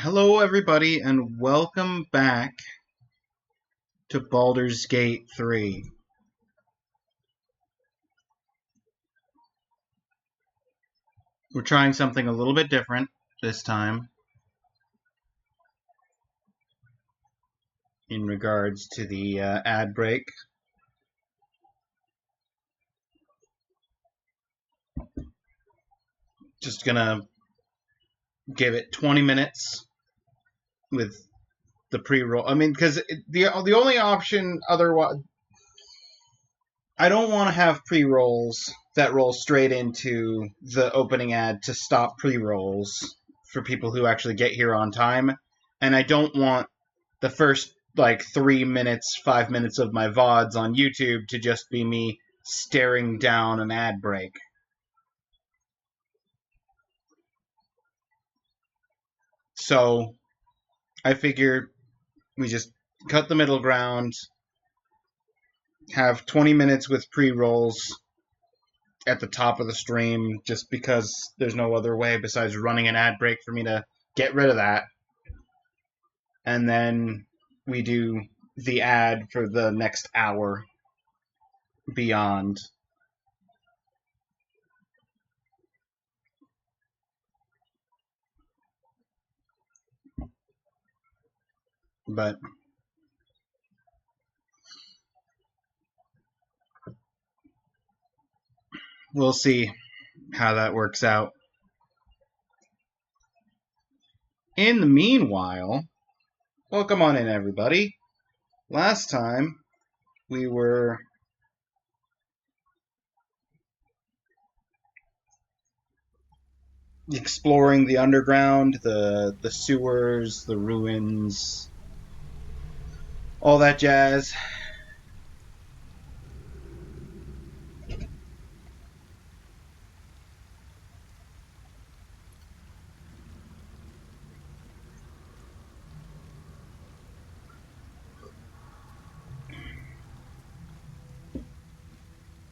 Hello, everybody, and welcome back to Baldur's Gate 3. We're trying something a little bit different this time in regards to the ad break. Just gonna give it 20 minutes with the pre-roll. I mean, because the only option otherwise, I don't want to have pre-rolls that roll straight into the opening ad to stop pre-rolls for people who actually get here on time, and I don't want the first 3 minutes, 5 minutes of my VODs on YouTube to just be me staring down an ad break. So I figure we just cut the middle ground, have 20 minutes with pre-rolls at the top of the stream, just because there's no other way besides running an ad break for me to get rid of that. And then we do the ad for the next hour beyond. But we'll see how that works out. In the meanwhile, welcome on in, everybody. Last time, we were exploring the underground, the sewers, the ruins, all that jazz.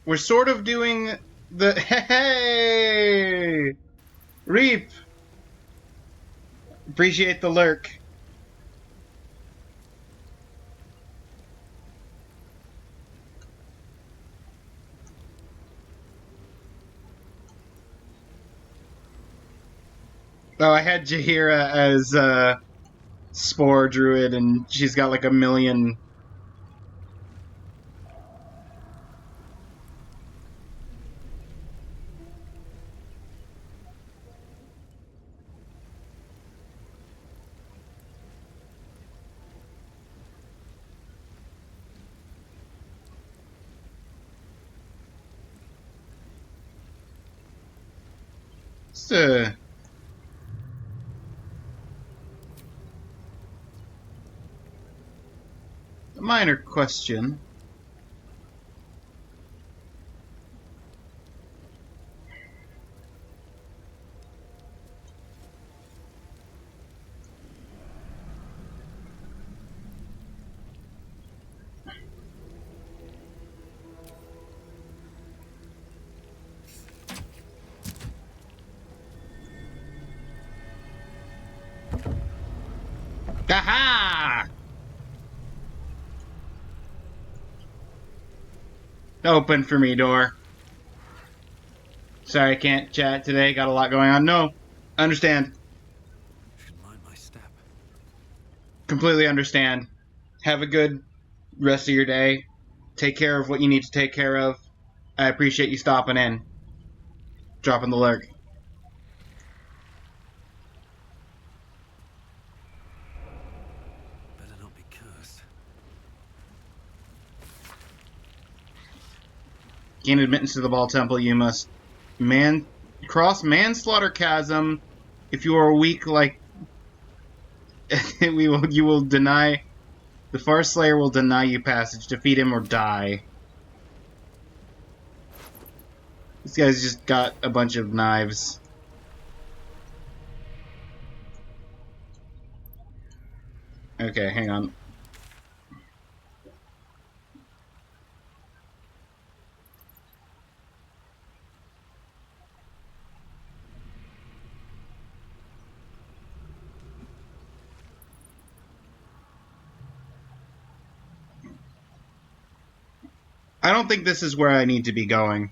We're sort of doing the... Hey! Reap! Appreciate the lurk. Oh, I had Jaheira as Spore Druid, and she's got like a million... Just a minor question. Aha! Open for me, door. Sorry, I can't chat today. Got a lot going on. No, understand. Should mind my step. Completely understand. Have a good rest of your day. Take care of what you need to take care of. I appreciate you stopping in. Dropping the lurk. Better not be cursed. Gain admittance to the Ball Temple, you must cross Manslaughter Chasm. If you are weak like you will deny the Farslayer will deny you passage. Defeat him or die. This guy's just got a bunch of knives. Okay, hang on. I don't think this is where I need to be going.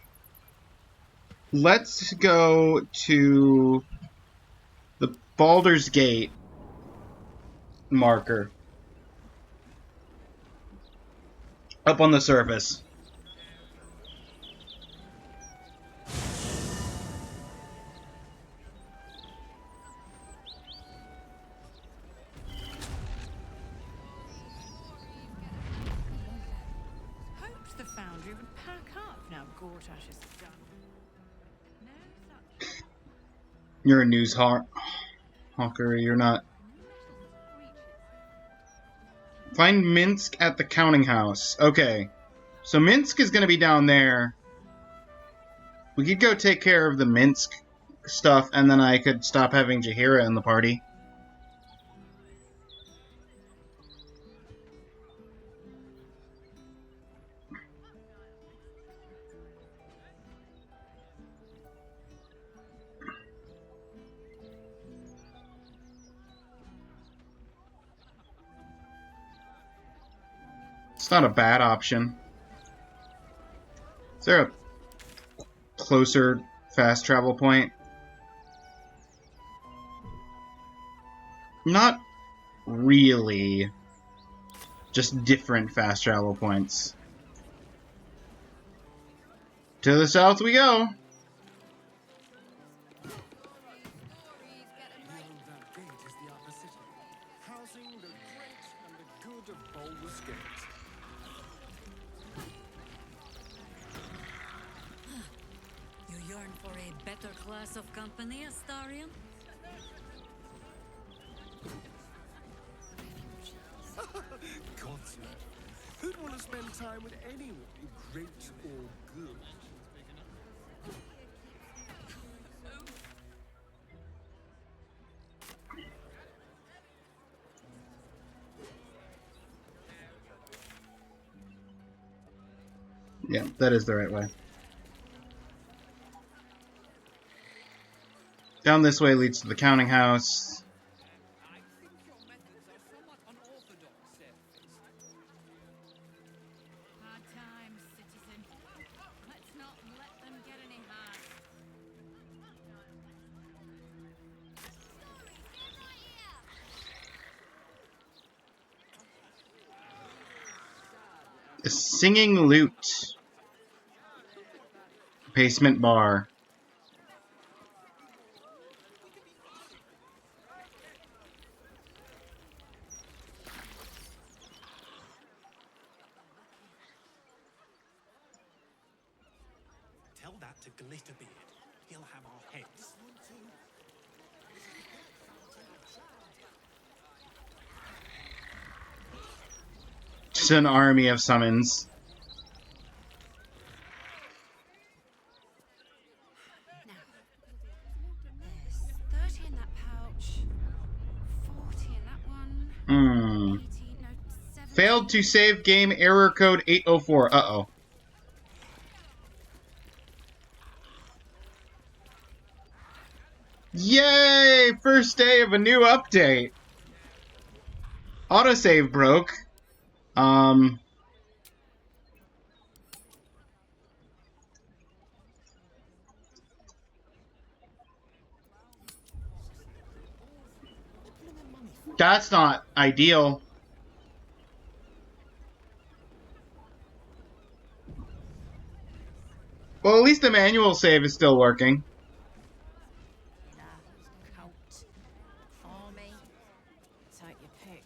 Let's go to the Baldur's Gate marker. Up on the surface. Hoped the foundry would pack up now Gortash is done. No such You're a news hawker, you're not. Find Minsc at the counting house. Okay. So Minsc is going to be down there. We could go take care of the Minsc stuff, and then I could stop having Jaheira in the party. It's not a bad option. Is there a closer fast travel point? Not really. Just different fast travel points. To the south we go. Beyond that gate is the upper city, housing the great and the good of Baldur's Gate. You yearn for a better class of company, Astarion? Gods, no. Who'd want to spend time with anyone, great or good? Yeah, that is the right way. Down this way leads to the counting house. I think your methods are somewhat unorthodox, hard times, citizen. Let's not let them get any higher. A singing lute. Basement bar. Tell that to Glitterbeard. He'll have our heads. Just an army of summons. Now, there's 30 in that pouch, 40 in that one, 18, no, 7. Failed to save game error code 804. Uh-oh. Yay! First day of a new update. Autosave broke. That's not ideal. Well, at least the manual save is still working. Cult, army, take your pick.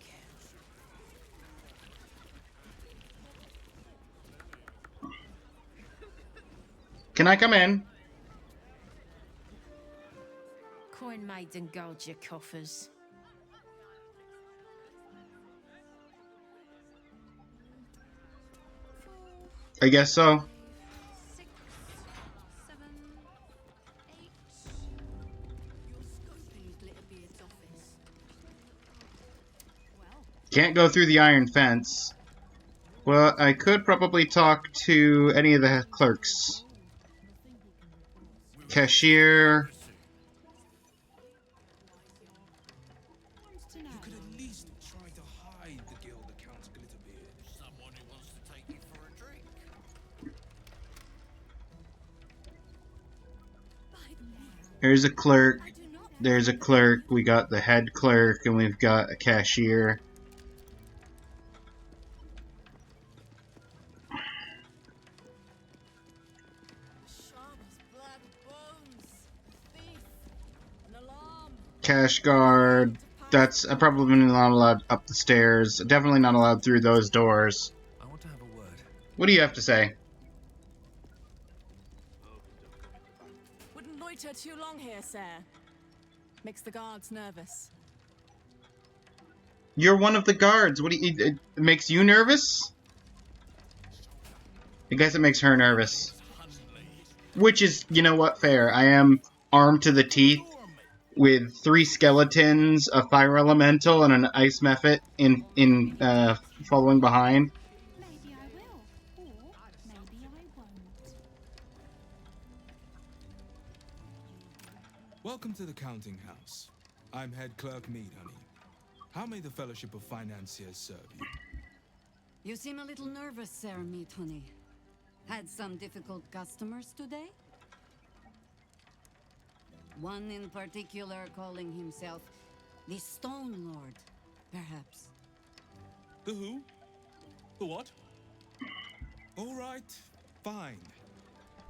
Can I come in? Coin made and guard your coffers. I guess so. 6, 7, 8. You're scoping Glitterbeard's office. Well, Can't go through the iron fence. Well, I could probably talk to any of the clerks. Cashier. You could at least try to hide the guild account, Glitterbeard. Someone who wants to take you for a drink. There's a clerk. There's a clerk. We got the head clerk, and we've got a cashier. Cash guard. That's probably not allowed up the stairs. Definitely not allowed through those doors. I want to have a word. What do you have to say? Wouldn't loiter too long here, sir. Makes the guards nervous. You're one of the guards. What do you? It makes you nervous? I guess it makes her nervous. Which is, you know what, fair. I am armed to the teeth with 3 skeletons, a fire elemental, and an ice mephit in following behind. Maybe I will, or maybe I won't. Welcome to the counting house. I'm head clerk Mead, honey. How may the Fellowship of Financiers serve you? You seem a little nervous, Sir Meat Honey. Had some difficult customers today? One in particular calling himself the Stone Lord, perhaps. The who? The what? All right, fine.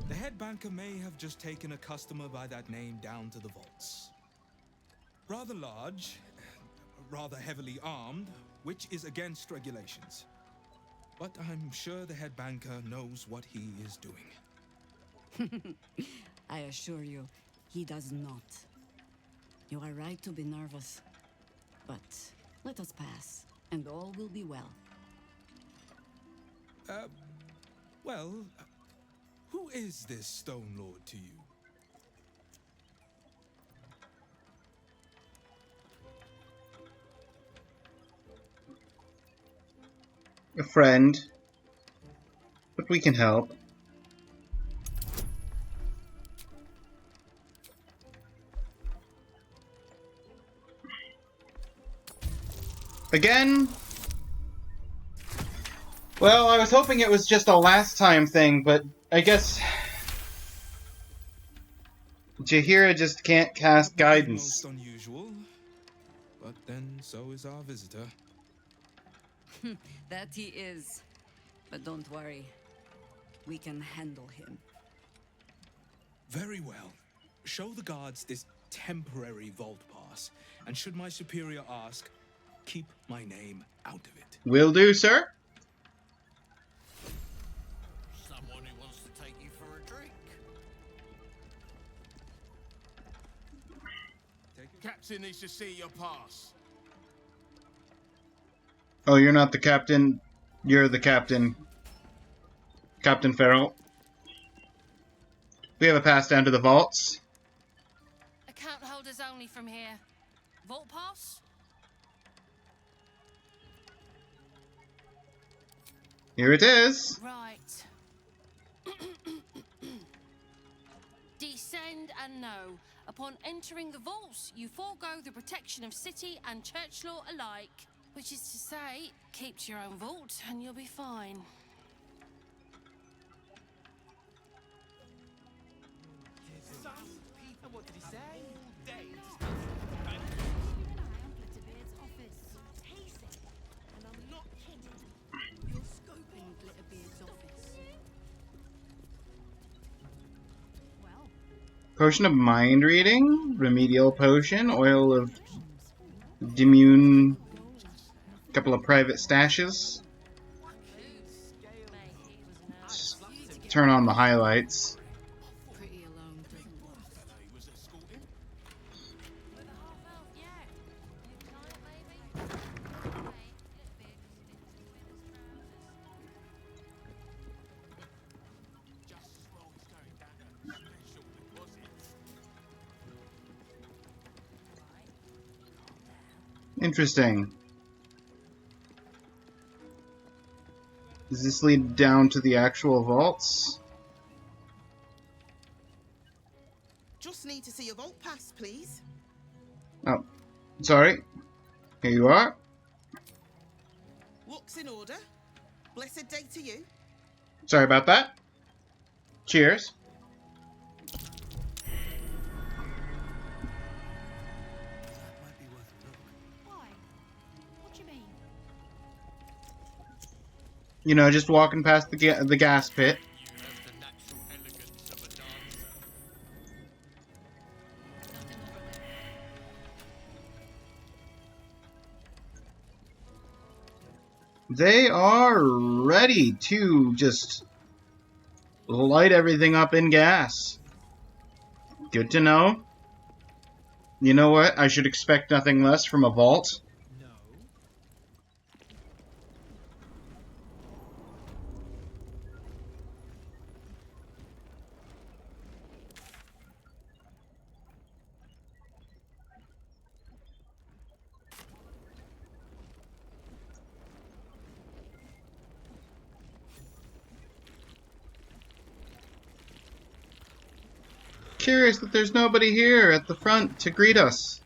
The head banker may have just taken a customer by that name down to the vaults. Rather large, rather heavily armed, which is against regulations. But I'm sure the head banker knows what he is doing. I assure you, he does not. You are right to be nervous. But let us pass, and all will be well. Well, who is this Stone Lord to you? A friend. But we can help. Again? Well, I was hoping it was just a last time thing, but I guess Jaheira just can't cast guidance. Most unusual, but then so is our visitor. That he is. But don't worry. We can handle him. Very well. Show the guards this temporary vault pass, and should my superior ask, keep my name out of it. Will do, sir. Someone who wants to take you for a drink. Captain needs to see your pass. Oh, you're not the captain. You're the captain. Captain Farrell. We have a pass down to the vaults. Account holders only from here. Vault pass? Here it is. Right. Descend and know. Upon entering the vaults, you forego the protection of city and church law alike. Which is to say, keep to your own vault and you'll be fine. And what did he say? Glitterbeard's office. Taste it. And I'm not kidding. You're scoping Glitterbeard's office. Well, Potion of mind reading, remedial potion, oil of Dimune, couple of private stashes. Just turn on the highlights. Pretty alone, doesn't it? With a half elf, yeah. New client, maybe? Interesting. Does this lead down to the actual vaults? Just need to see your vault pass, please. Oh, sorry. Here you are. Looks in order. Blessed day to you. Sorry about that. Cheers. You know, just walking past the gas pit. You have the natural elegance of a dancer. They are ready to just light everything up in gas. Good to know. You know what? I should expect nothing less from a vault. No. Curious that there's nobody here at the front to greet us.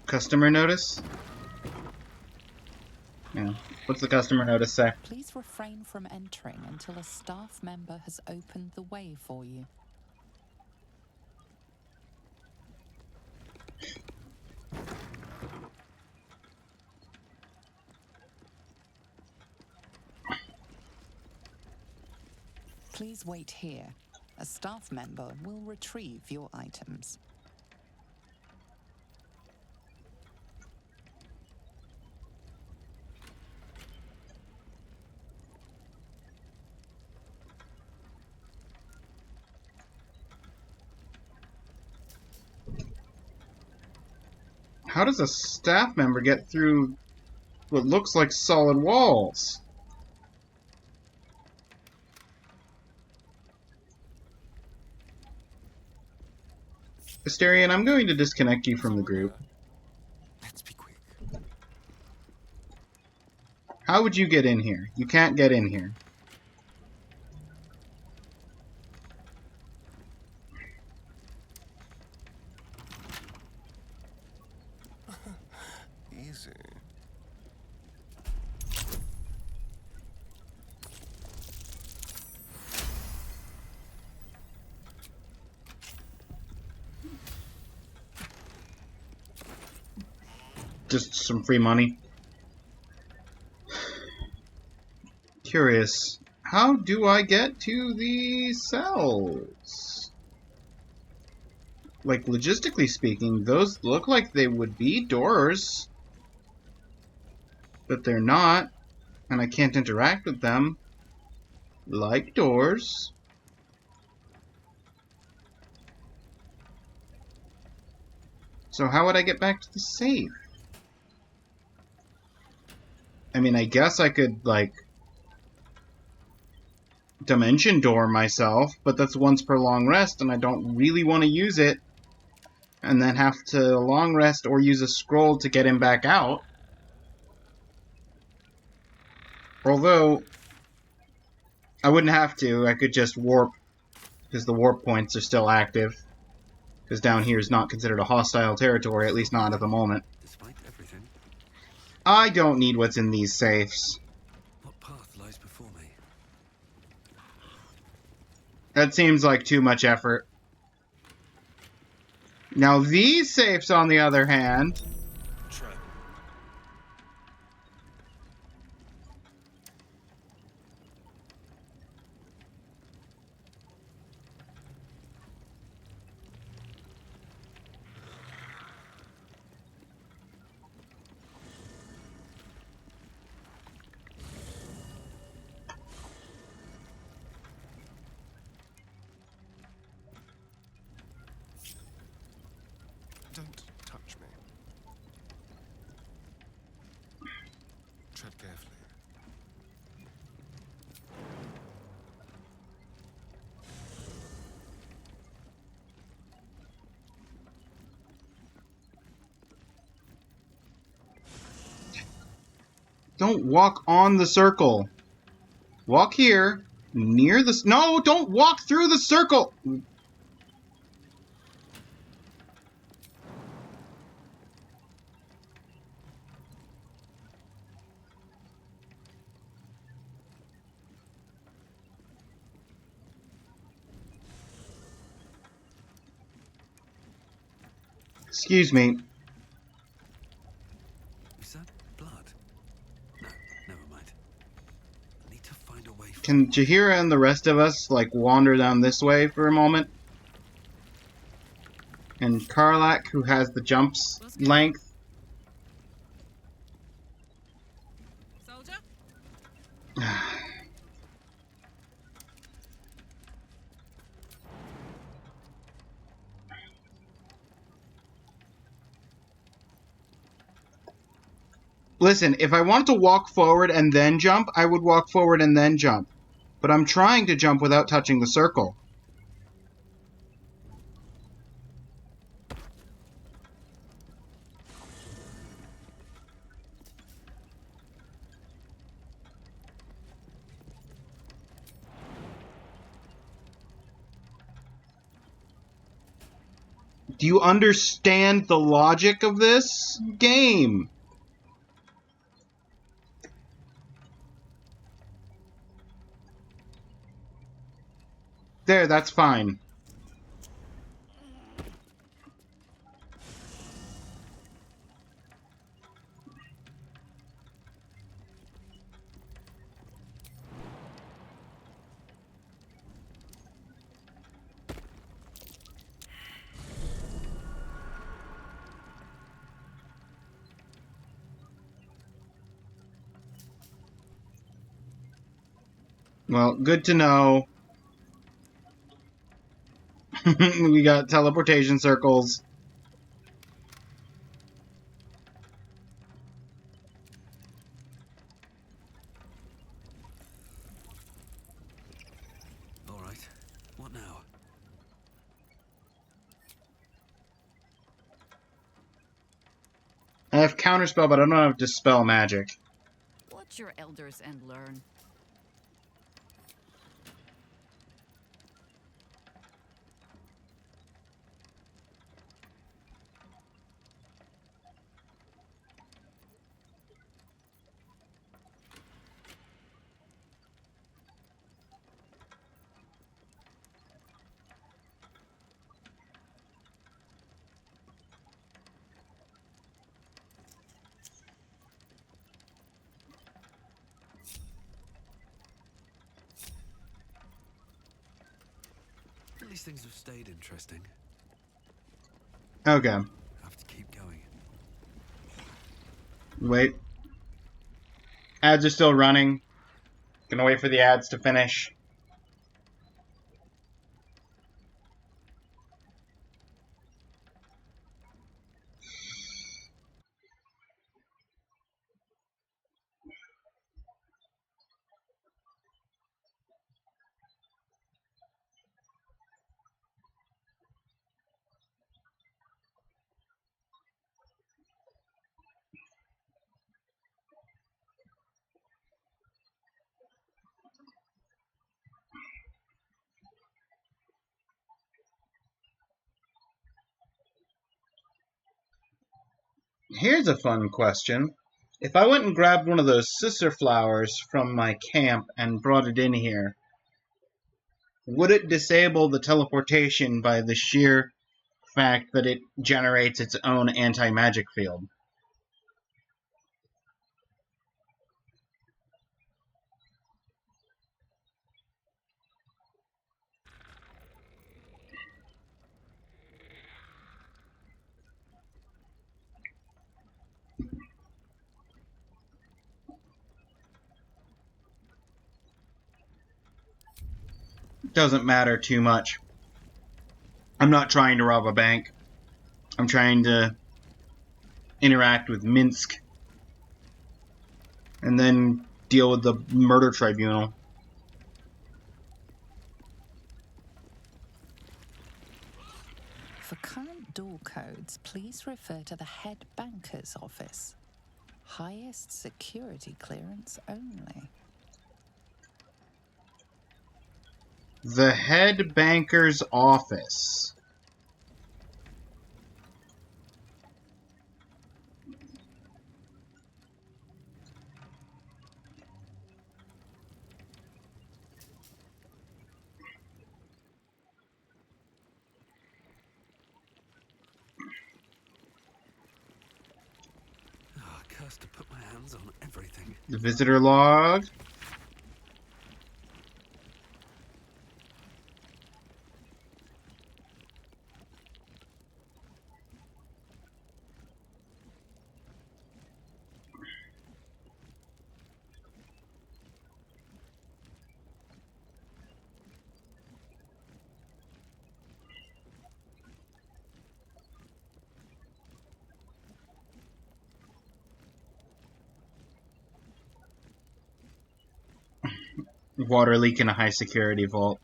Customer notice? Yeah. What's the customer notice say? Please refrain from entering until a staff member has opened the way for you. Please wait here. A staff member will retrieve your items. How does a staff member get through what looks like solid walls? Asterion, I'm going to disconnect you from the group. Let's be quick. How would you get in here? You can't get in here. Easy. Just some free money. Curious. How do I get to the cells? Like, logistically speaking, those look like they would be doors. But they're not. And I can't interact with them. Like doors. So how would I get back to the safe? I mean, I guess I could, like, dimension door myself, but that's once per long rest, and I don't really want to use it, and then have to long rest or use a scroll to get him back out. Although, I wouldn't have to, I could just warp, because the warp points are still active, because down here is not considered a hostile territory, at least not at the moment. Despite everything, I don't need what's in these safes. what path lies before me? That seems like too much effort. Now these safes, on the other hand... Tread. Don't touch me. Tread carefully. Don't walk on the circle. Walk here, near the... No, don't walk through the circle! Excuse me. Is that blood? No, never mind. I need to find a way. Can Jahira and the rest of us, like, wander down this way for a moment? And Karlak, who has the jumps length. Soldier? Listen, if I wanted to walk forward and then jump, I would walk forward and then jump. But I'm trying to jump without touching the circle. Do you understand the logic of this game? There, that's fine. Well, good to know. We got teleportation circles. Alright, what now? I have counterspell, but I don't have dispel magic. Watch your elders and learn. At least things have stayed interesting. Okay. I have to keep going. Wait. Ads are still running. Gonna wait for the ads to finish. Here's a fun question. If I went and grabbed one of those sister flowers from my camp and brought it in here, would it disable the teleportation by the sheer fact that it generates its own anti-magic field? Doesn't matter too much. I'm not trying to rob a bank. I'm trying to interact with Minsc and then deal with the murder tribunal. For current door codes, please refer to the head banker's office. Highest security clearance only. The head banker's office. curse to put my hands on everything. The visitor log. Water leak in a high security vault.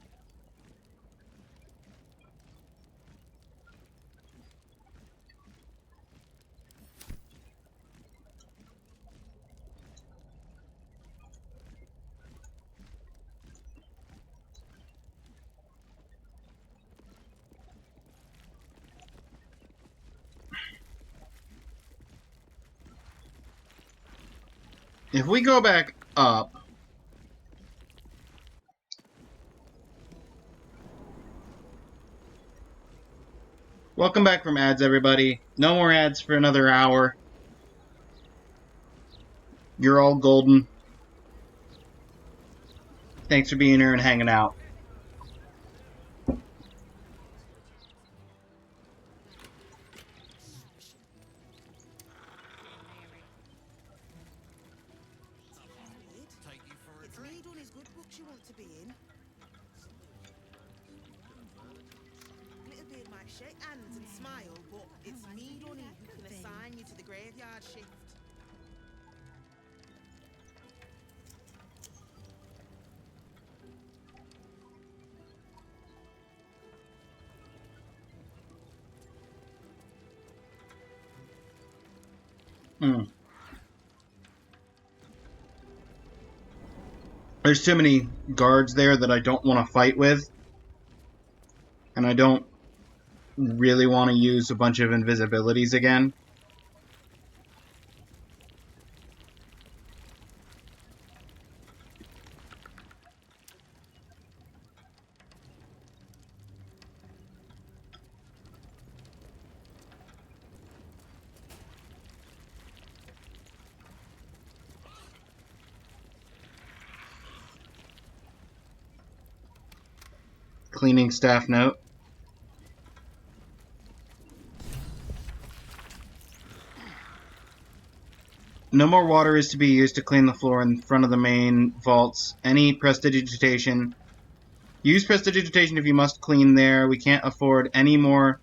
If we go back up, welcome back from ads, everybody. No more ads for another hour. You're all golden. Thanks for being here and hanging out. It's me done his good books you want to be in. Littlebeard might shake hands and smile, but it's me, Dunny, who can assign you to the graveyard shift. There's too many guards there that I don't want to fight with. And I don't really want to use a bunch of invisibilities again. Cleaning staff note. No more water is to be used to clean the floor in front of the main vaults. Any prestidigitation. Use prestidigitation if you must clean there. We can't afford any more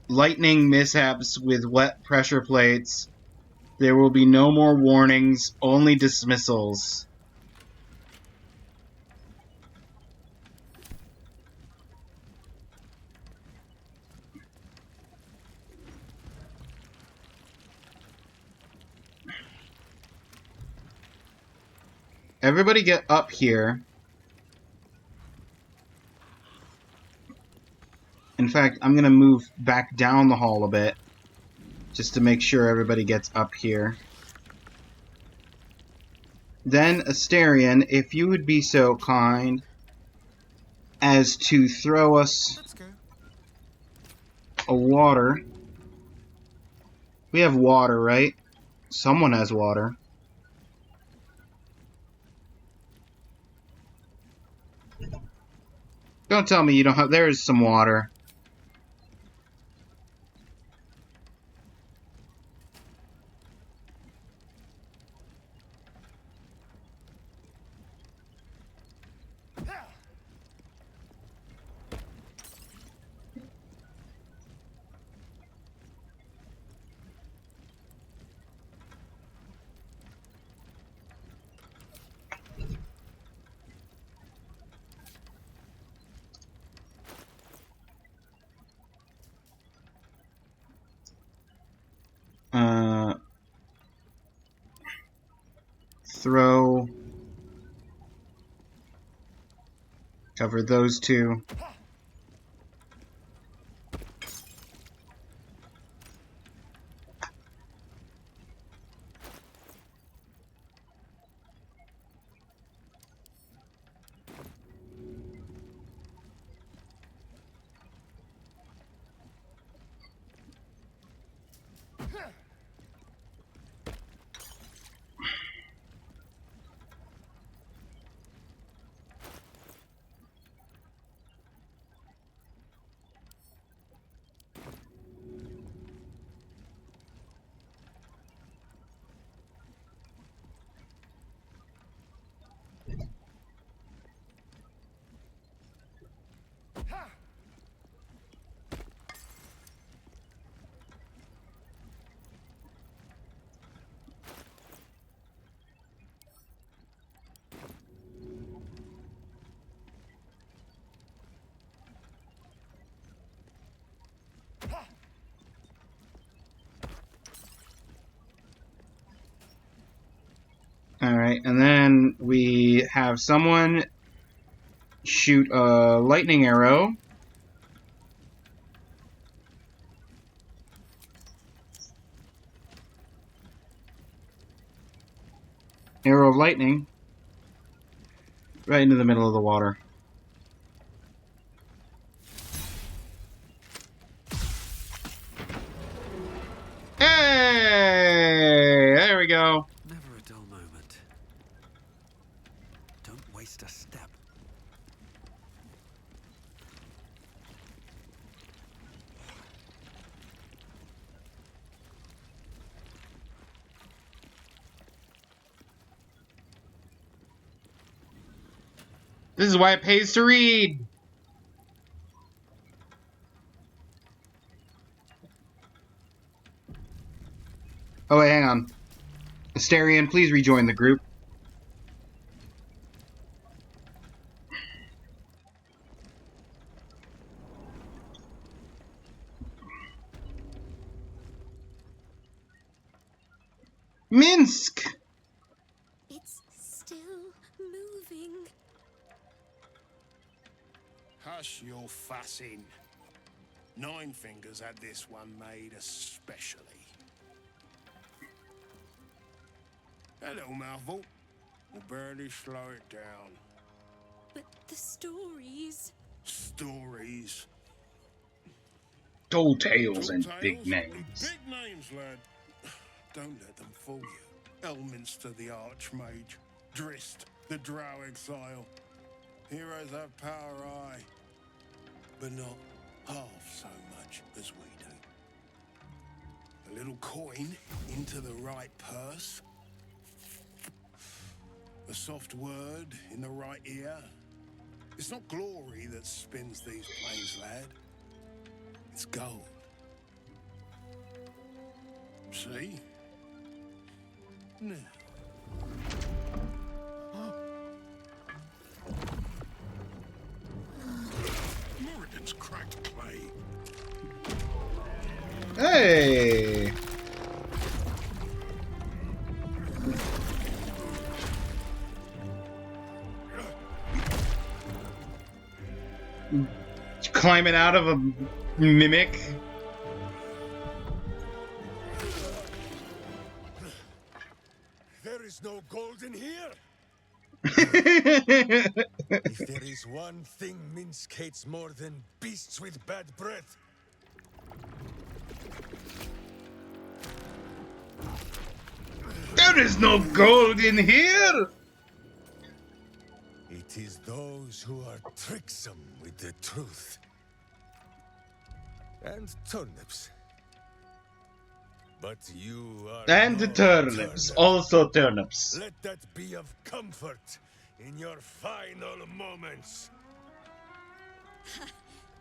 lightning mishaps with wet pressure plates. There will be no more warnings, only dismissals. Everybody get up here. In fact, I'm going to move back down the hall a bit, just to make sure everybody gets up here. Then, Asterion, if you would be so kind as to throw us a water. We have water, right? Someone has water. Don't tell me you don't have... There is some water. Throw. Cover those two. Alright, and then we have someone shoot a lightning arrow. Arrow of lightning. Right into the middle of the water. Hey! There we go. Never a dull moment. Don't waste a step. This is why it pays to read. Oh, wait, hang on. Asterion, please rejoin the group. Minsc! It's still moving. Hush your fussing. Nine Fingers had this one made especially. A little mouthful will barely slow it down. But the stories... Stories. Tall tales and Tall big tales names. Big names, lad. Don't let them fool you. Elminster the Archmage. Drist the Drow Exile. Heroes have power, aye, but not half so much as we do. A little coin into the right purse. A soft word in the right ear. It's not glory that spins these plains, lad. It's gold. See? Now. Moradin's cracked clay. Hey! Climbing out of a mimic. There is no gold in here. If there is one thing Minsc hates more than beasts with bad breath, there is no gold in here! it is those who are tricksome with the truth. And turnips. But you are And no turnips. turnip. Also turnips. Let that be of comfort in your final moments.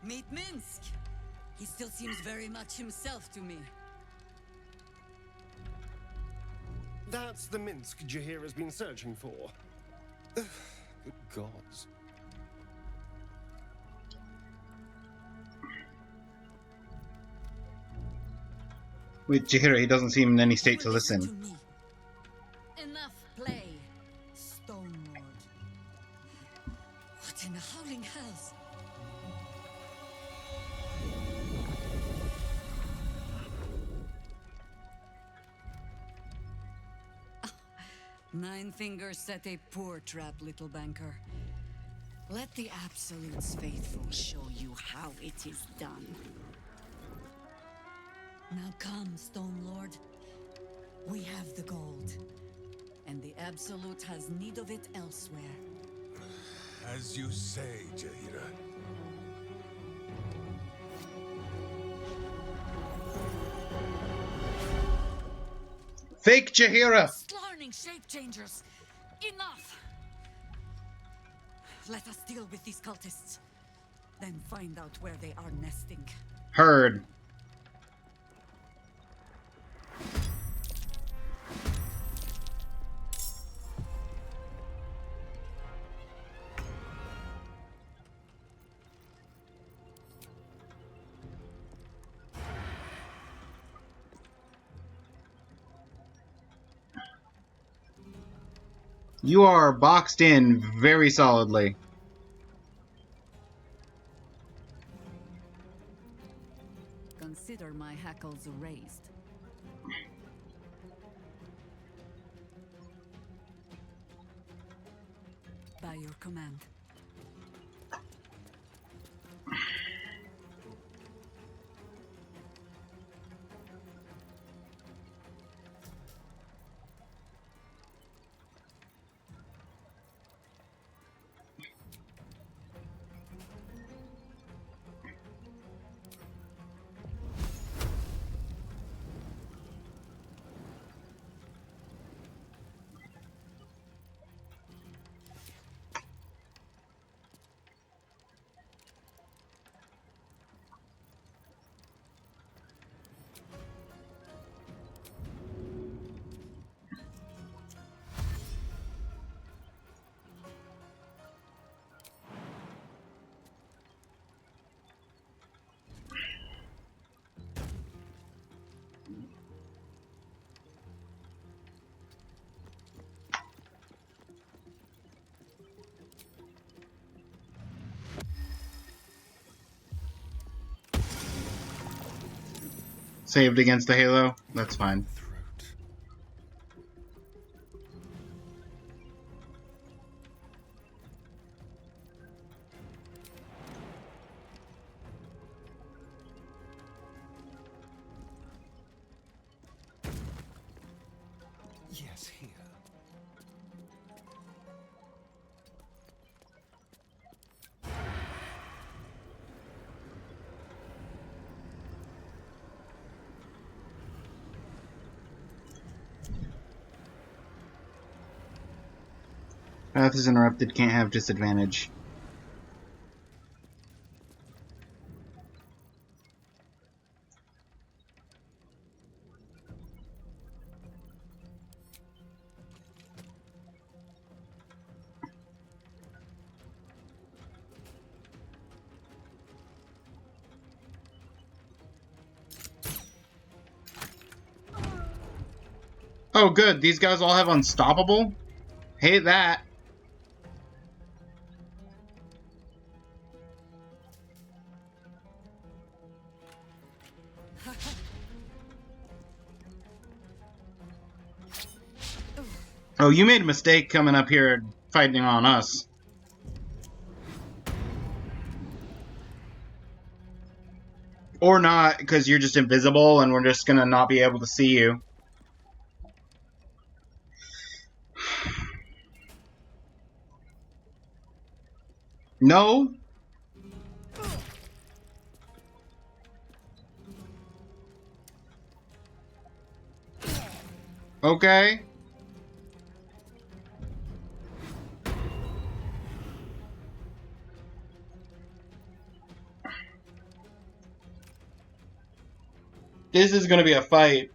Meet Minsc. He still seems very much himself to me. That's the Minsc Jaheira's been searching for. Good gods. With Jaheira, he doesn't seem in any state to listen. To me. Enough play, Stone Lord. What in the howling hells? Nine Fingers set a poor trap, little banker. Let the Absolute's faithful show you how it is done. Now come, Stone Lord. We have the gold, and the Absolute has need of it elsewhere. As you say, Jaheira. Fake Jaheira! Slarning shape changers! Enough! Let us deal with these cultists, then find out where they are nesting. Heard. You are boxed in very solidly. Consider my hackles raised. By your command. Saved against the Halo? That's fine. Yes, here. Path is interrupted, can't have disadvantage. Oh good, these guys all have unstoppable? Hate that. Oh, you made a mistake coming up here fighting on us. Or not, because you're just invisible and we're just gonna not be able to see you. No? Okay. This is gonna be a fight.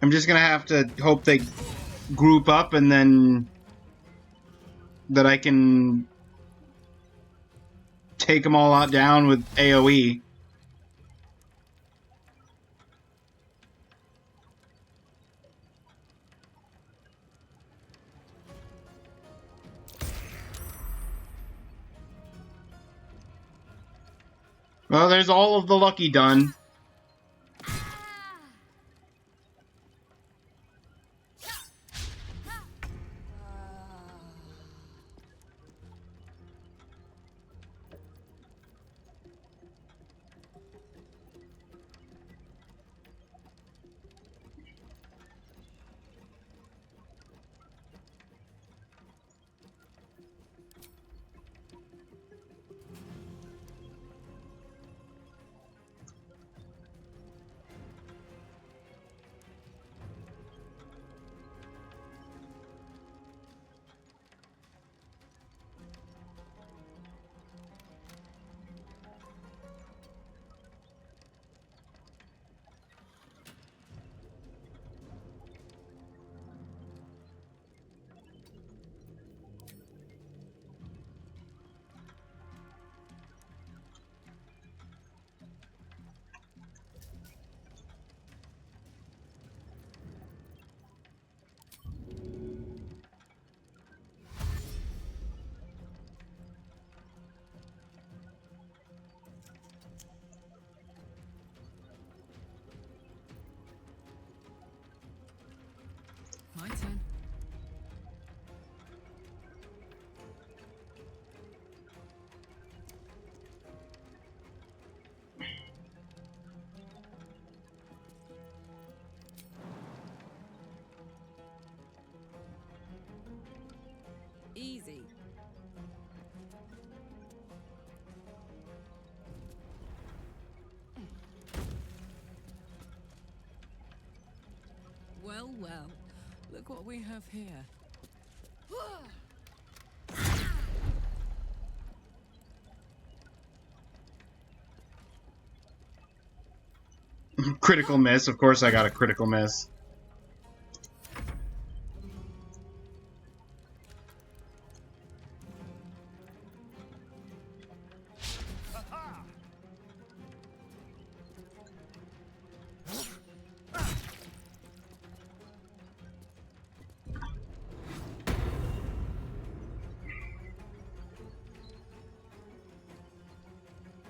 I'm just gonna have to hope they group up and then that I can take them all out down with AoE. Well, there's all of the lucky done. My turn. Easy. Well, well. Look what we have here. Critical miss. Of course I got a critical miss.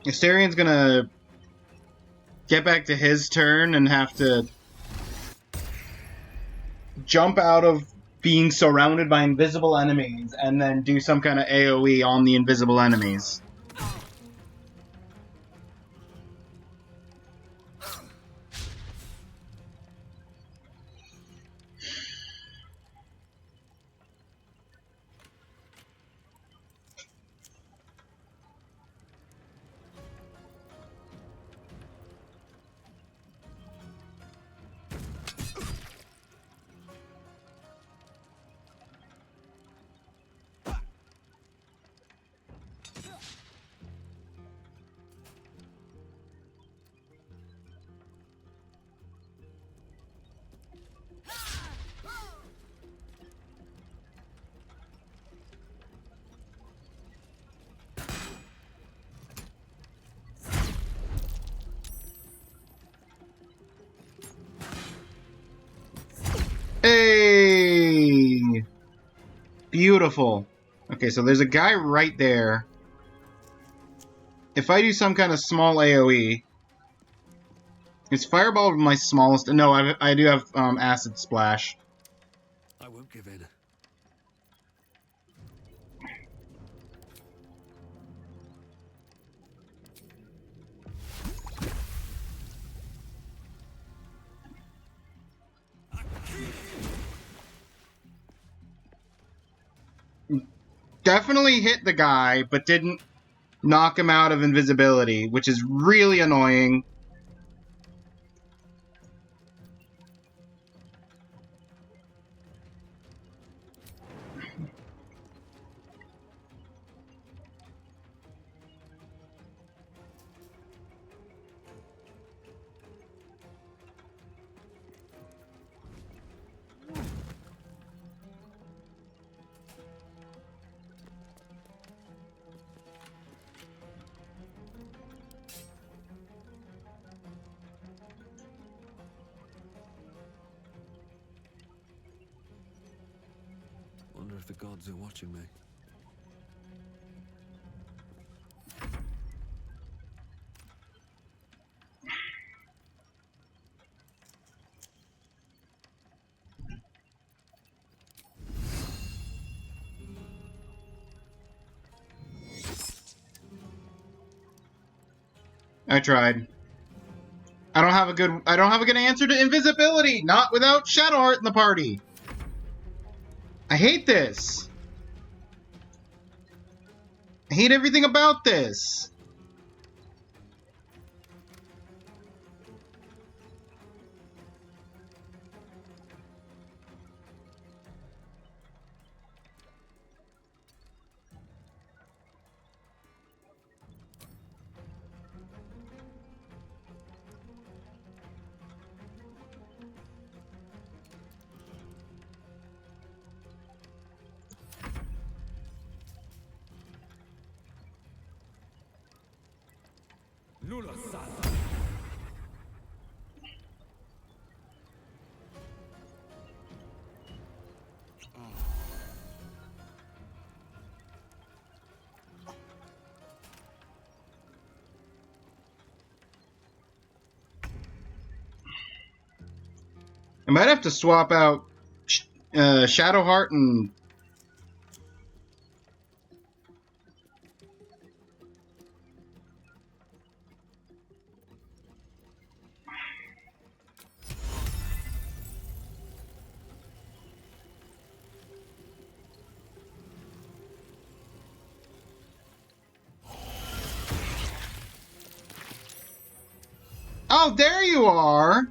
Asterian's gonna get back to his turn and have to jump out of being surrounded by invisible enemies and then do some kind of AoE on the invisible enemies. Hey! Beautiful. Okay, so there's a guy right there. If I do some kind of small AoE... Is Fireball my smallest? No, I do have Acid Splash. I won't give in. Definitely hit the guy, but didn't knock him out of invisibility, which is really annoying. Wonder if the gods are watching me. I tried. I don't have a good answer to invisibility. Not without Shadowheart in the party. I hate this. I hate everything about this. Lula Sala. I might have to swap out Shadowheart and... Oh, there you are!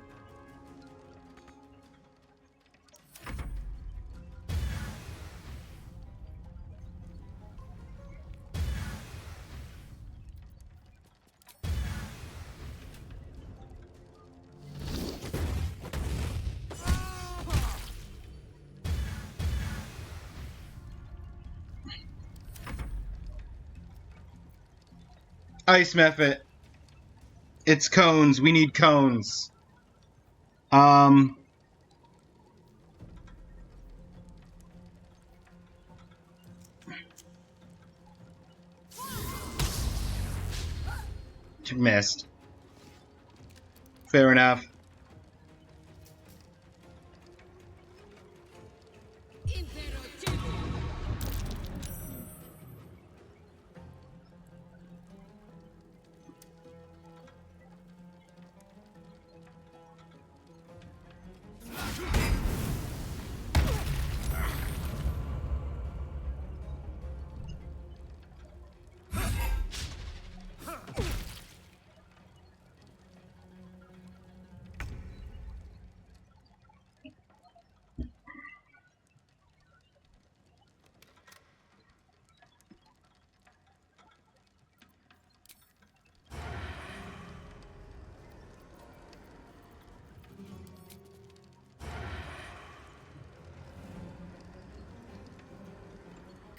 Ice method. It's cones. We need cones. Missed. Fair enough.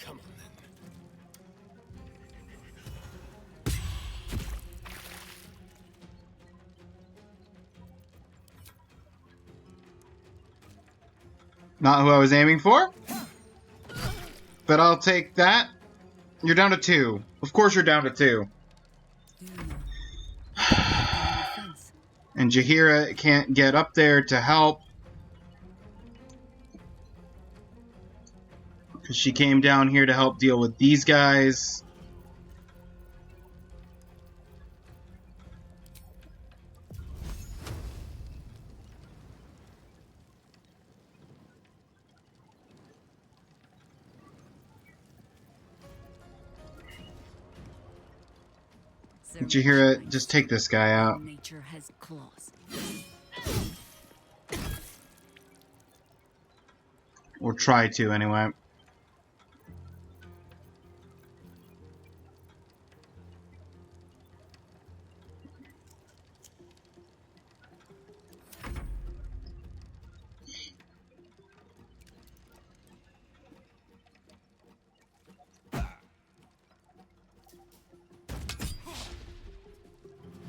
Come on, then. Not who I was aiming for. But I'll take that. You're down to 2. Of course you're down to 2. And Jaheira can't get up there to help. Because she came down here to help deal with these guys. Jaheira, just take this guy out. Nature has claws. Or try to, anyway.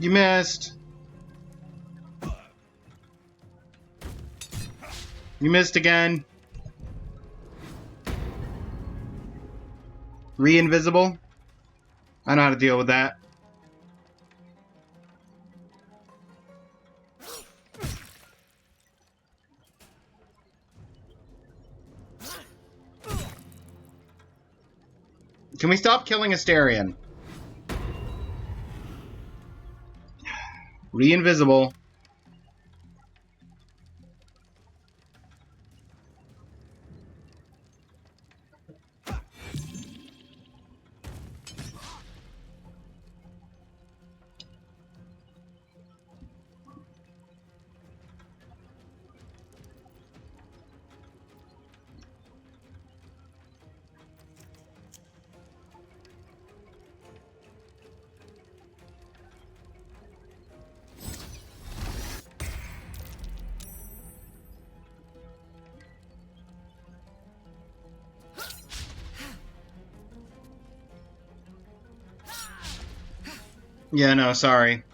You missed. You missed again. Re-invisible? I know how to deal with that. Can we stop killing Asterion? Re-invisible. Yeah, no, sorry.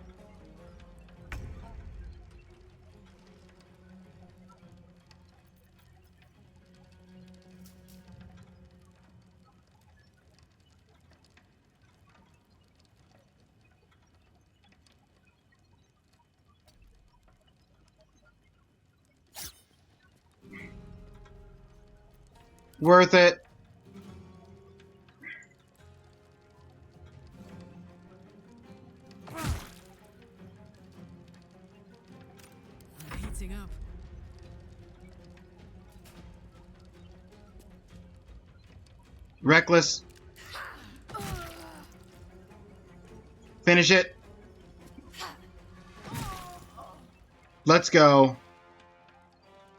Worth it. Heating up. Reckless. Finish it. Let's go.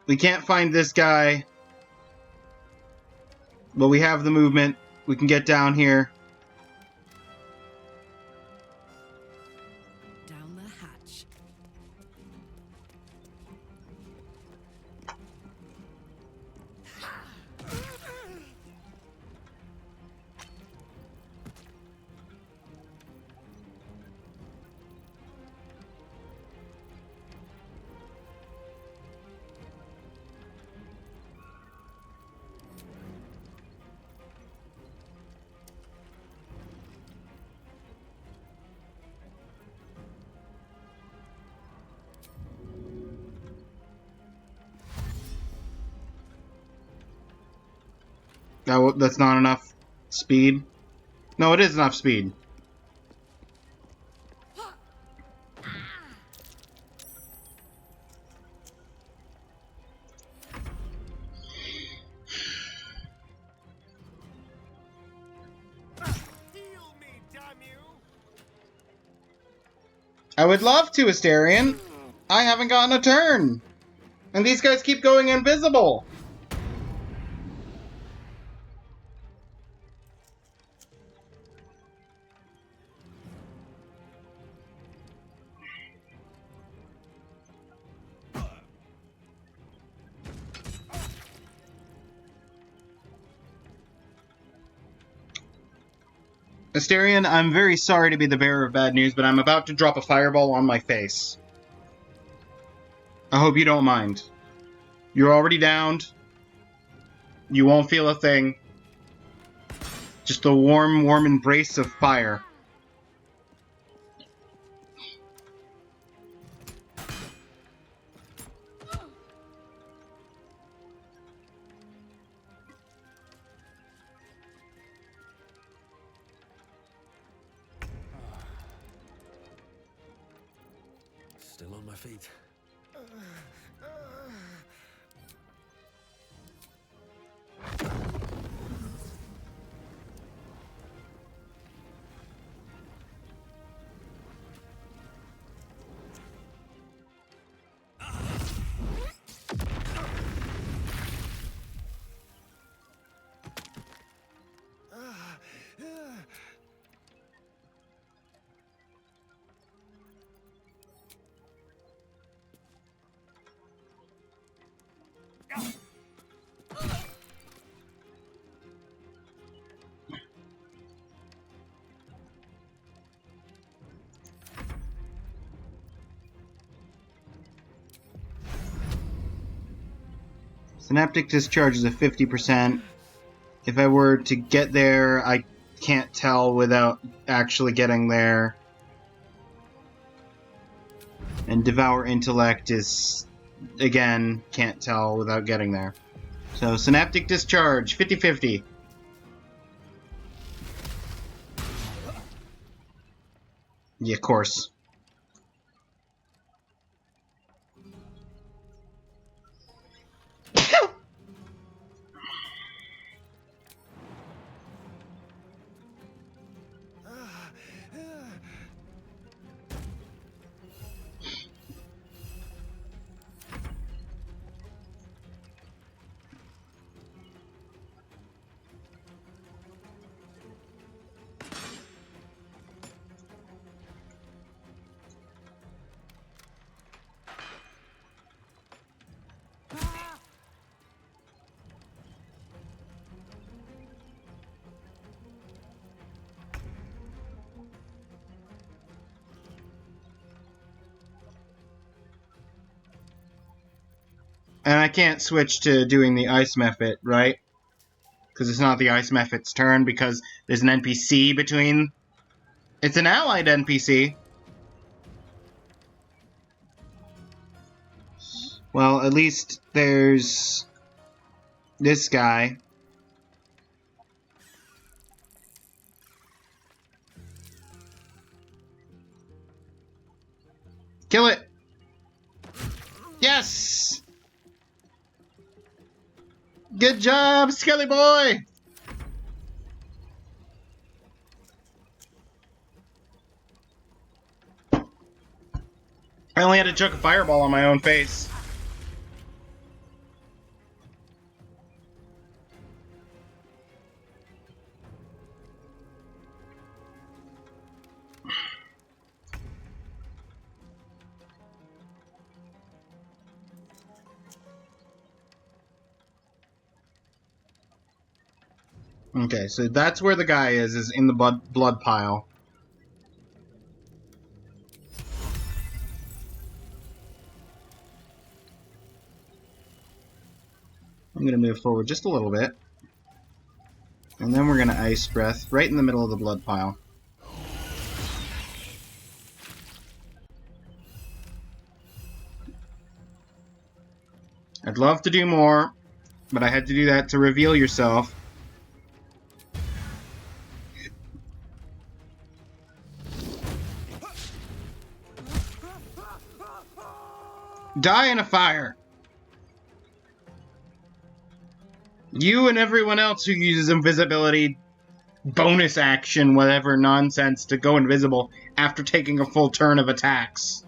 We can't find this guy. But we have the movement. We can get down here. Down the hatch. That's not enough speed. No, it is enough speed. I would love to, Asterion. I haven't gotten a turn. And these guys keep going invisible. Asterion, I'm very sorry to be the bearer of bad news, but I'm about to drop a fireball on my face. I hope you don't mind. You're already downed. You won't feel a thing. Just a warm, warm embrace of fire. Still on my feet. Synaptic discharge is a 50%. If I were to get there, I can't tell without actually getting there. And Devour Intellect is, again, can't tell without getting there. So, Synaptic Discharge, 50-50. Yeah, of course. And I can't switch to doing the Ice Mephit, right? Because it's not the Ice Mephit's turn, because there's an NPC between... It's an allied NPC. Well, at least there's... this guy. Yes! Good job, Skelly boy! I only had to chuck a fireball on my own face. Okay, so that's where the guy is in the blood pile. I'm gonna move forward just a little bit. And then we're gonna Ice Breath right in the middle of the blood pile. I'd love to do more, but I had to do that to reveal yourself. Die in a fire! You and everyone else who uses invisibility, bonus action, whatever nonsense, to go invisible after taking a full turn of attacks.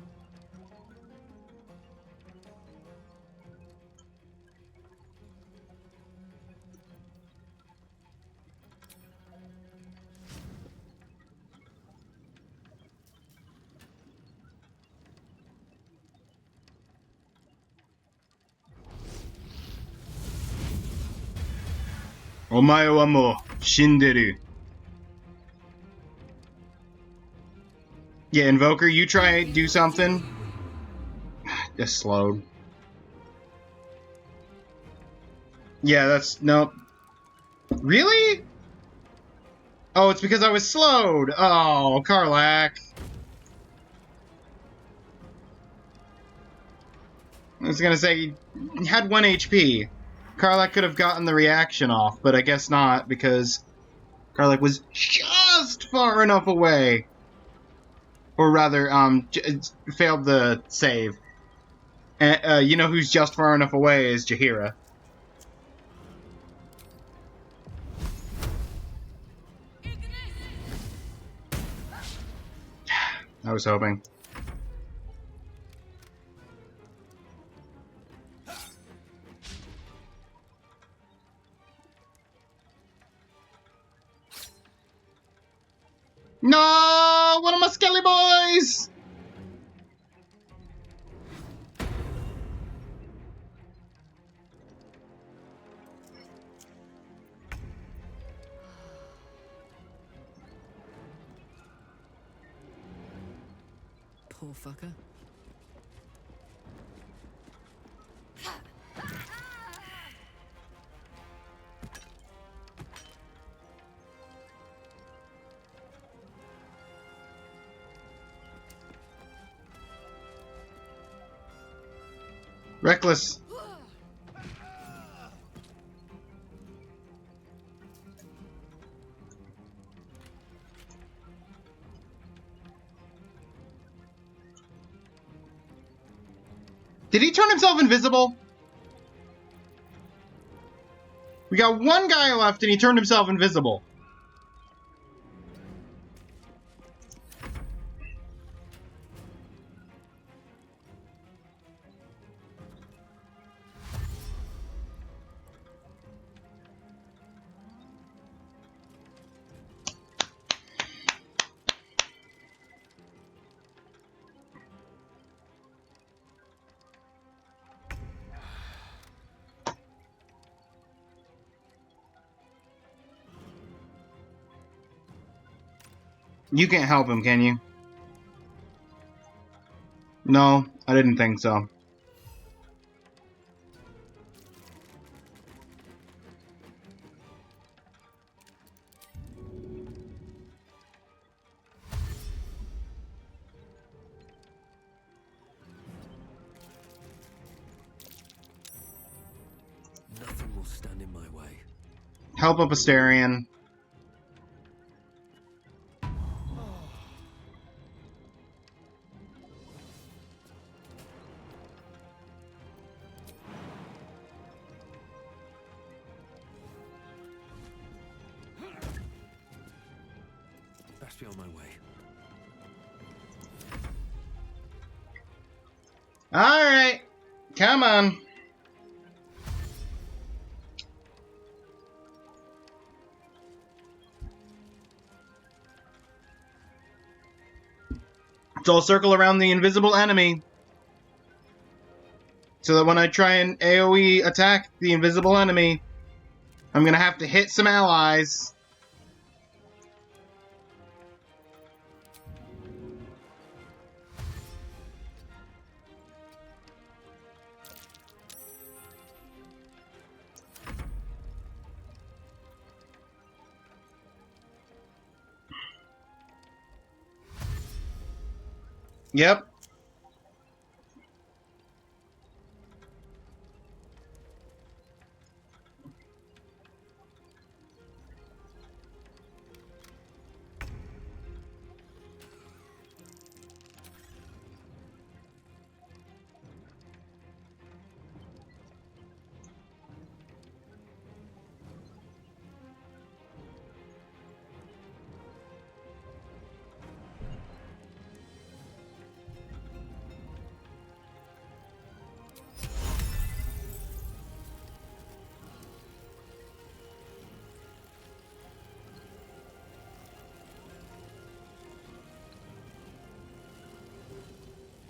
Omae wa mo shinderu. Yeah, Invoker, you try do something. Just slowed. Yeah, that's... Nope. Really? Oh, it's because I was slowed! Oh, Karlak. I was gonna say, he had 1 HP. Karlak could have gotten the reaction off, but I guess not, because Karlak was just far enough away. Or rather, failed the save. You know who's just far enough away is Jaheira. I was hoping. No! One of my Skelly boys! Poor fucker. Reckless. Did he turn himself invisible? We got one guy left and he turned himself invisible. You can't help him, can you? No, I didn't think so. Nothing will stand in my way. Help up Asterion. Must be on my way. Alright. Come on. So I'll circle around the invisible enemy. So that when I try and AoE attack the invisible enemy, I'm gonna have to hit some allies. Yep.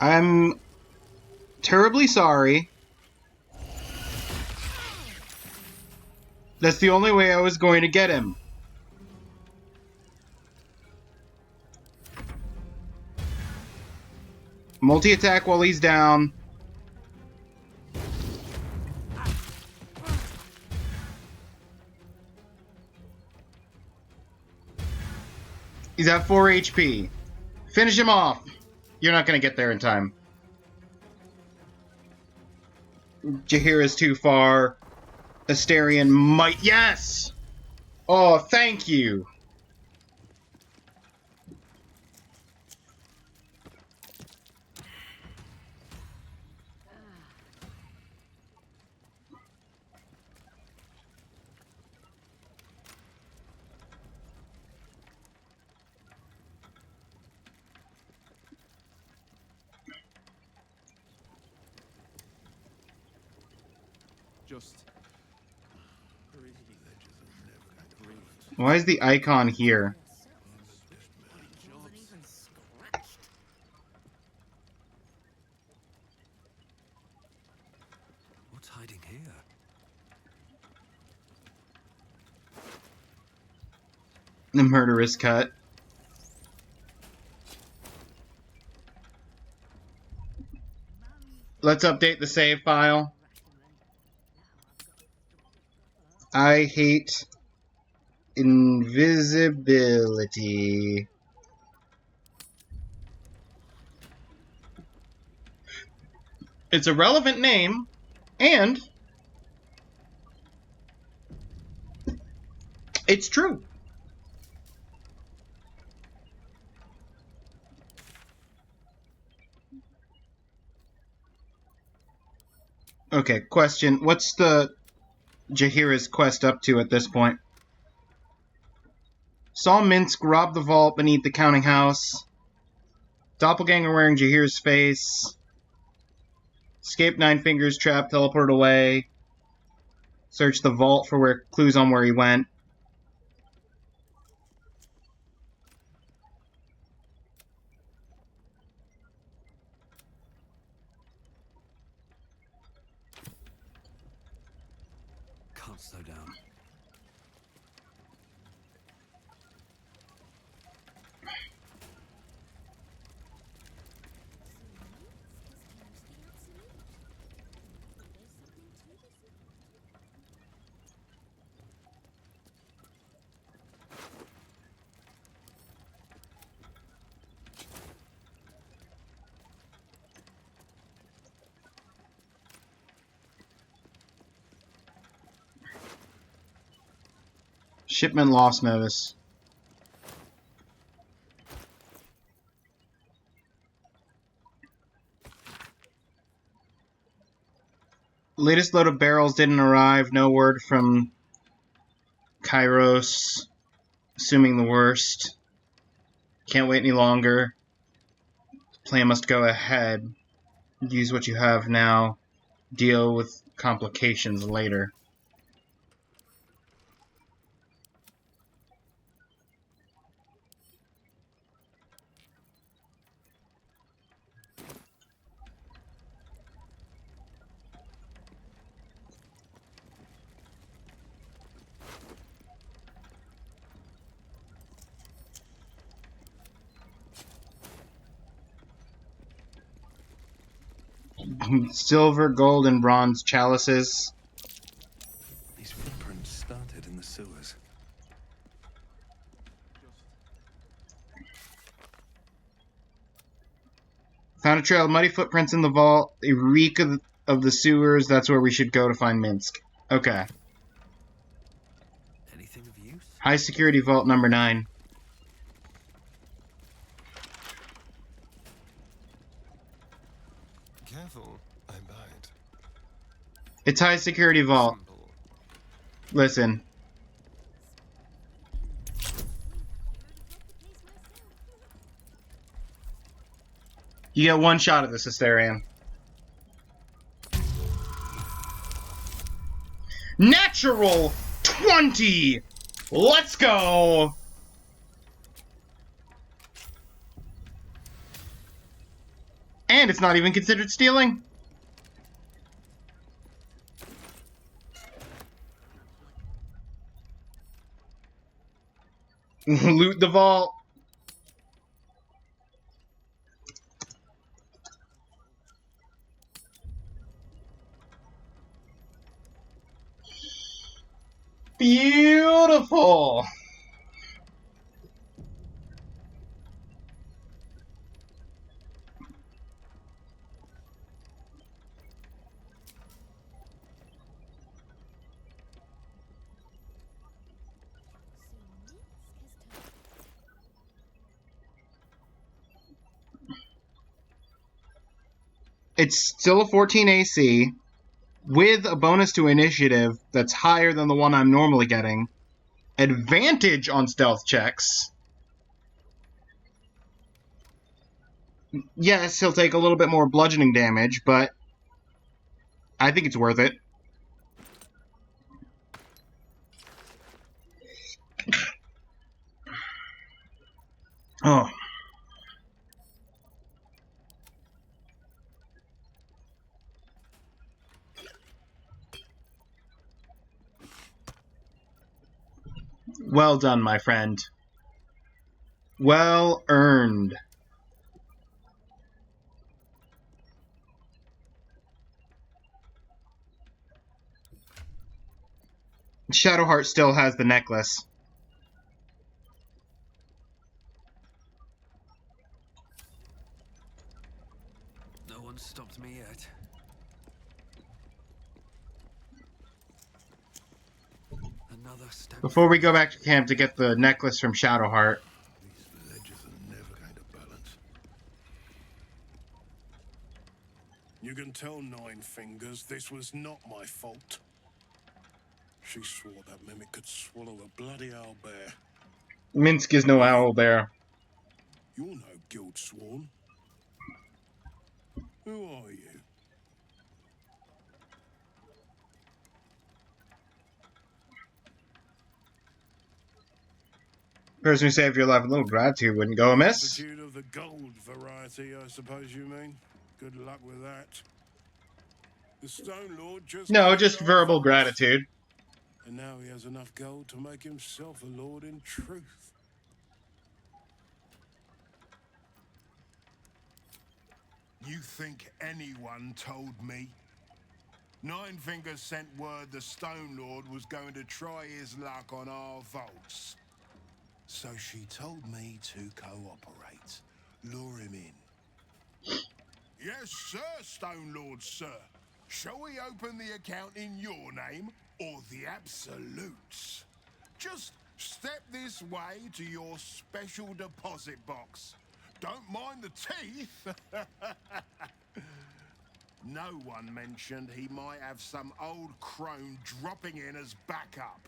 I'm terribly sorry. That's the only way I was going to get him. Multi-attack while he's down. He's at 4 HP. Finish him off. You're not going to get there in time. Jaheira's too far. Astarion might... Yes! Oh, thank you. Just Why is the icon here? What's hiding here? The murderous cut. Let's update the save file. I hate invisibility. It's a relevant name, and it's true. Okay, question. What's the Jaheira's quest up to at this point? Saw Minsc rob the vault beneath the counting house. Doppelganger wearing Jaheira's face. Escape Nine Fingers trap, teleport away. Search the vault for clues on where he went. Can't slow down. Shipment loss notice. Latest load of barrels didn't arrive. No word from Kairos. Assuming the worst. Can't wait any longer. Plan must go ahead. Use what you have now. Deal with complications later. Silver, gold, and bronze chalices. These footprints started in the sewers. Found a trail of muddy footprints in the vault. A reek of the sewers. That's where we should go to find Minsc. Okay. Anything of use? High security vault number 9. Careful, I bite. It's high security vault. Simple. Listen. You get one shot at this, Asterion. Natural 20! Let's go! And it's not even considered stealing. Loot the vault. Beautiful. It's still a 14 AC, with a bonus to initiative that's higher than the one I'm normally getting. Advantage on stealth checks. Yes, he'll take a little bit more bludgeoning damage, but I think it's worth it. Oh. Well done, my friend. Well earned. Shadowheart still has the necklace. No one stopped me yet. Another step. Before we go back to camp to get the necklace from Shadowheart. These ledges are never going to balance. You can tell Nine Fingers this was not my fault. She swore that mimic could swallow a bloody owlbear. Minsc is no owlbear. You're no guild sworn. Who are you? Person who saved your life, a little gratitude wouldn't go amiss. Gratitude of the gold variety, I suppose you mean. Good luck with that. The Stone Lord just... No, just verbal gratitude. And now he has enough gold to make himself a lord in truth. You think anyone told me? Nine Fingers sent word the Stone Lord was going to try his luck on our vaults. So she told me to cooperate. Lure him in. Yes, sir, Stone Lord, sir. Shall we open the account in your name or the Absolute's? Just step this way to your special deposit box. Don't mind the teeth. No one mentioned he might have some old crone dropping in as backup.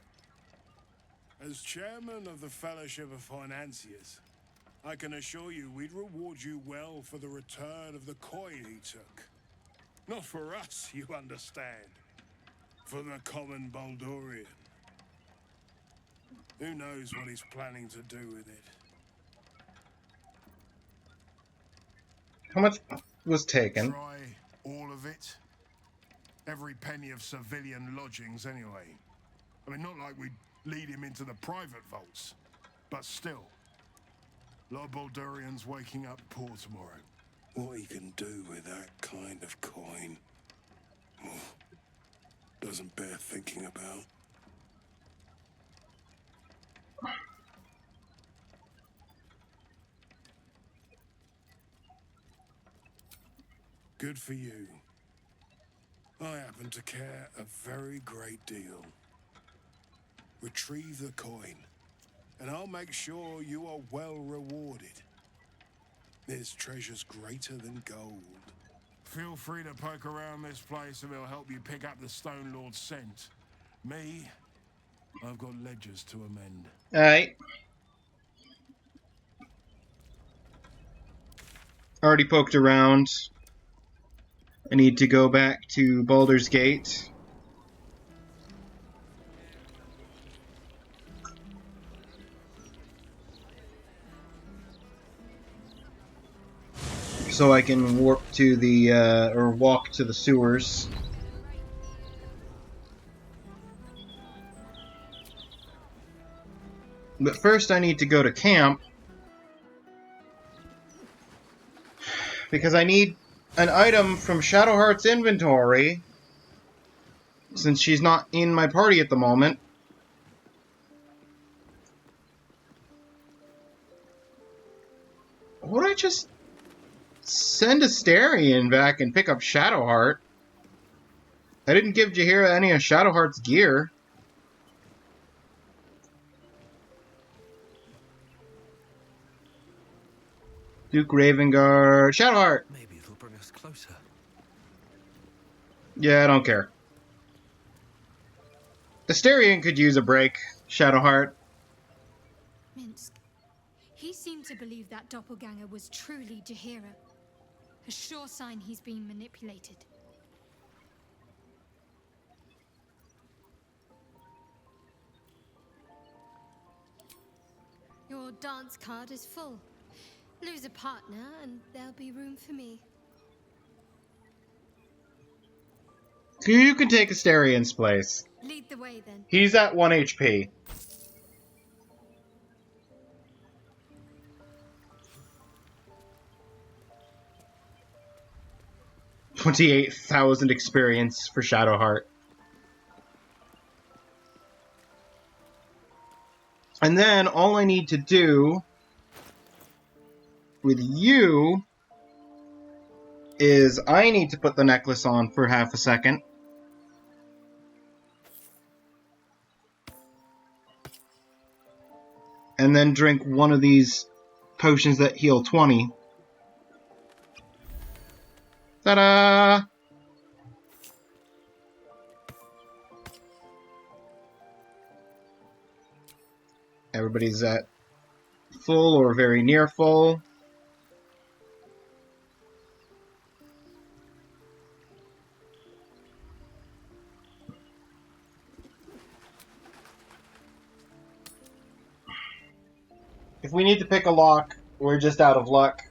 As chairman of the Fellowship of Financiers, I can assure you we'd reward you well for the return of the coin he took. Not for us, you understand. For the common Baldurian. Who knows what he's planning to do with it? How much was taken? Try all of it? Every penny of civilian lodgings, anyway. I mean, not like we'd lead him into the private vaults, but still. A lot of Baldurians waking up poor tomorrow. What he can do with that kind of coin doesn't bear thinking about. Good for you. I happen to care a very great deal. Retrieve the coin, and I'll make sure you are well rewarded. This treasure's greater than gold. Feel free to poke around this place and it'll help you pick up the Stone Lord's scent. Me, I've got ledgers to amend. Alright. Already poked around. I need to go back to Baldur's Gate. So I can warp to the, or walk to the sewers. But first I need to go to camp. Because I need an item from Shadowheart's inventory. Since she's not in my party at the moment. Would I just send Astarion back and pick up Shadowheart? I didn't give Jaheira any of Shadowheart's gear. Duke Ravengard. Shadowheart! Maybe it'll bring us closer. Yeah, I don't care. Astarion could use a break, Shadowheart. Minsc. He seemed to believe that doppelganger was truly Jaheira. A sure sign he's being manipulated. Your dance card is full. Lose a partner and there'll be room for me. You can take Astarion's place. Lead the way then. He's at 1 HP. $28,000 experience for Shadowheart. And then all I need to do with you is I need to put the necklace on for half a second. And then drink one of these potions that heal 20. Ta-da! Everybody's at full or very near full. If we need to pick a lock, we're just out of luck.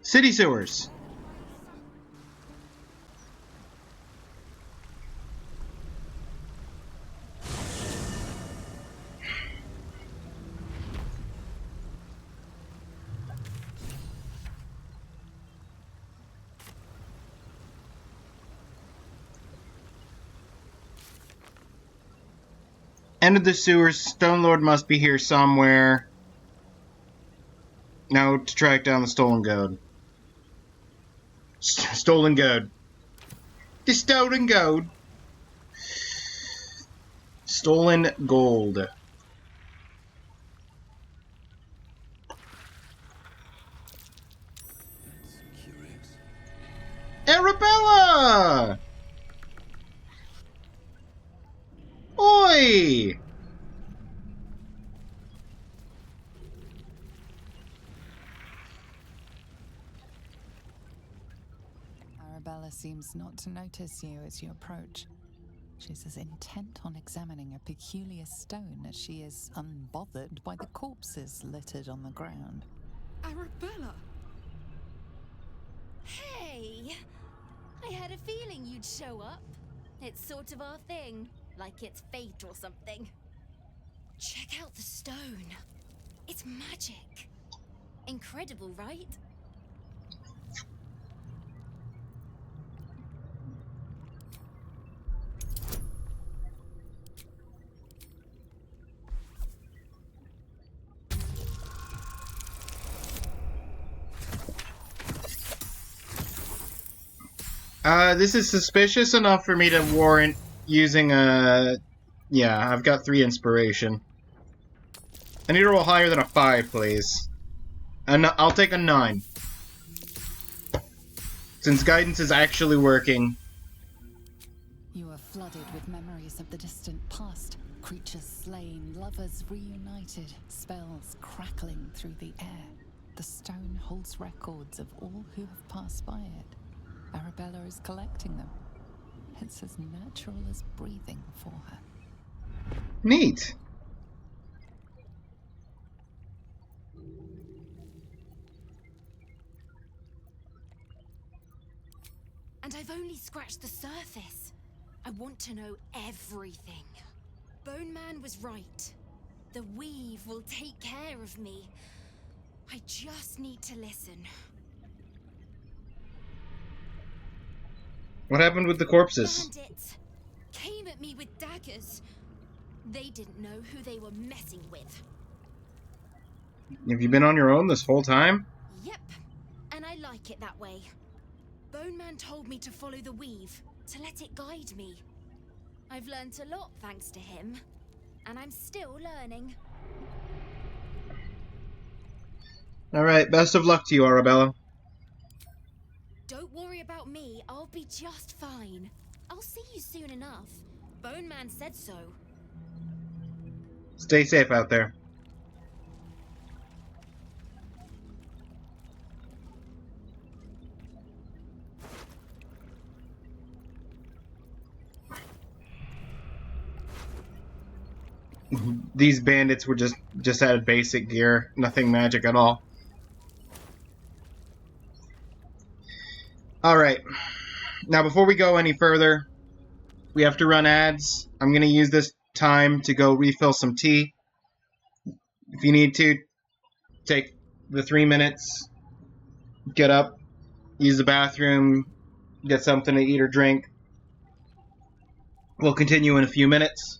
City sewers. End of the sewers. Stone Lord must be here somewhere. Now to track down the stolen gold. Stolen gold. The stolen gold. Stolen gold. Curious. Arabella! Oi! Arabella seems not to notice you as you approach. She's as intent on examining a peculiar stone as she is unbothered by the corpses littered on the ground. Arabella! Hey! I had a feeling you'd show up. It's sort of our thing, like it's fate or something. Check out the stone. It's magic. Incredible, right? This is suspicious enough for me to warrant using a... Yeah, I've got 3 inspiration. I need to roll higher than a 5, please. And I'll take a 9. Since guidance is actually working. You are flooded with memories of the distant past. Creatures slain, lovers reunited, spells crackling through the air. The stone holds records of all who have passed by it. Arabella is collecting them. It's as natural as breathing for her. Neat. And I've only scratched the surface. I want to know everything. Bone Man was right. The weave will take care of me. I just need to listen. What happened with the corpses? Bandits came at me with daggers. They didn't know who they were messing with. Have you been on your own this whole time? Yep, and I like it that way. Bone Man told me to follow the weave, to let it guide me. I've learnt a lot thanks to him, and I'm still learning. Alright, best of luck to you, Arabella. Don't worry about me, I'll be just fine. I'll see you soon enough. Bone Man said so. Stay safe out there. These bandits were just had basic gear, nothing magic at all. Alright. Now before we go any further, we have to run ads. I'm going to use this time to go refill some tea. If you need to, take the 3 minutes, get up, use the bathroom, get something to eat or drink. We'll continue in a few minutes.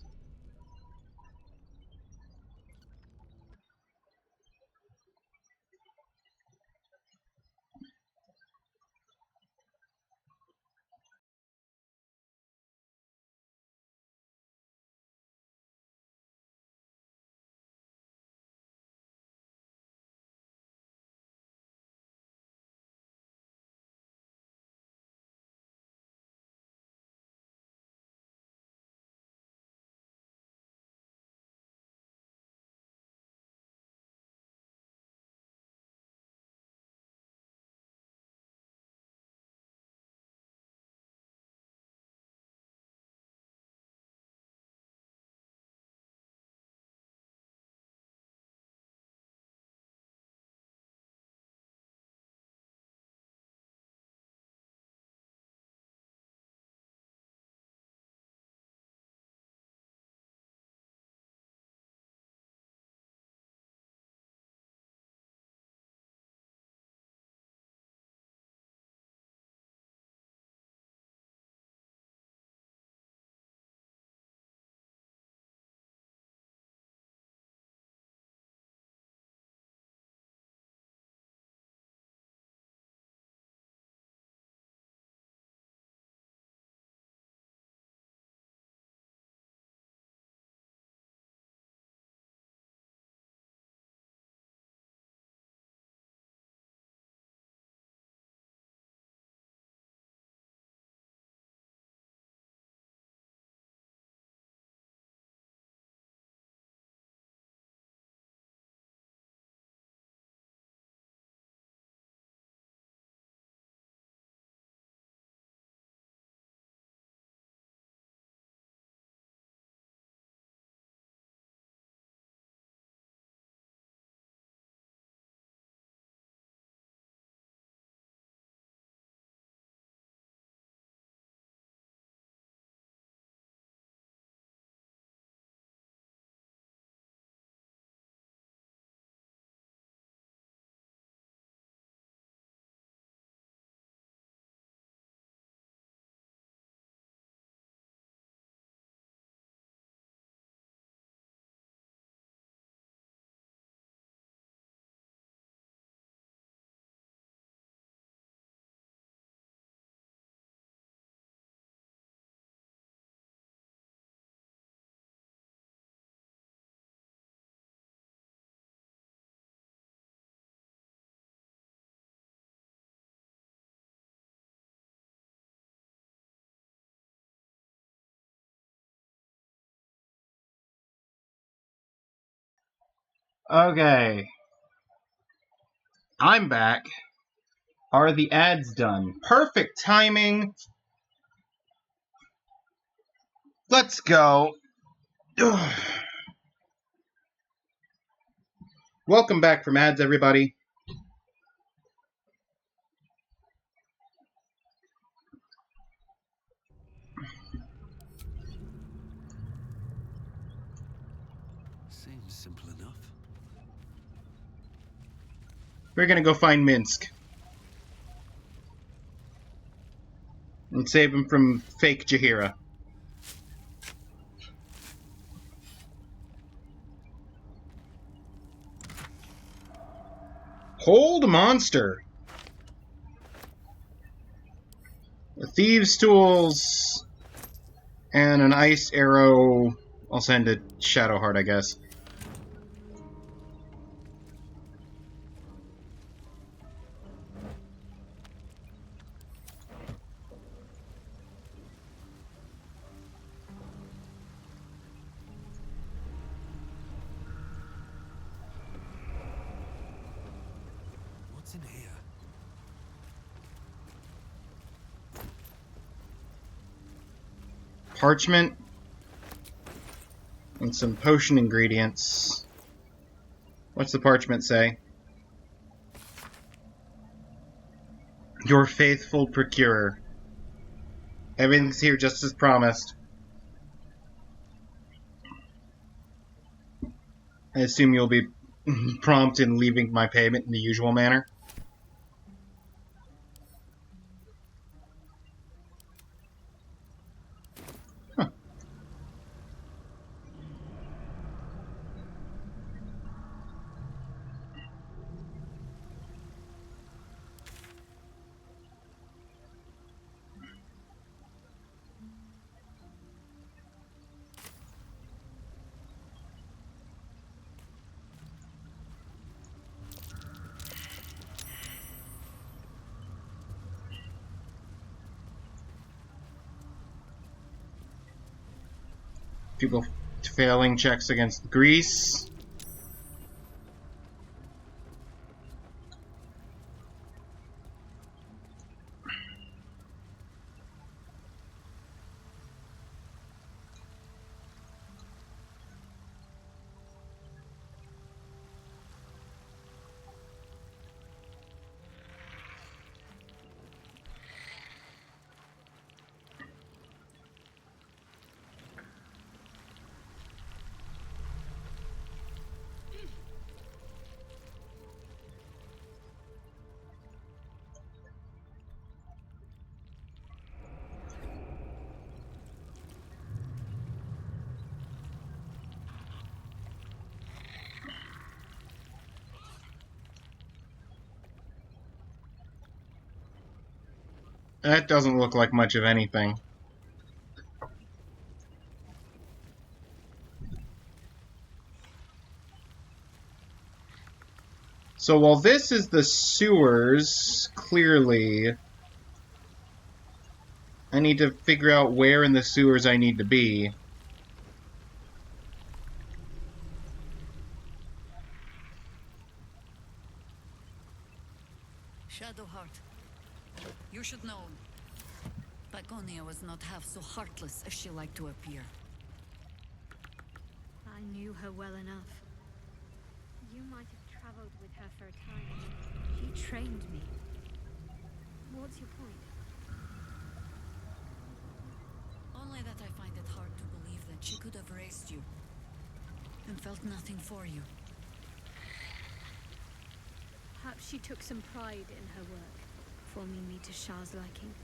Okay. I'm back. Are the ads done? Perfect timing. Let's go. Ugh. Welcome back from ads, everybody. Seems simple enough. We're gonna go find Minsc. And save him from fake Jaheira. Hold monster. A thieves' tools and an ice arrow. I'll send it Shadowheart, I guess. What's in here? Parchment and some potion ingredients. What's the parchment say? Your faithful procurer. Everything's here just as promised. I assume you'll be prompt in leaving my payment in the usual manner. Huh. People failing checks against Greece. That doesn't look like much of anything. So while this is the sewers, clearly, I need to figure out where in the sewers I need to be. Shadowheart, you should know, Pagonia was not half so heartless as she liked to appear. I knew her well enough. You might have traveled with her for a time. She trained me. What's your point? Only that I find it hard to believe that she could have raised you and felt nothing for you. Perhaps she took some pride in her work, forming me to Shah's liking.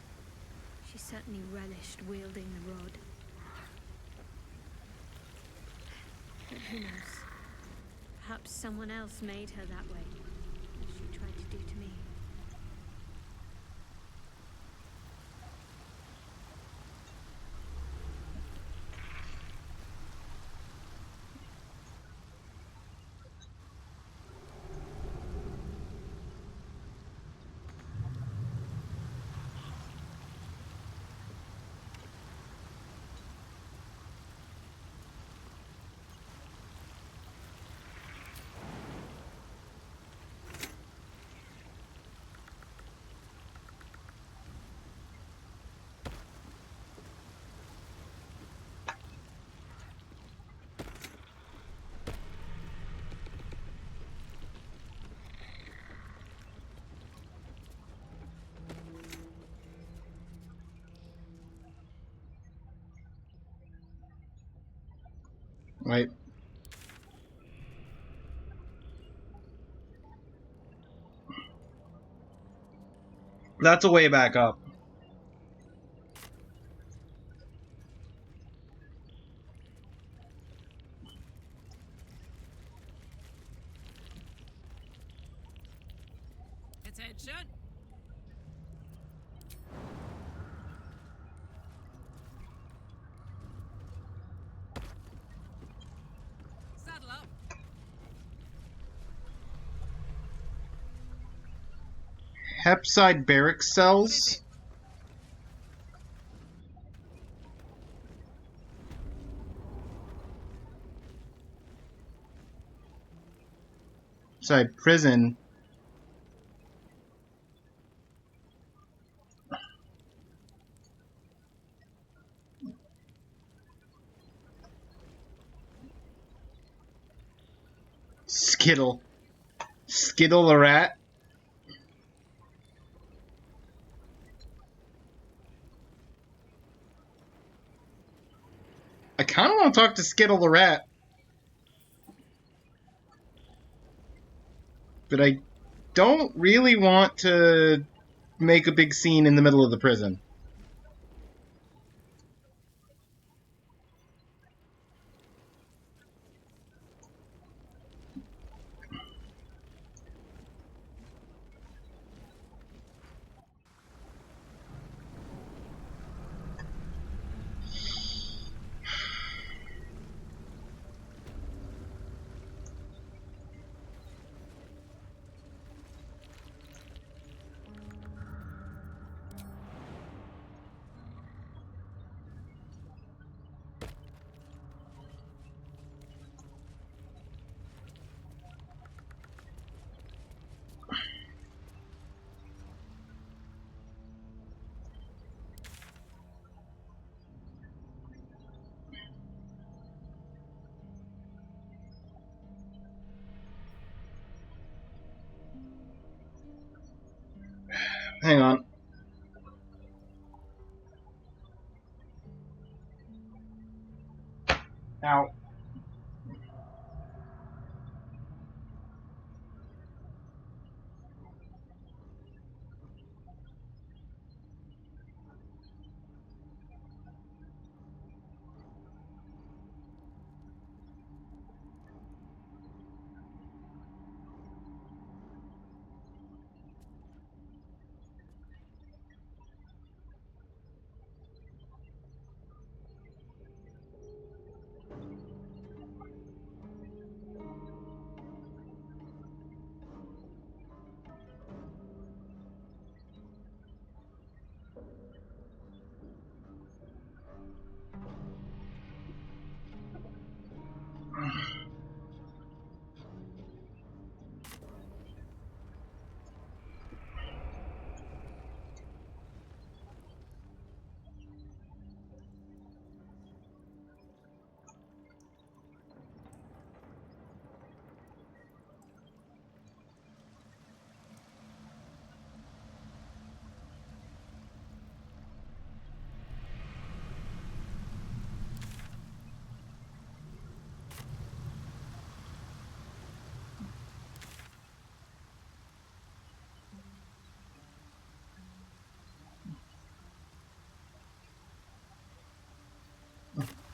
She certainly relished wielding the rod. But who knows? Perhaps someone else made her that way, as she tried to do to me. Wait. That's a way back up. Attention. Saddle up. Hepside barracks cells? Hepside prison? Skittle. Skittle the rat? I kind of want to talk to Skittle the rat. But I don't really want to make a big scene in the middle of the prison. Hang on. Ow.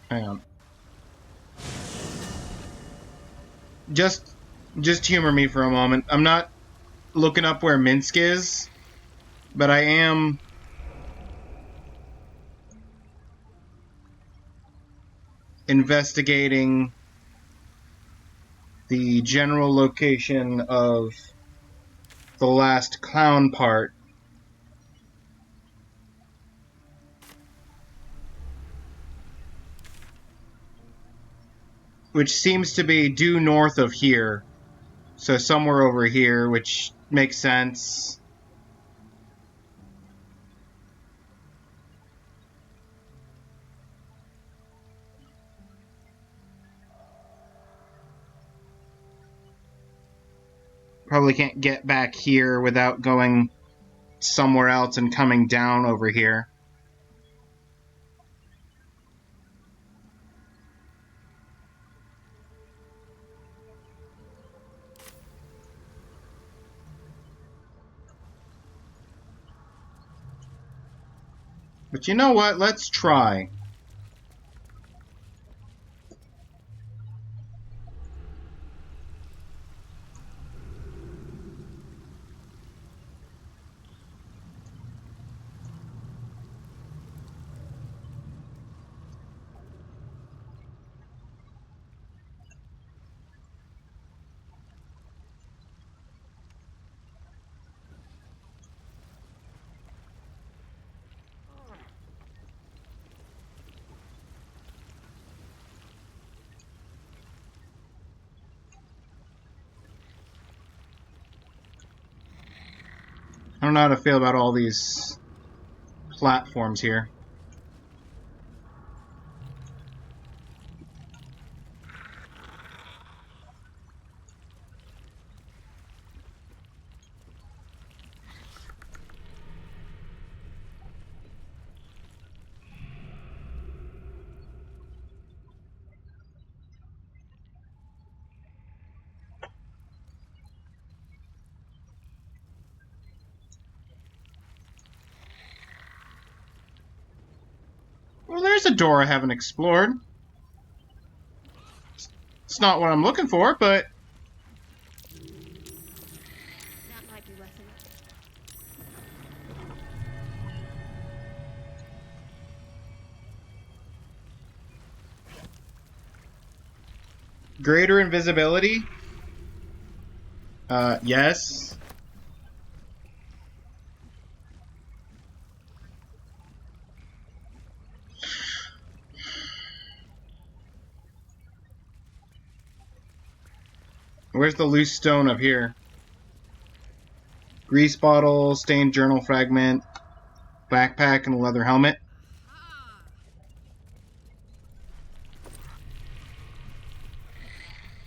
Hang on. Just humor me for a moment. I'm not looking up where Minsc is, but I am investigating the general location of the last clown part. Which seems to be due north of here. So somewhere over here, which makes sense. Probably can't get back here without going somewhere else and coming down over here. But you know what? Let's try. I don't know how to feel about all these platforms here. Well, there's a door I haven't explored. It's not what I'm looking for, but... That might be worth a look. Greater invisibility? Yes. Where's the loose stone up here? Grease bottle, stained journal fragment, backpack, and a leather helmet.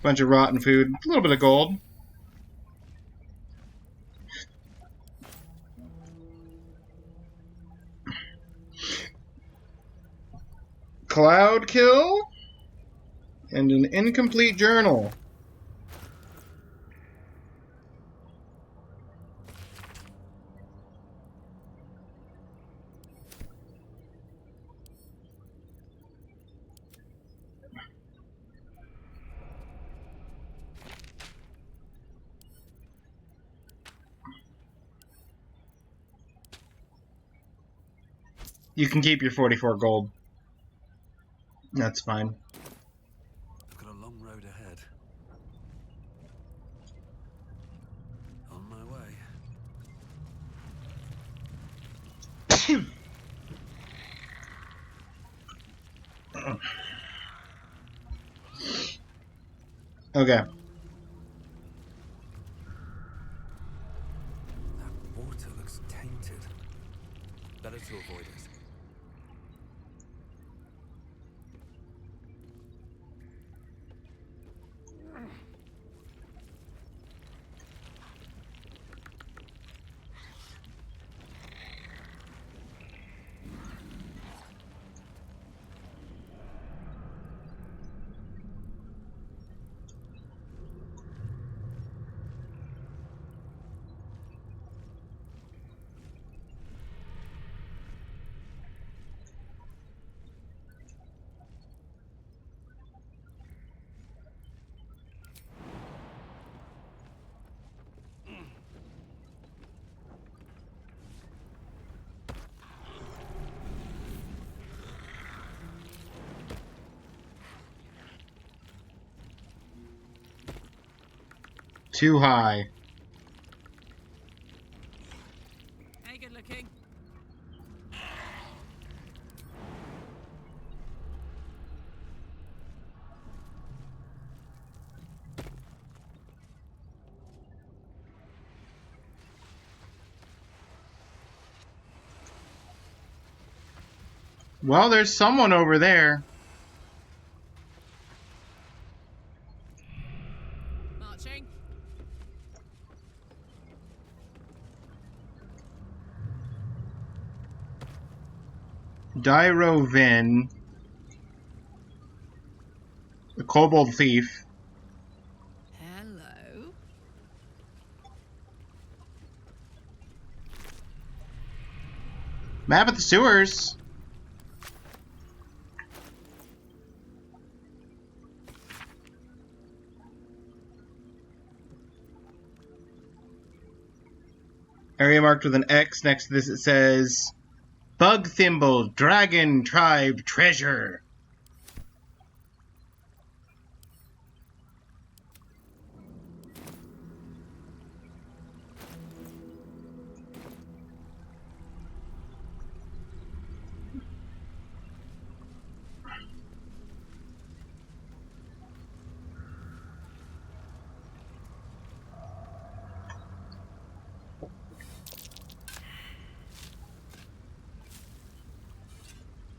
Bunch of rotten food, a little bit of gold. Cloud kill, and an incomplete journal. You can keep your 44 gold. That's fine. I've got a long road ahead. On my way. Okay. That water looks tainted. Better to avoid it. Too high. Hey, good looking. Well, there's someone over there. Marching. Dyrovin. The kobold thief. Hello. Map of the sewers. Area marked with an X. Next to this it says, Bug Thimble, Dragon Tribe Treasure.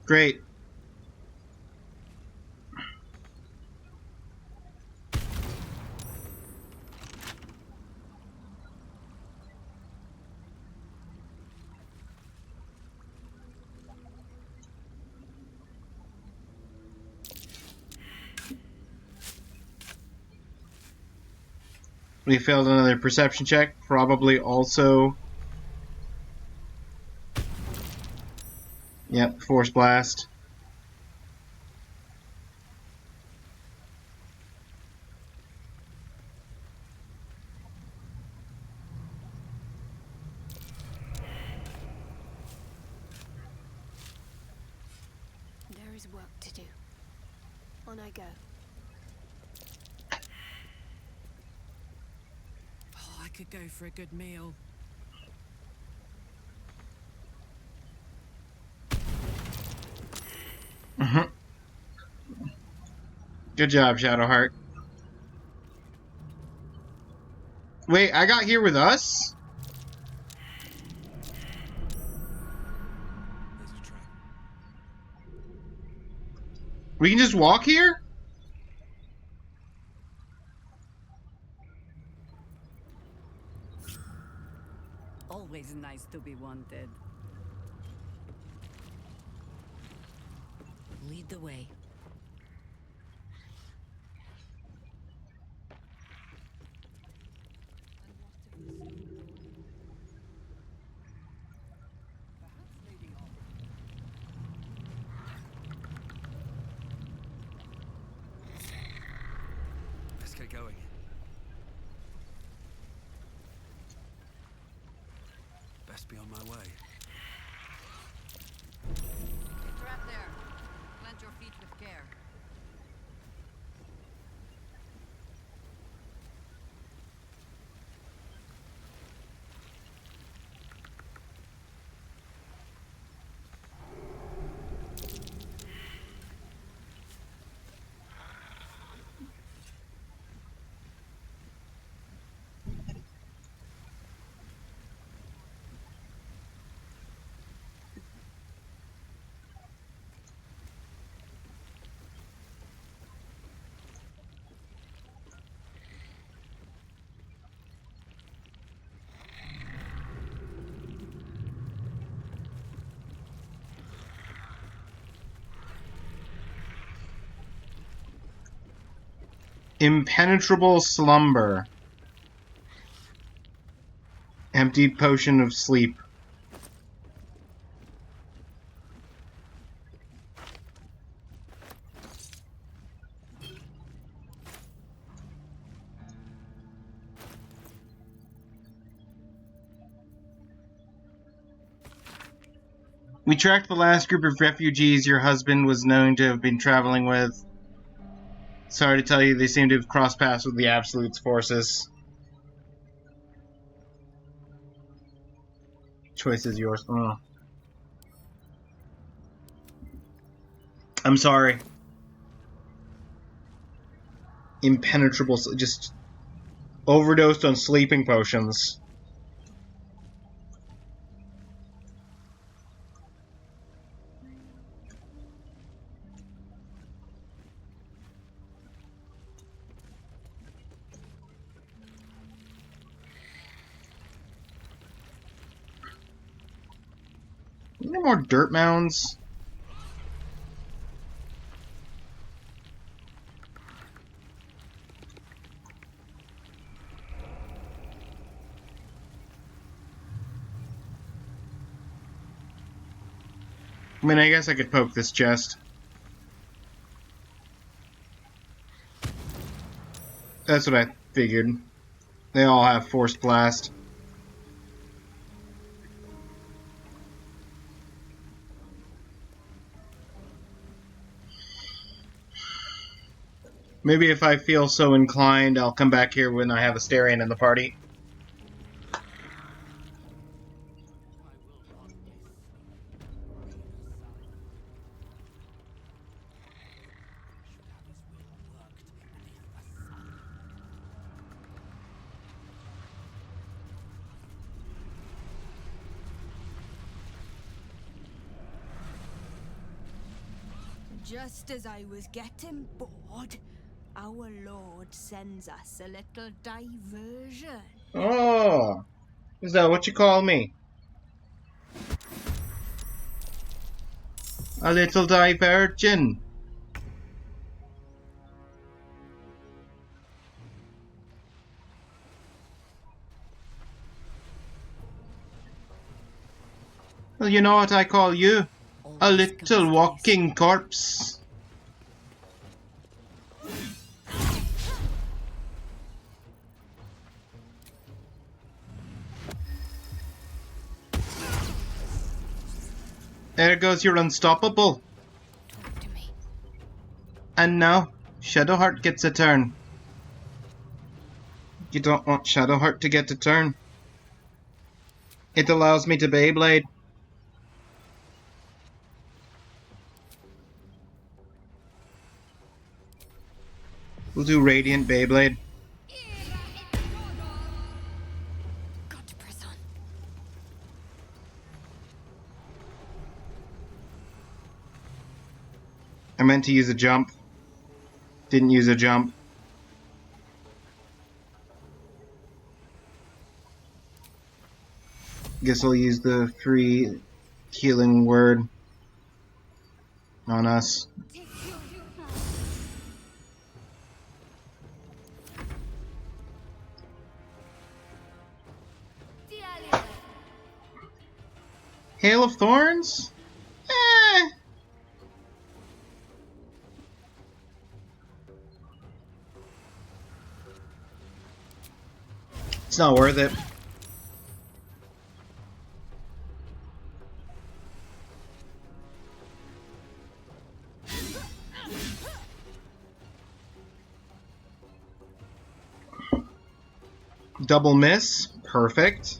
Great. We failed another perception check. Probably also... Yep, Force Blast. There is work to do. On I go. Oh, I could go for a good meal. Good job, Shadowheart. Wait, I got here with us? We can just walk here? Always nice to be wanted. Lead the way. Let's get going. Best be on my way. Get trapped there. Plant your feet with care. Impenetrable Slumber. Empty Potion of Sleep. We tracked the last group of refugees your husband was known to have been traveling with. Sorry to tell you, they seem to have crossed paths with the Absolute's forces. Choice is yours. Oh. I'm sorry. Impenetrable, just overdosed on sleeping potions. Any more dirt mounds? I mean, I guess I could poke this chest. That's what I figured. They all have Force Blast. Maybe if I feel so inclined, I'll come back here when I have Asterion in the party. Just as I was getting bored, our Lord sends us a little diversion. Oh, is that what you call me? A little diversion. Well, you know what I call you? A little walking corpse. There goes your unstoppable. Talk to me. And now, Shadowheart gets a turn. You don't want Shadowheart to get a turn. It allows me to Beyblade. We'll do Radiant Beyblade. Got to press on. I meant to use a jump. Didn't use a jump. Guess I'll use the free healing word on us. Hail of Thorns? Eh. It's not worth it. Double miss. Perfect.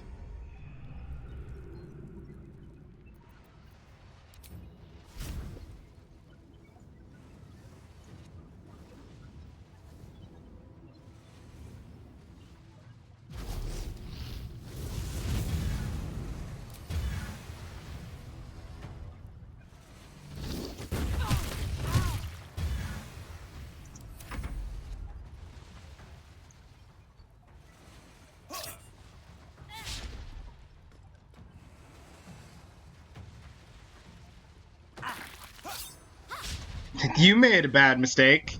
You made a bad mistake.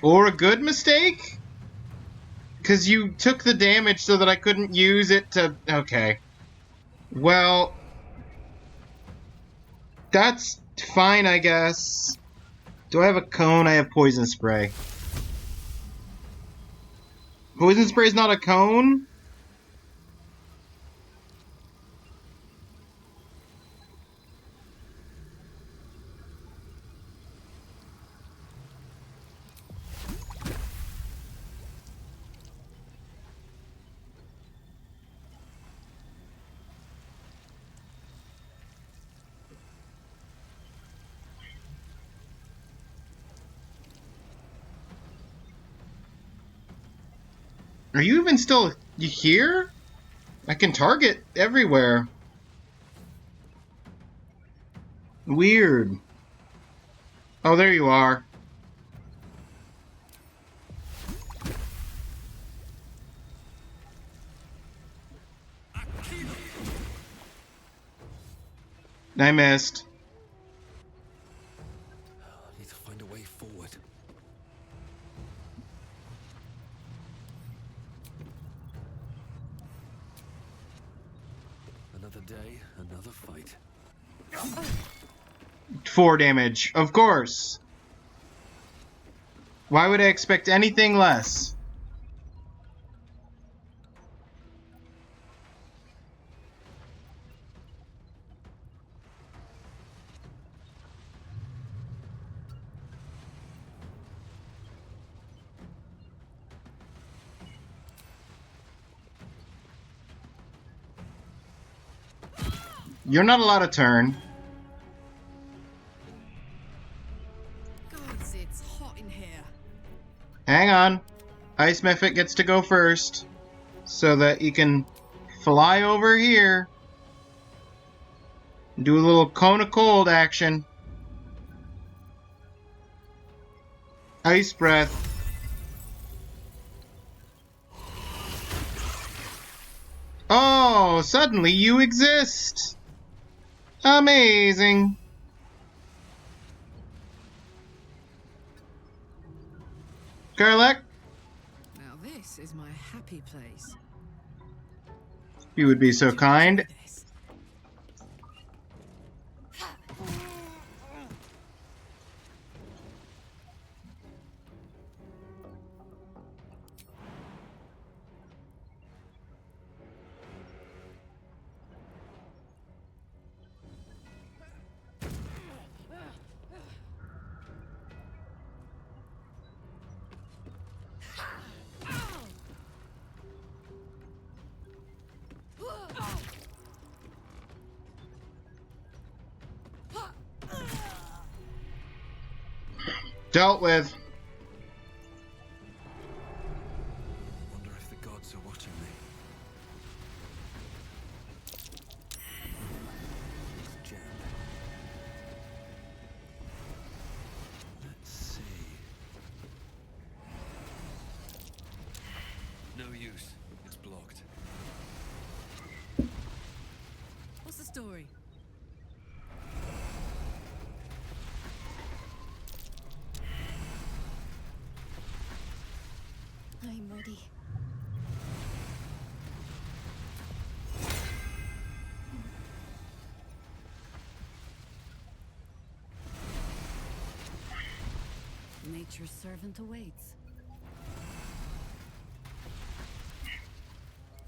Or a good mistake? Because you took the damage so that I couldn't use it to... Okay. Well... That's fine, I guess. Do I have a cone? I have Poison Spray. Poison Spray is not a cone? Are you even still here? I can target everywhere. Weird. Oh, there you are. I missed. I need to find a way forward. day, another fight. 4 damage, of course. Why would I expect anything less? You're not allowed to turn. Gods, it's hot in here. Hang on. Ice Mephit gets to go first, so that you can fly over here. Do a little cone of cold action. Ice breath. Oh, suddenly you exist. Amazing. Karlek, Now this is my happy place. you would be so kind. Dealt with. Wonder if the gods are watching me. It's jammed. Let's see. No use. It's blocked. What's the story? I'm ready. Nature's servant awaits.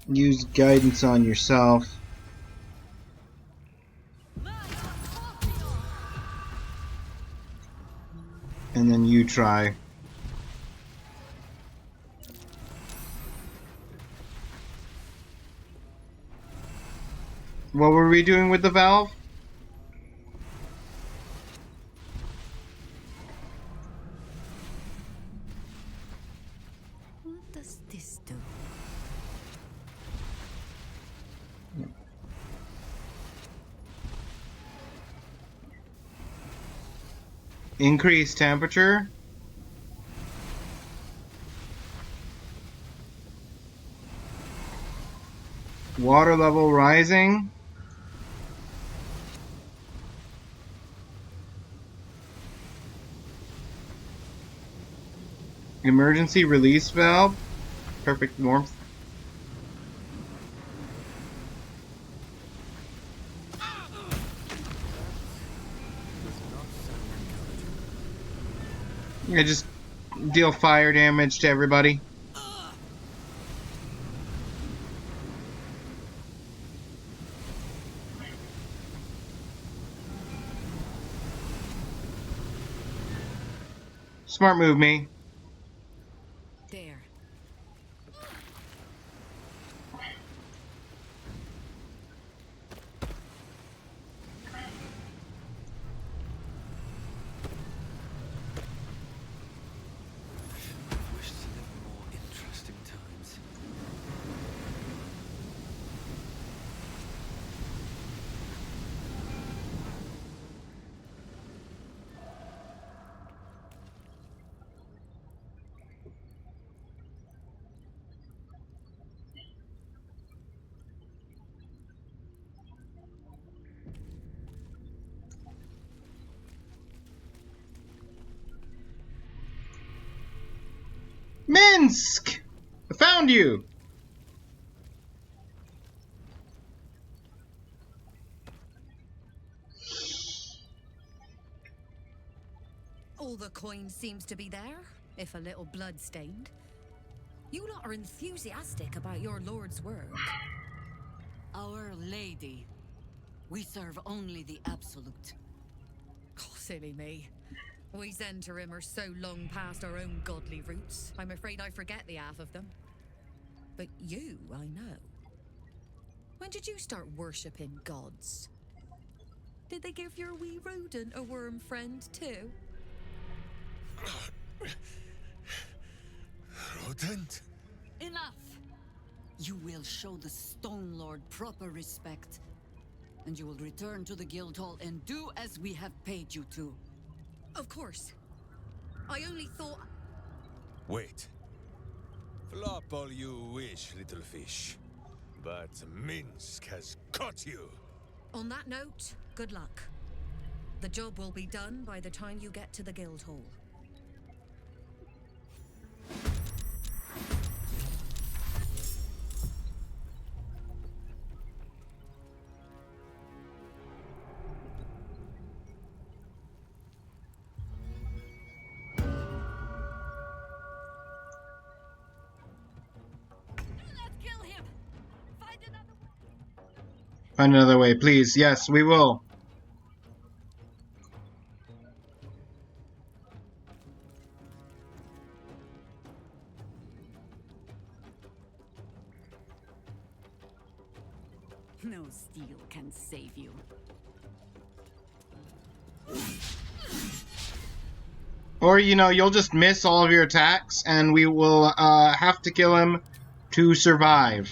Use guidance on yourself. And then you try. What were we doing with the valve? What does this do? Increase temperature. Water level rising. Emergency release valve. Perfect warmth. Yeah, just deal fire damage to everybody. Smart move, me. There. I wish to live in more interesting times. Minsc! I found you! All the coin seems to be there, if a little blood-stained. You lot are enthusiastic about your lord's word. Our Lady. We serve only the absolute. Oh, silly me. We Zentarim are so long past our own godly roots, I'm afraid I forget the half of them. But you, I know. When did you start worshipping gods? Did they give your wee rodent a worm friend too? Rodent? Enough! You will show the Stone Lord proper respect, and you will return to the Guildhall and do as we have paid you to. Of course. I only thought... Wait. Flop all you wish, little fish. But Minsc has caught you. On that note, good luck. The job will be done by the time you get to the Guildhall. Find another way, please. Yes, we will. No steel can save you. Or, you know, you'll just miss all of your attacks, and we will have to kill him to survive.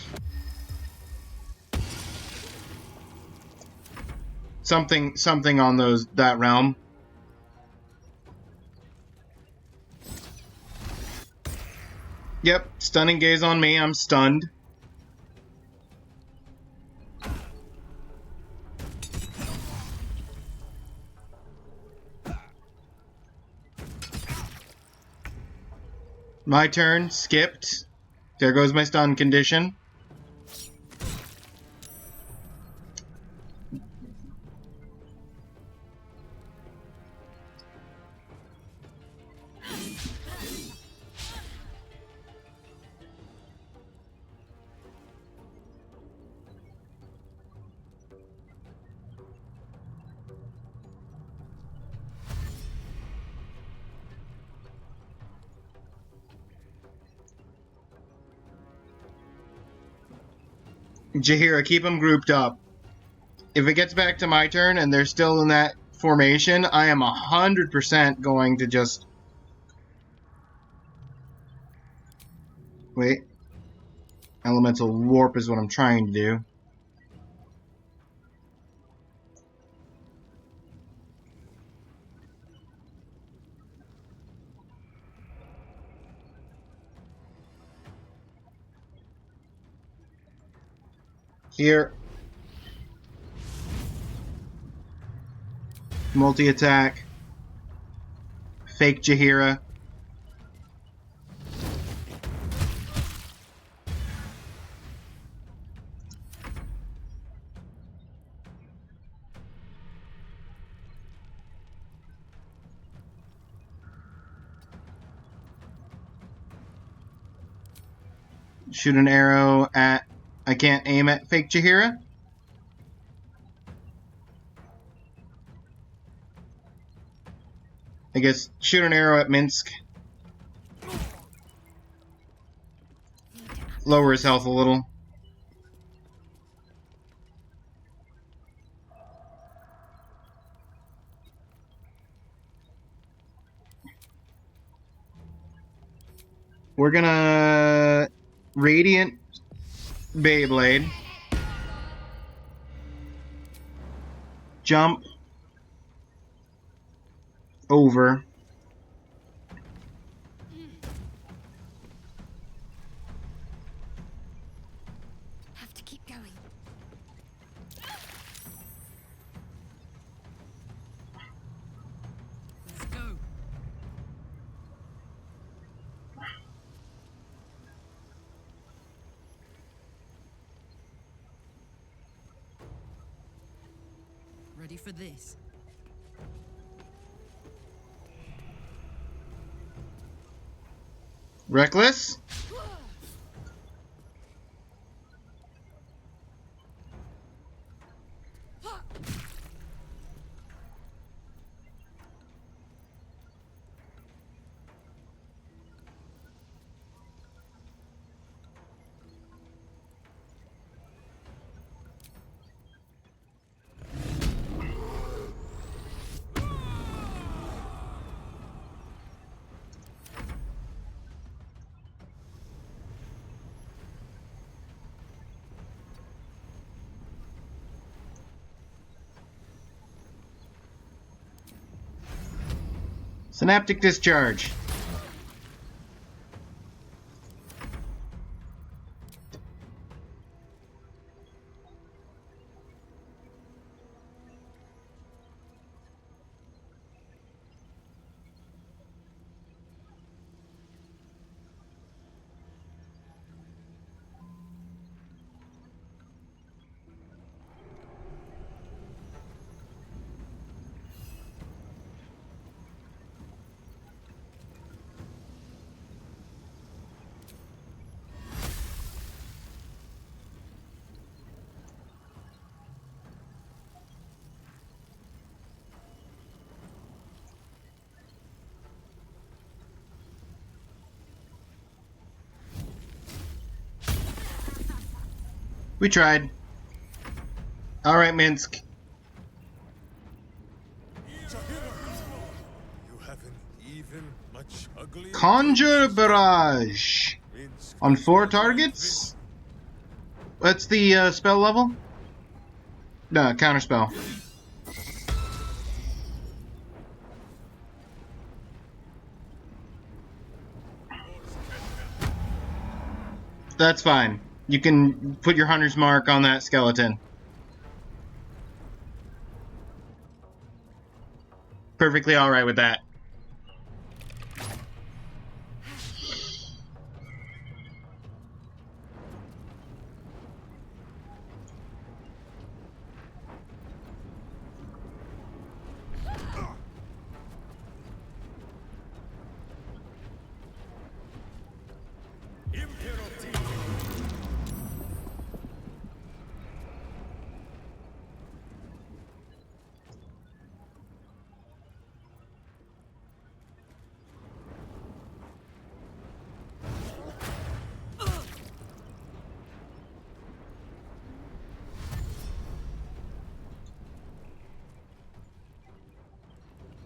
Something on that realm. Yep, stunning gaze on me. I'm stunned. My turn. Skipped. There goes my stun condition. Jaheira, keep them grouped up. If it gets back to my turn and they're still in that formation, I am 100% going to just... Wait. Elemental Warp is what I'm trying to do. Here. Multi-attack. Fake Jaheira. Shoot an arrow at... I can't aim at fake Jaheira? I guess shoot an arrow at Minsc. Lower his health a little. We're gonna... Radiant Beyblade. Jump. Over. Have to keep going. Let's go. Ready for this? Reckless? Synaptic discharge. We tried. Alright, Minsc. You haven't even much ugly. Conjure Barrage. On 4 targets? What's the spell level? No, counterspell. That's fine. You can put your hunter's mark on that skeleton. Perfectly alright with that.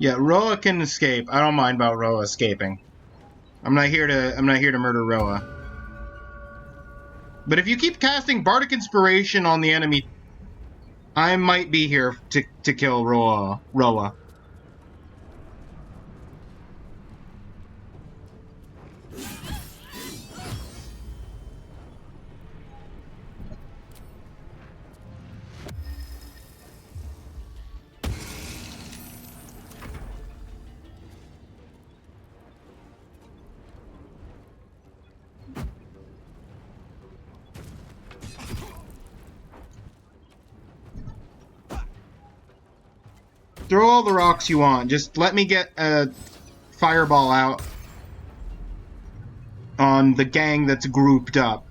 Yeah, Roa can escape. I don't mind about Roa escaping. I'm not here to murder Roa. But if you keep casting Bardic Inspiration on the enemy, I might be here to kill Roa. Throw all the rocks you want. Just let me get a fireball out on the gang that's grouped up.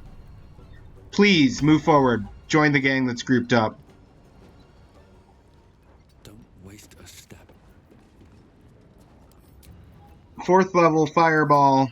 Please, move forward. Join the gang that's grouped up. Don't waste a step. 4th level fireball.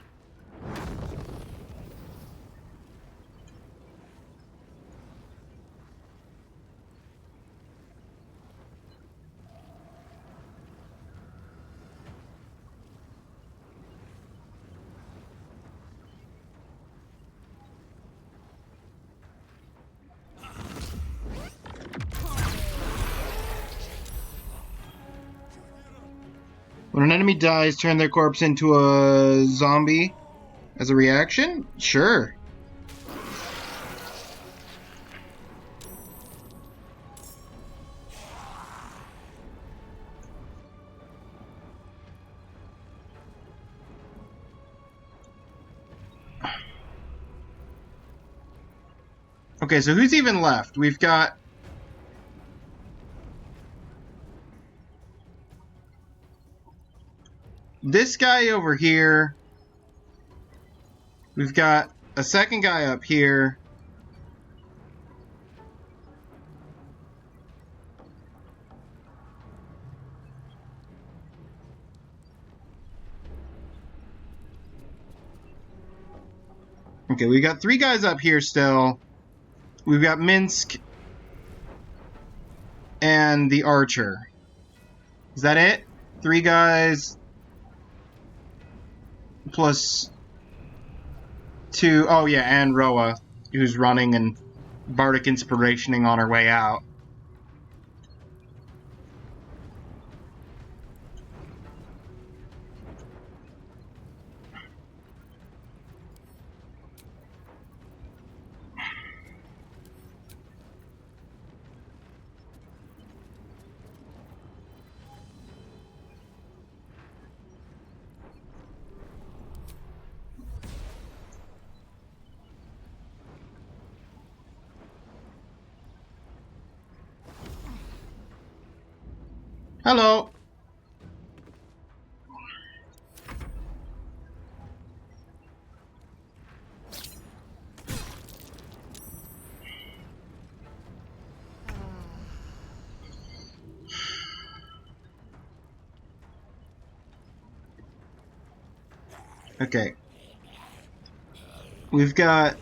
When an enemy dies, turn their corpse into a zombie as a reaction? Sure. Okay, so who's even left? We've got... this guy over here. We've got a second guy up here. Okay, we got 3 guys up here still. We've got Minsc and the archer. Is that it? 3 guys plus 2. Oh yeah, and Roa, who's running and bardic inspirationing on her way out. Hello. Okay. We've got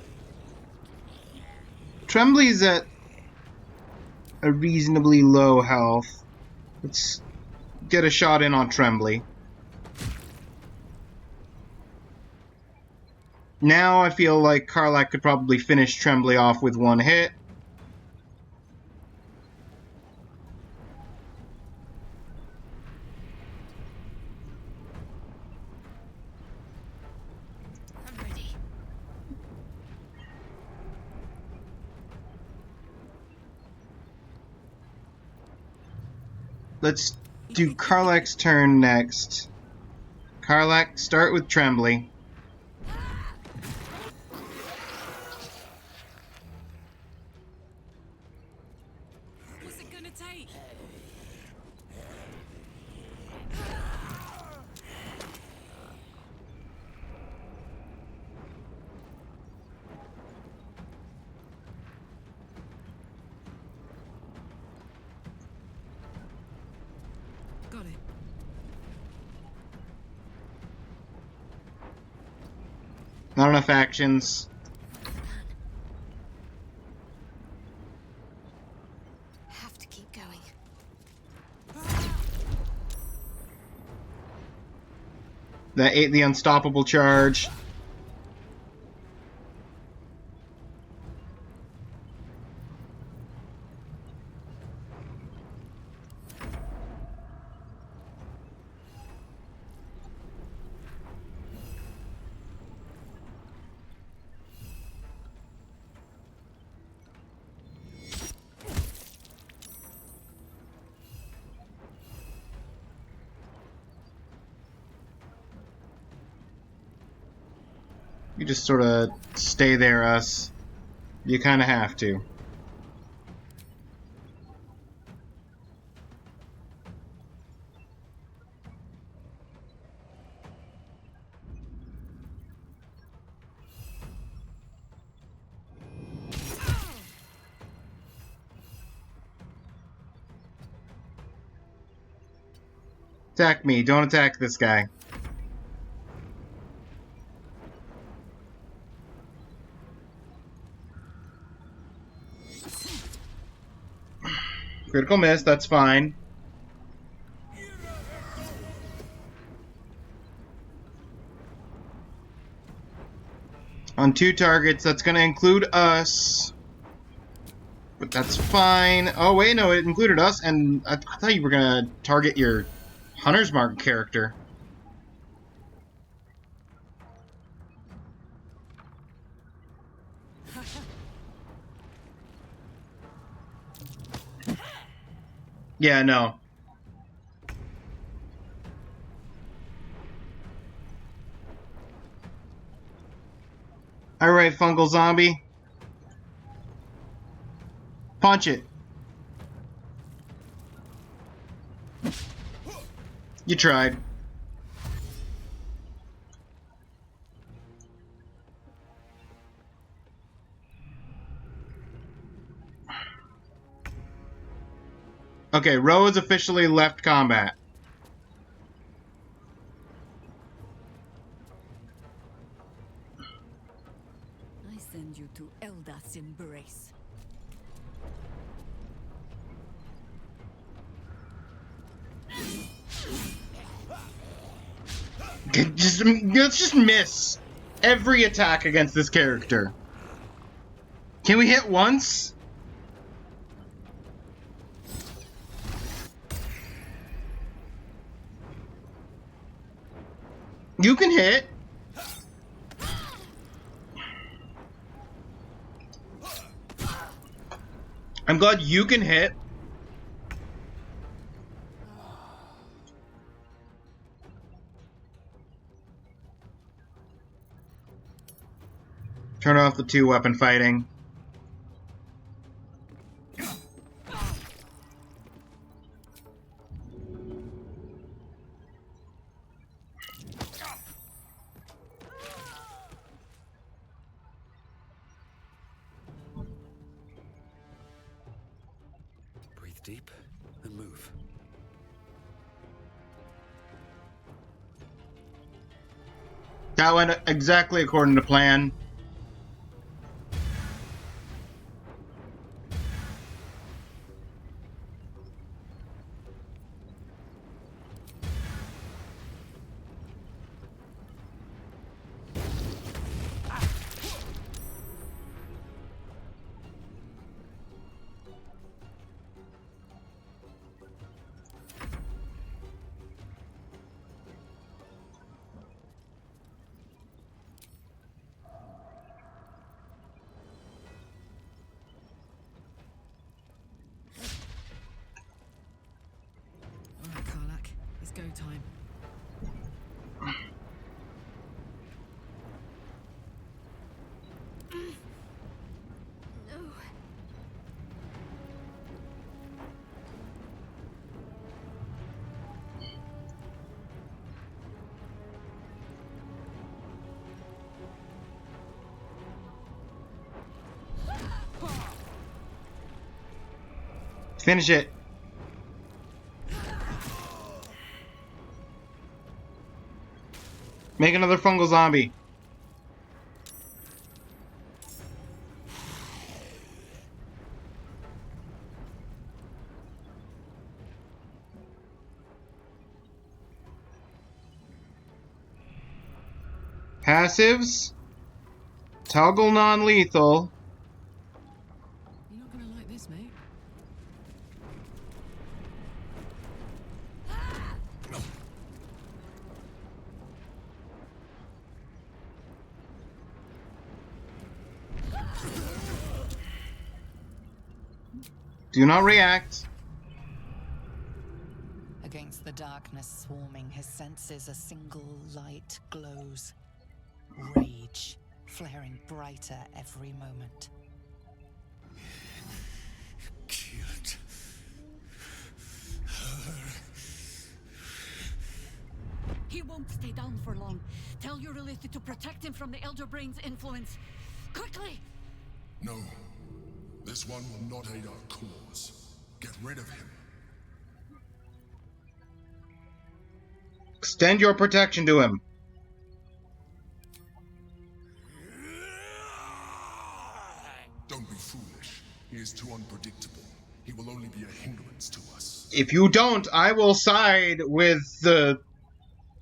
Tremblay's at a reasonably low health. Let's get a shot in on Tremblay. Now I feel like Karlach could probably finish Tremblay off with 1 hit. I'm ready. Let's do Karlach's turn next. Karlach, start with Tremblay. What's it gonna take? Got it. Not enough actions. Have to keep going. That ate the unstoppable charge. You just sort of stay there, us. You kind of have to. Attack me, don't attack this guy. Critical miss, that's fine. On 2 targets, that's going to include us. But that's fine. Oh, wait, no, it included us, and I thought you were going to target your Hunter's Mark character. Yeah, no. Alright, fungal zombie. Punch it. You tried. Okay, Ro has officially left combat. I send you to Eldath's embrace. Let's just miss every attack against this character. Can we hit once? You can hit. I'm glad you can hit. Turn off the 2-weapon fighting. Breathe deep and move. That went exactly according to plan. Alright, Karlak. It's go time. No. Finish it. Make another fungal zombie. Passives. Toggle non-lethal. You're not gonna like this, mate. Do not react. Against the darkness swarming, his senses a single light glows. Rage, flaring brighter every moment. Killed her. He won't stay down for long. Tell your Elith to protect him from the Elder Brain's influence. Quickly! No. This one will not aid our cause. Get rid of him. Extend your protection to him. Don't be foolish. He is too unpredictable. He will only be a hindrance to us. If you don't, I will side with the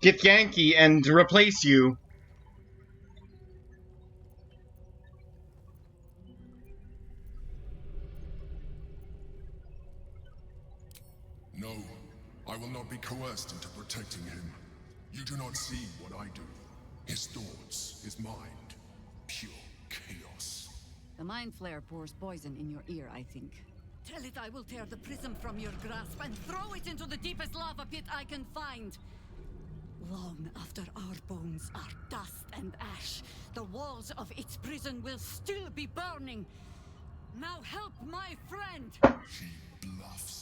Githyanki and replace you. No, I will not be coerced into protecting him. You do not see what I do. His thoughts, his mind, pure chaos. The mind flare pours poison in your ear, I think. Tell it I will tear the prism from your grasp and throw it into the deepest lava pit I can find. Long after our bones are dust and ash, the walls of its prison will still be burning. Now help my friend! She bluffs.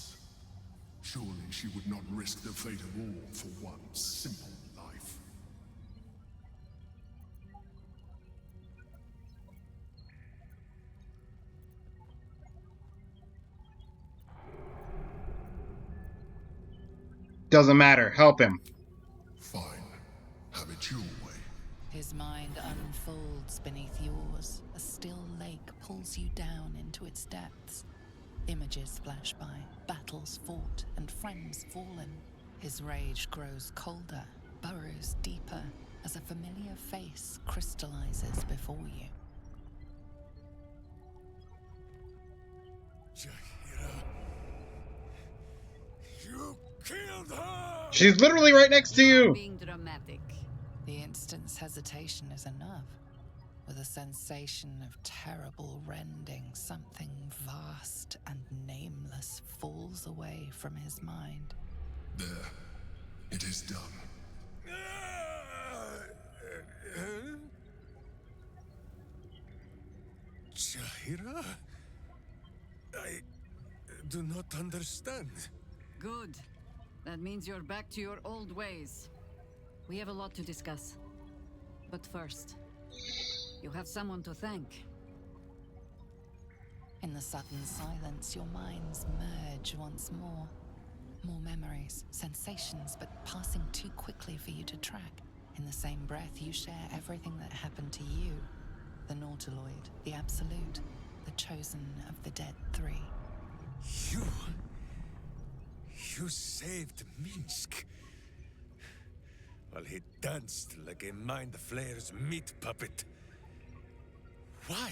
Surely she would not risk the fate of all for one simple life. doesn't matter. Help him. Fine. Have it your way. His mind unfolds beneath yours. A still lake pulls you down into its depths. Images flash by, battles fought, and friends fallen. His rage grows colder, burrows deeper, as a familiar face crystallizes before you. Jaheira, you killed her! She's literally right next to you. Being dramatic. The instant's hesitation is enough. With a sensation of terrible rending, something vast and nameless falls away from his mind. There. It is done. Jaheira? I do not understand. Good. That means you're back to your old ways. We have a lot to discuss. But first, you have someone to thank. In the sudden silence, your minds merge once more. More memories, sensations, but passing too quickly for you to track. In the same breath, you share everything that happened to you. The Nautiloid, the Absolute, the chosen of the Dead Three. You saved Minsc. While he danced like a Mind Flayer's meat puppet. Why?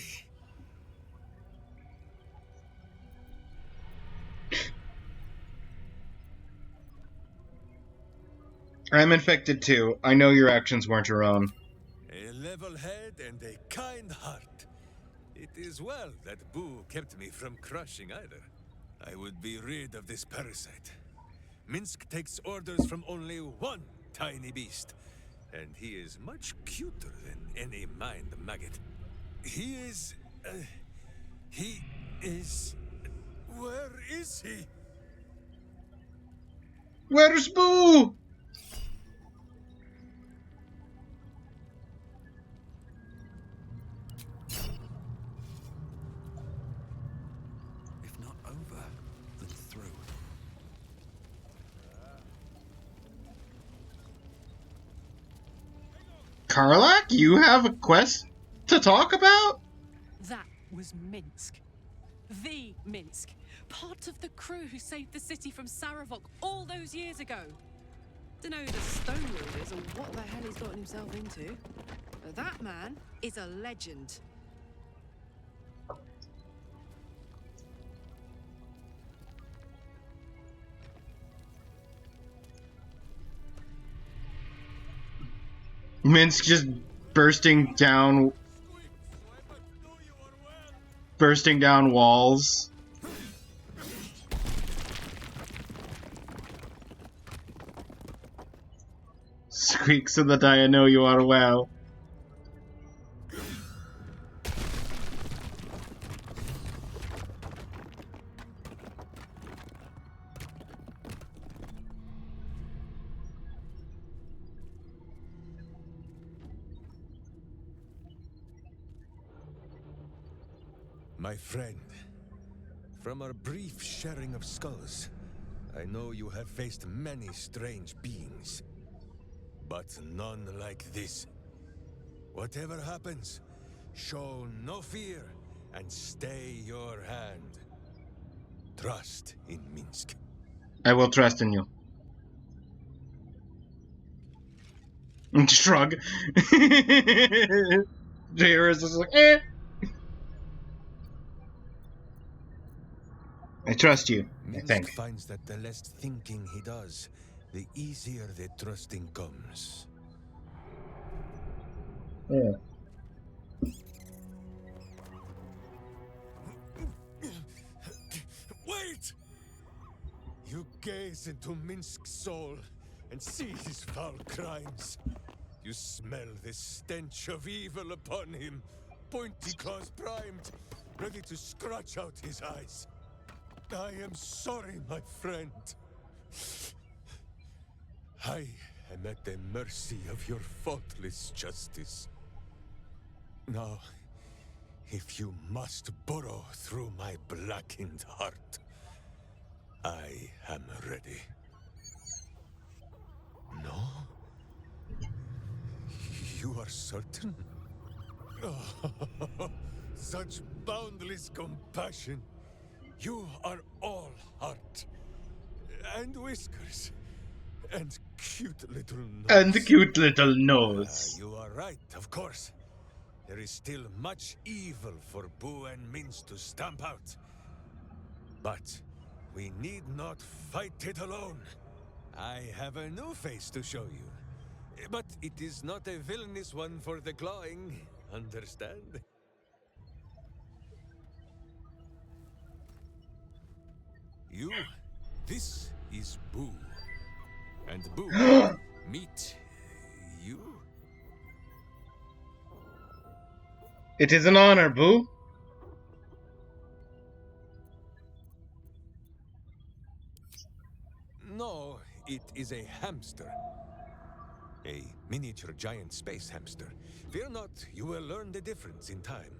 I'm infected too. I know your actions weren't your own. A level head and a kind heart. It is well that Boo kept me from crushing either. I would be rid of this parasite. Minsc takes orders from only one tiny beast, and he is much cuter than any mind maggot. He is... Where is he? Where's Boo? If not over, then through. Karlach, you have a quest to talk about? That was Minsc. The Minsc. Part of the crew who saved the city from Saravok all those years ago. Dunno who the Stone Lord is or what the hell he's gotten himself into. But that man is a legend. Minsc just bursting down walls. Squeak so that I know you are well. My friend, from our brief sharing of skulls, I know you have faced many strange beings, but none like this. Whatever happens, show no fear and stay your hand. Trust in Minsc. I will trust in you. Shrug. Jair is just like, eh. I trust you, I Minsc think. finds that the less thinking he does, the easier the trusting comes. Yeah. Wait! You gaze into Minsc's soul and see his foul crimes. You smell the stench of evil upon him, pointy claws primed, ready to scratch out his eyes. I am sorry, my friend. I am at the mercy of your faultless justice. Now, if you must burrow through my blackened heart, I am ready. You are certain? Oh, such boundless compassion. You are all heart. And whiskers. And cute little nose. And cute little nose. You are right, of course. There is still much evil for Boo and Minsc to stamp out. But we need not fight it alone. I have a new face to show you. But it is not a villainous one for the clawing. Understand? You, this is Boo. And Boo, meet you. It is an honor, Boo. No, it is a hamster. A miniature giant space hamster. Fear not, you will learn the difference in time.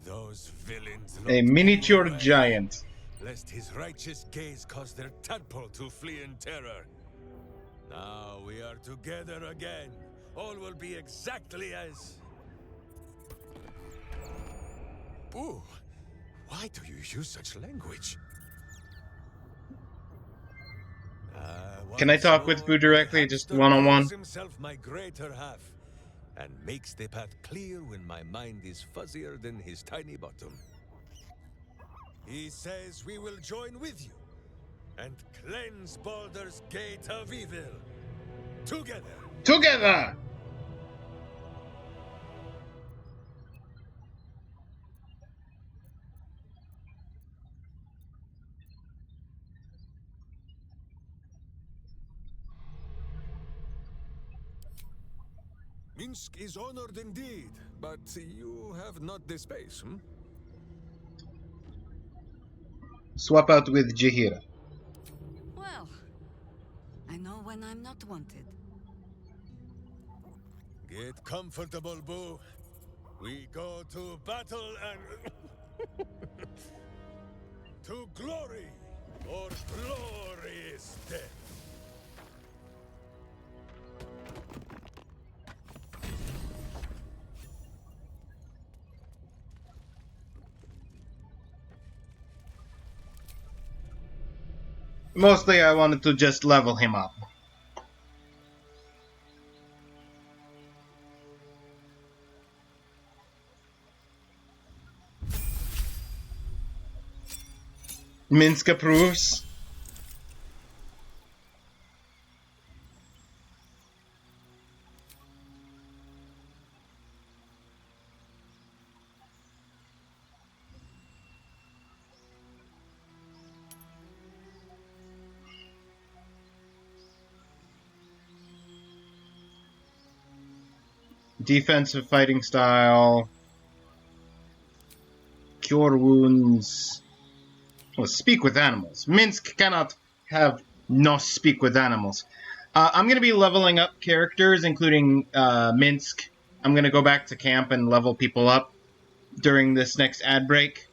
Those villains A locked miniature Boo away, giant. lest his righteous gaze cause their tadpole to flee in terror. Now we are together again. All will be exactly as... Boo, why do you use such language? Can I talk with Boo directly, just one-on-one? Himself my greater half, and makes the path clear when my mind is fuzzier than his tiny bottom. He says we will join with you and cleanse Baldur's Gate of evil. Together. Together! Minsc is honored indeed, but you have not the space, hmm? Swap out with Jaheira. Well, I know when I'm not wanted. Get comfortable, Boo. We go to battle and... to glory, or glorious death. Mostly I wanted to just level him up. Minsc approves. Defensive fighting style. Cure wounds. Well, speak with animals. Minsc cannot have no speak with animals. I'm going to be leveling up characters, including Minsc. I'm going to go back to camp and level people up during this next ad break.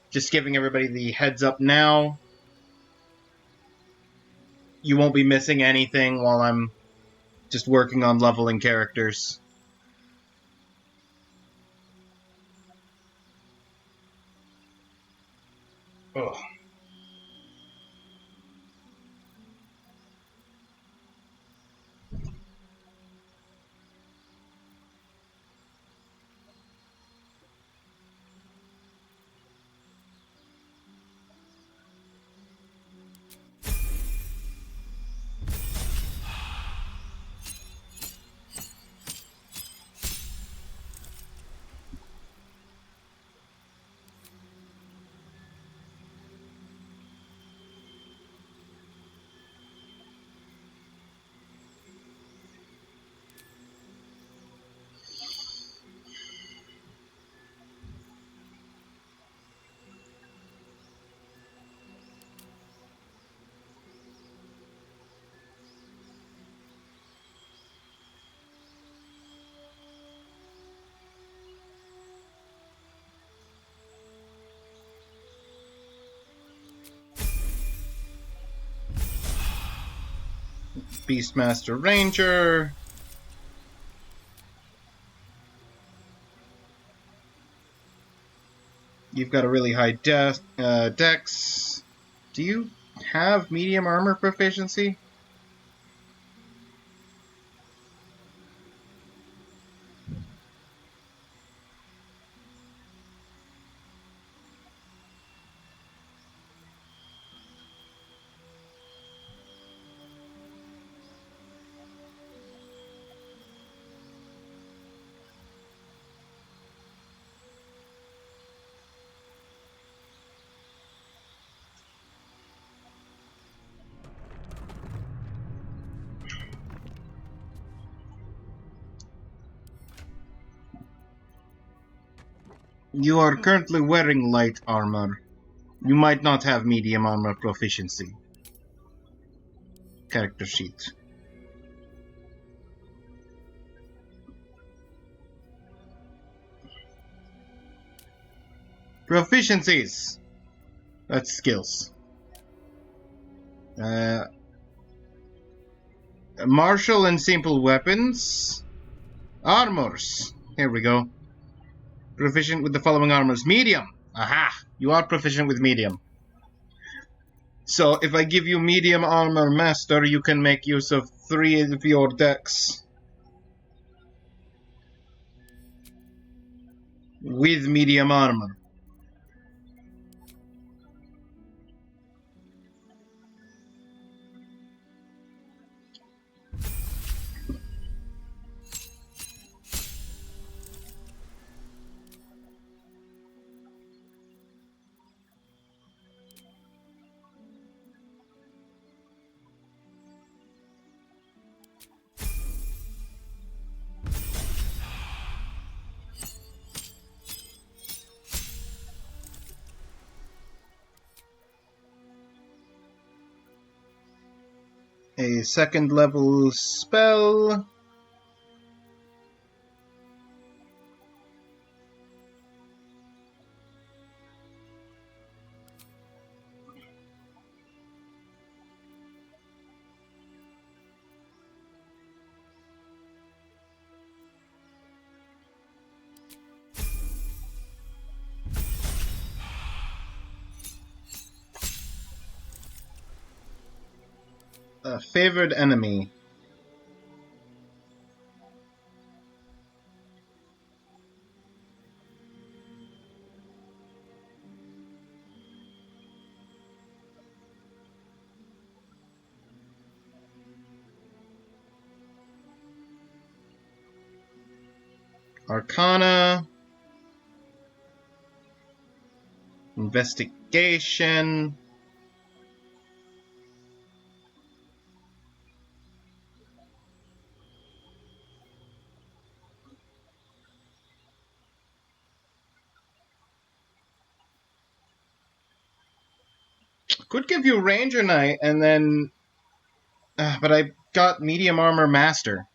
Just giving everybody the heads up now. You won't be missing anything while I'm just working on leveling characters. Ugh. Beastmaster Ranger. You've got a really high dex. Do you have medium armor proficiency? You are currently wearing light armor. You might not have medium armor proficiency. Character sheet. Proficiencies. That's skills. Martial and simple weapons. Armors. Here we go. Proficient with the following armors. Medium. Aha! You are proficient with medium. So if I give you medium armor master, you can make use of 3 of your decks with medium armor. A second level spell. A favored enemy. Arcana. Investigation. Could give you Ranger Knight and then... but I got medium armor master.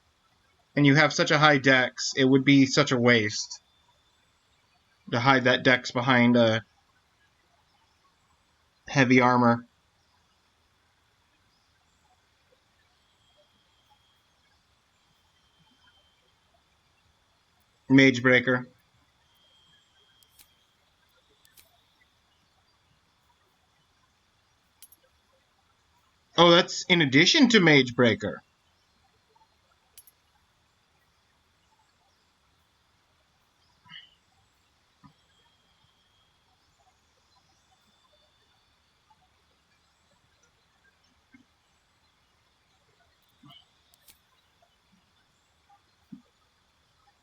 And you have such a high dex, it would be such a waste to hide that dex behind a heavy armor. Magebreaker. Oh, that's in addition to Magebreaker.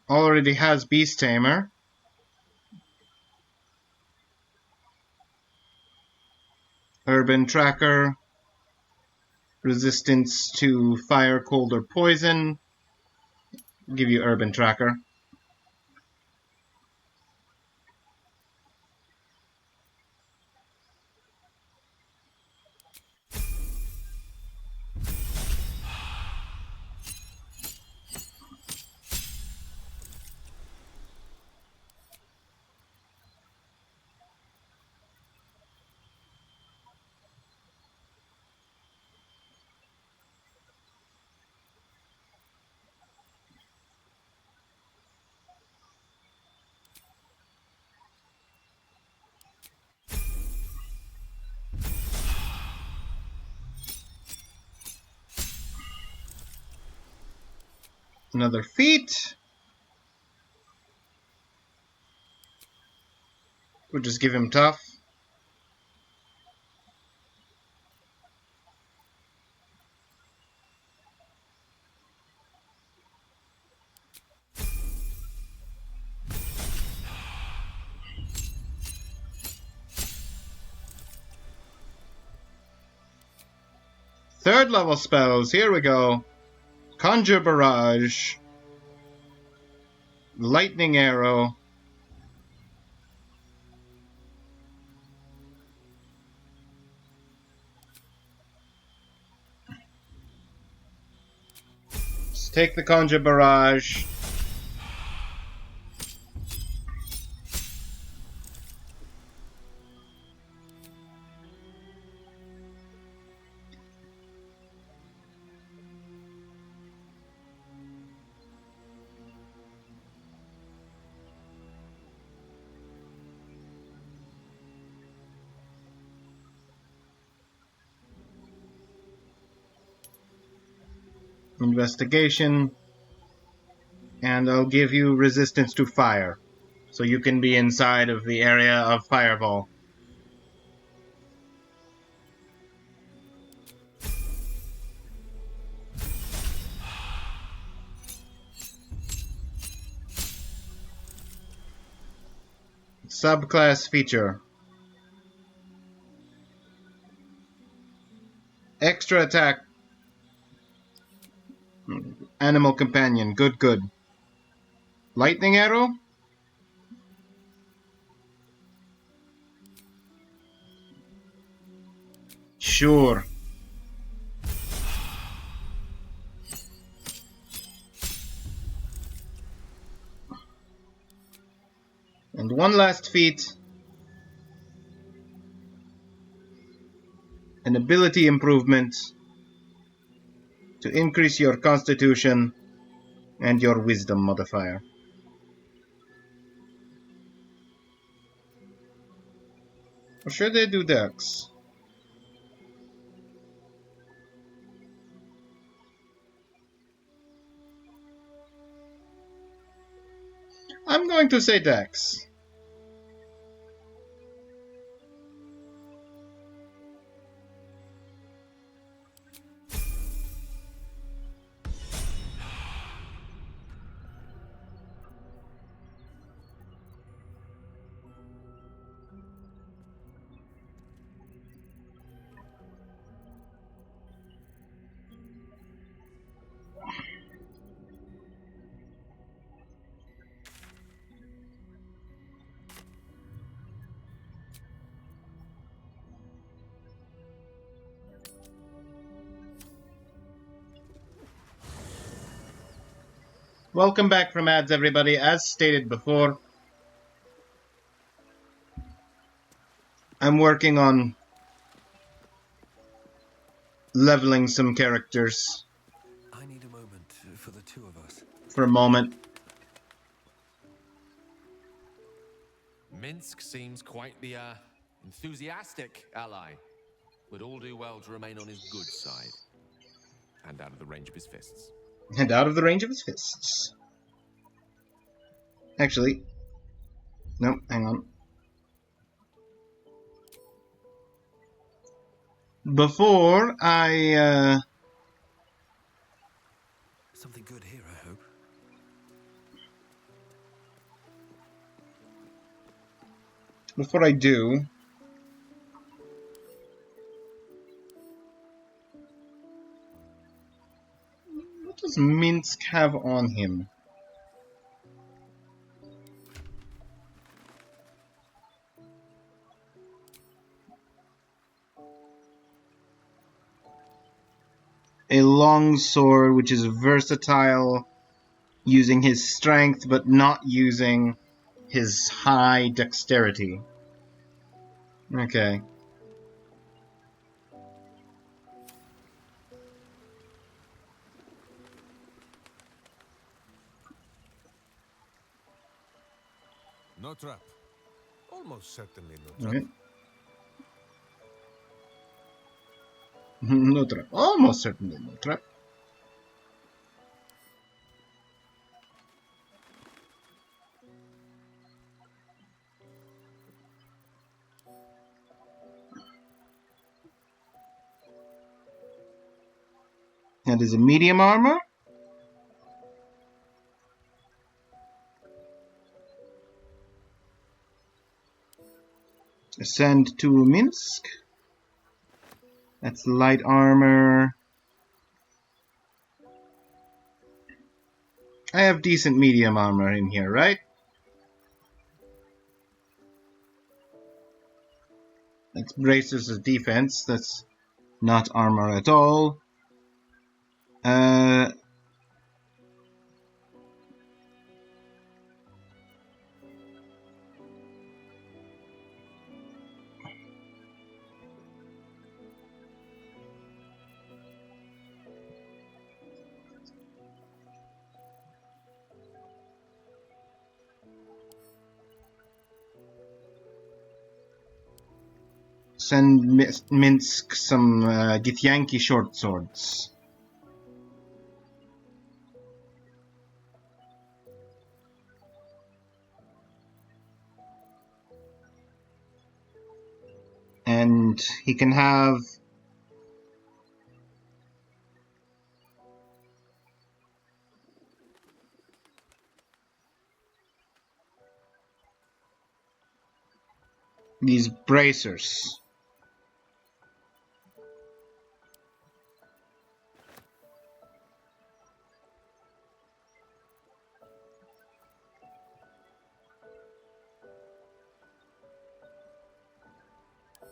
Already has Beast Tamer. Urban Tracker. Resistance to fire, cold, or poison. I'll give you Urban Tracker. Another feat. We'll just give him tough. Third level spells. Here we go. Conjure Barrage. Lightning Arrow. Let's take the Conjure Barrage. Investigation. And I'll give you resistance to fire. So you can be inside of the area of Fireball. Subclass feature. Extra attack. Animal companion. Good, good. Lightning arrow? Sure. And one last feat. An ability improvement to increase your constitution and your wisdom modifier. Or should I do Dex? I'm going to say Dex. Welcome back from ads, everybody. As stated before, I'm working on leveling some characters. I need a moment for the two of us. For a moment. Minsc seems quite the enthusiastic ally. Would all do well to remain on his good side. And out of the range of his fists. And out of the range of his fists. Actually, nope, hang on. Before I, Something good here, I hope. Before I do, what does Minsc have on him? A long sword, which is versatile, using his strength, but not using his high dexterity. Okay. No trap. Almost certainly no trap. Okay. No trap. Almost certainly no trap. That is a medium armor. Ascend to Minsc. That's light armor. I have decent medium armor in here, right? That's bracers as defense. That's not armor at all. Send Minsc some Githyanki short swords. And he can have these bracers.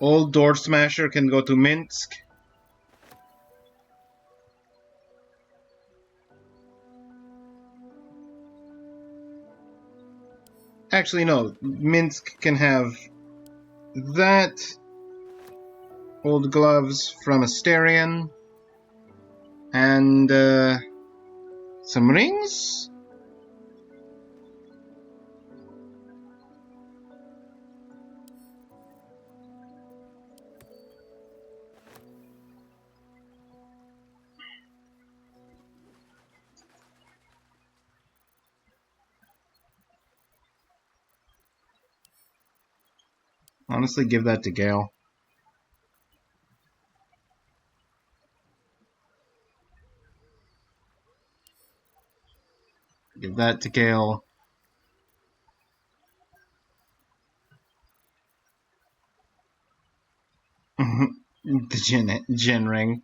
Old Door Smasher can go to Minsc. Actually, no. Minsc can have that. Old gloves from Asterion. And some rings? Honestly, give that to Gale. Give that to Gale. The Jin ring.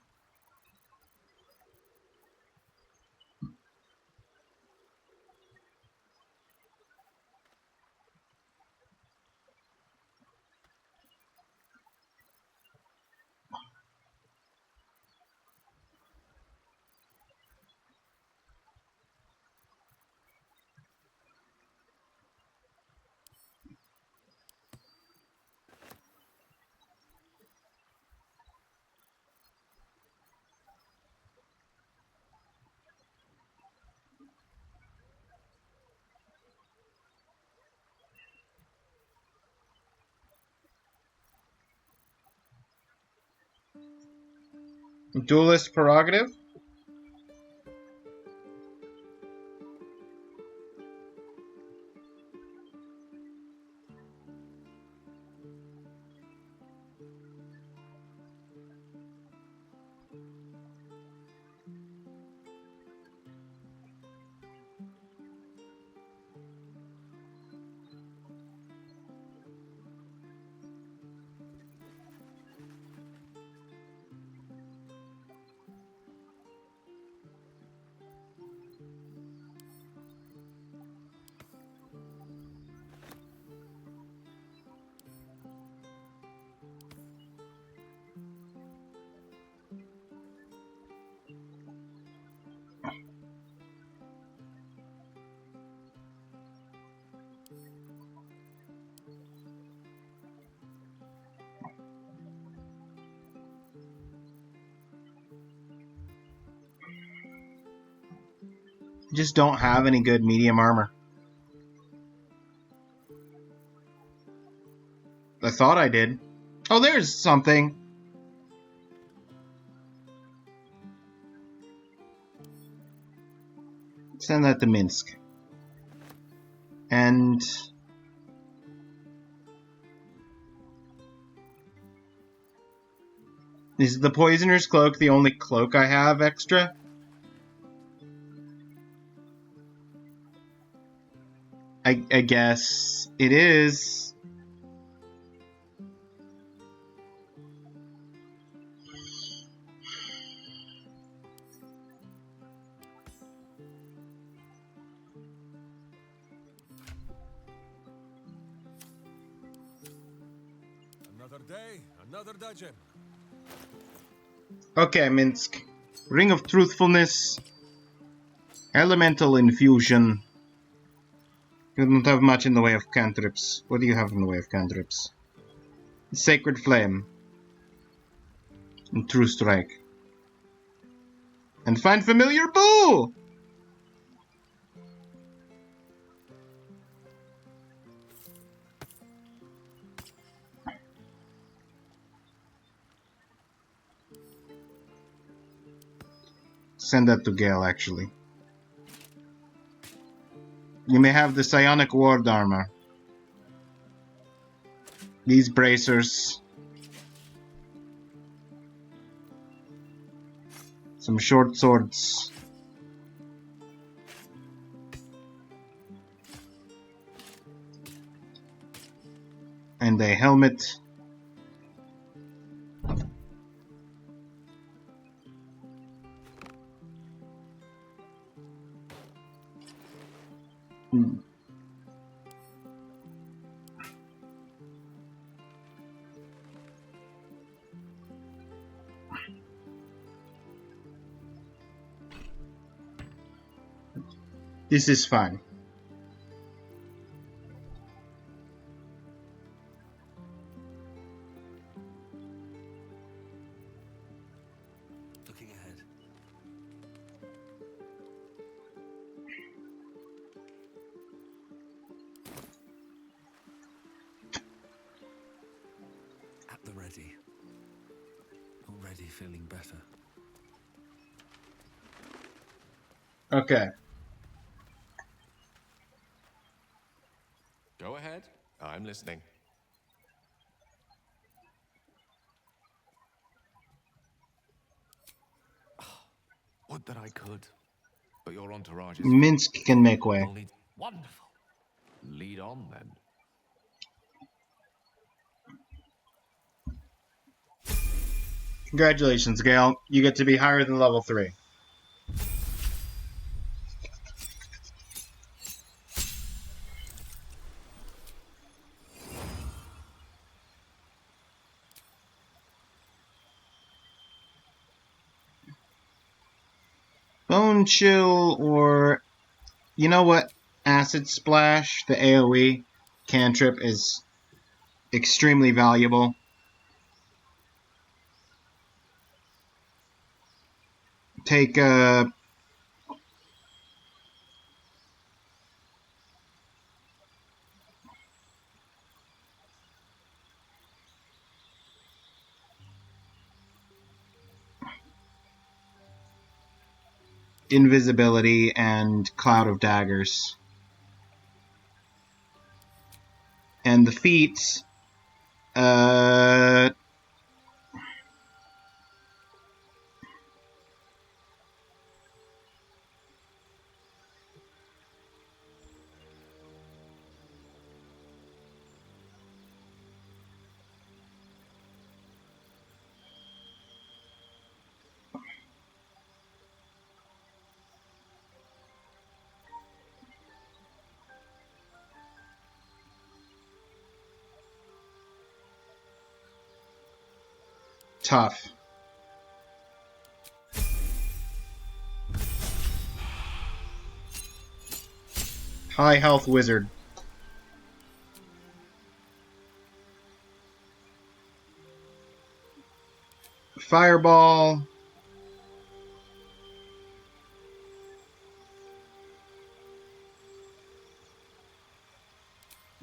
Duelist prerogative? Just don't have any good medium armor. I thought I did. Oh, there's something. Send that to Minsc. And is the Poisoner's Cloak the only cloak I have extra? I guess it is. Another day, another dungeon. Okay, Minsc. Ring of Truthfulness. Elemental Infusion. You don't have much in the way of cantrips. What do you have in the way of cantrips? Sacred Flame. And True Strike. And find Familiar Boo! Send that to Gale, actually. You may have the Psionic Ward Armor. These bracers. Some short swords. And a helmet. This is fine. Looking ahead. At the ready. Already feeling better. Okay. Go ahead. I'm listening. Would that I could. But your entourage is... Minsc can make way. Only... Wonderful. Lead on, then. Congratulations, Gale. You get to be higher than level 3. Bone Chill or... You know what? Acid Splash, the AoE cantrip, is extremely valuable. Take Invisibility and Cloud of Daggers. And the feats, tough. High Health Wizard. Fireball.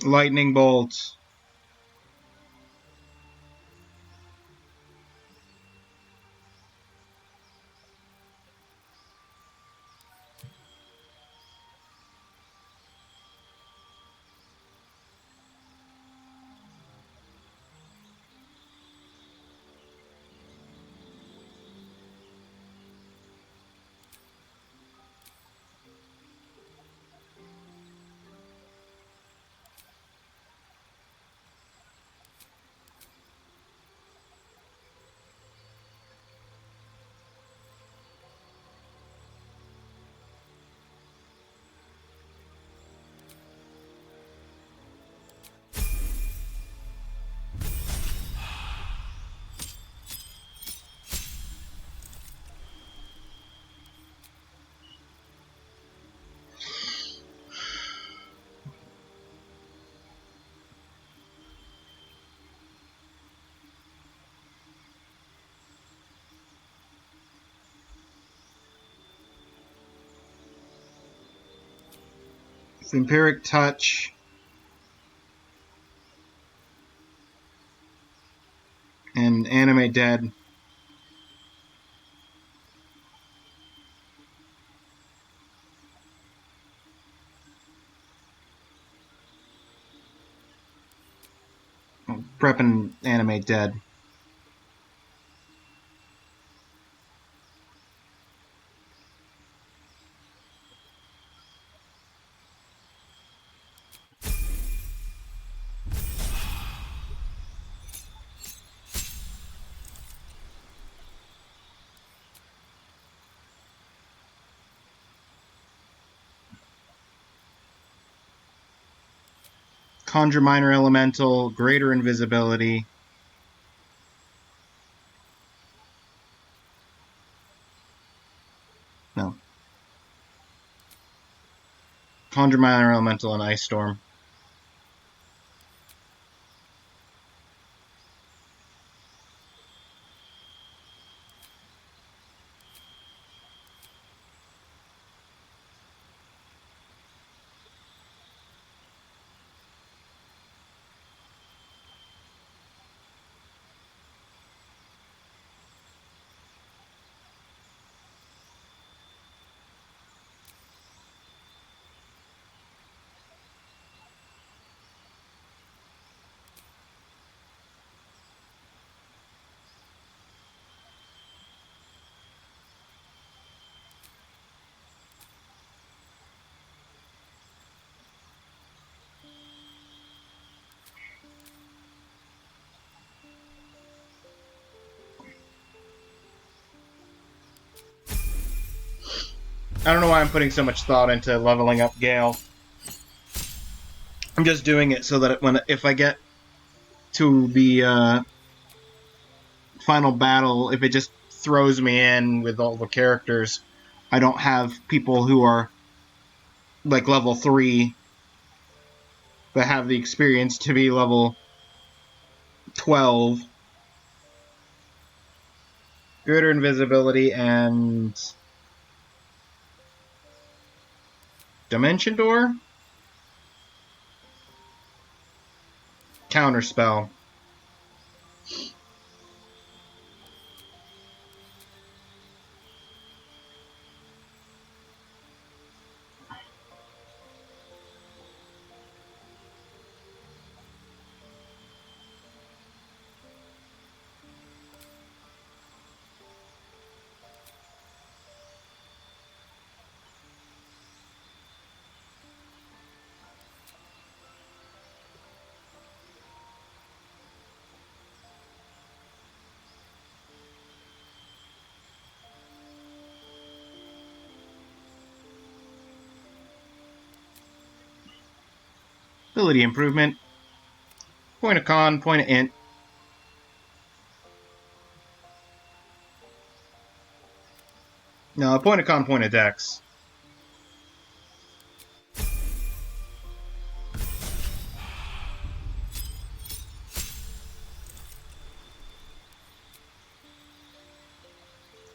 Lightning Bolt. Vampiric Touch. And Animate Dead. Prepping Animate Dead. Conjure Minor Elemental, Greater Invisibility. No. Conjure Minor Elemental and Ice Storm. I don't know why I'm putting so much thought into leveling up Gale. I'm just doing it so that if I get to the final battle, if it just throws me in with all the characters, I don't have people who are like level 3 that have the experience to be level 12. Greater Invisibility and Dimension Door? Counterspell. Ability improvement. Point of con, point of int. No, point of con, point of dex.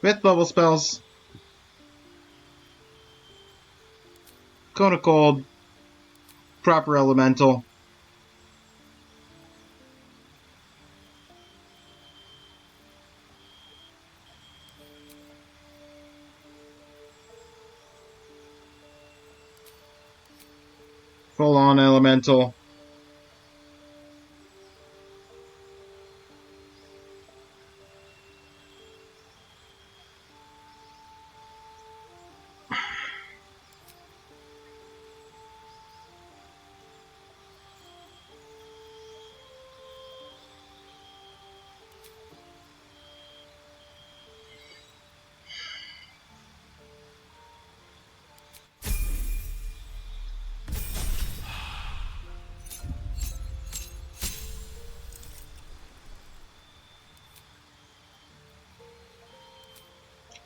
Fifth level spells. Cone of Cold. Proper Elemental. Full on Elemental.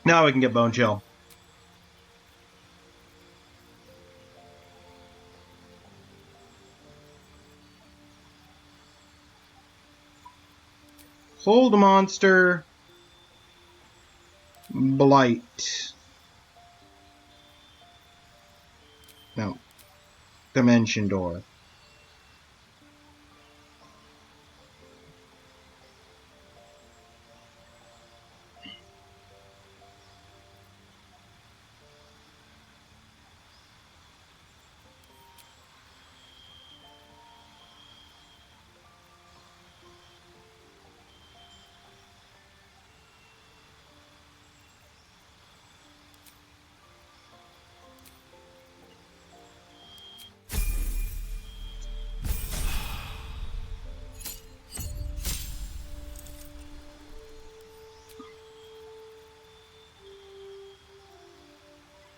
Now we can get Bone Chill. Hold a monster. Blight. No. dimension door.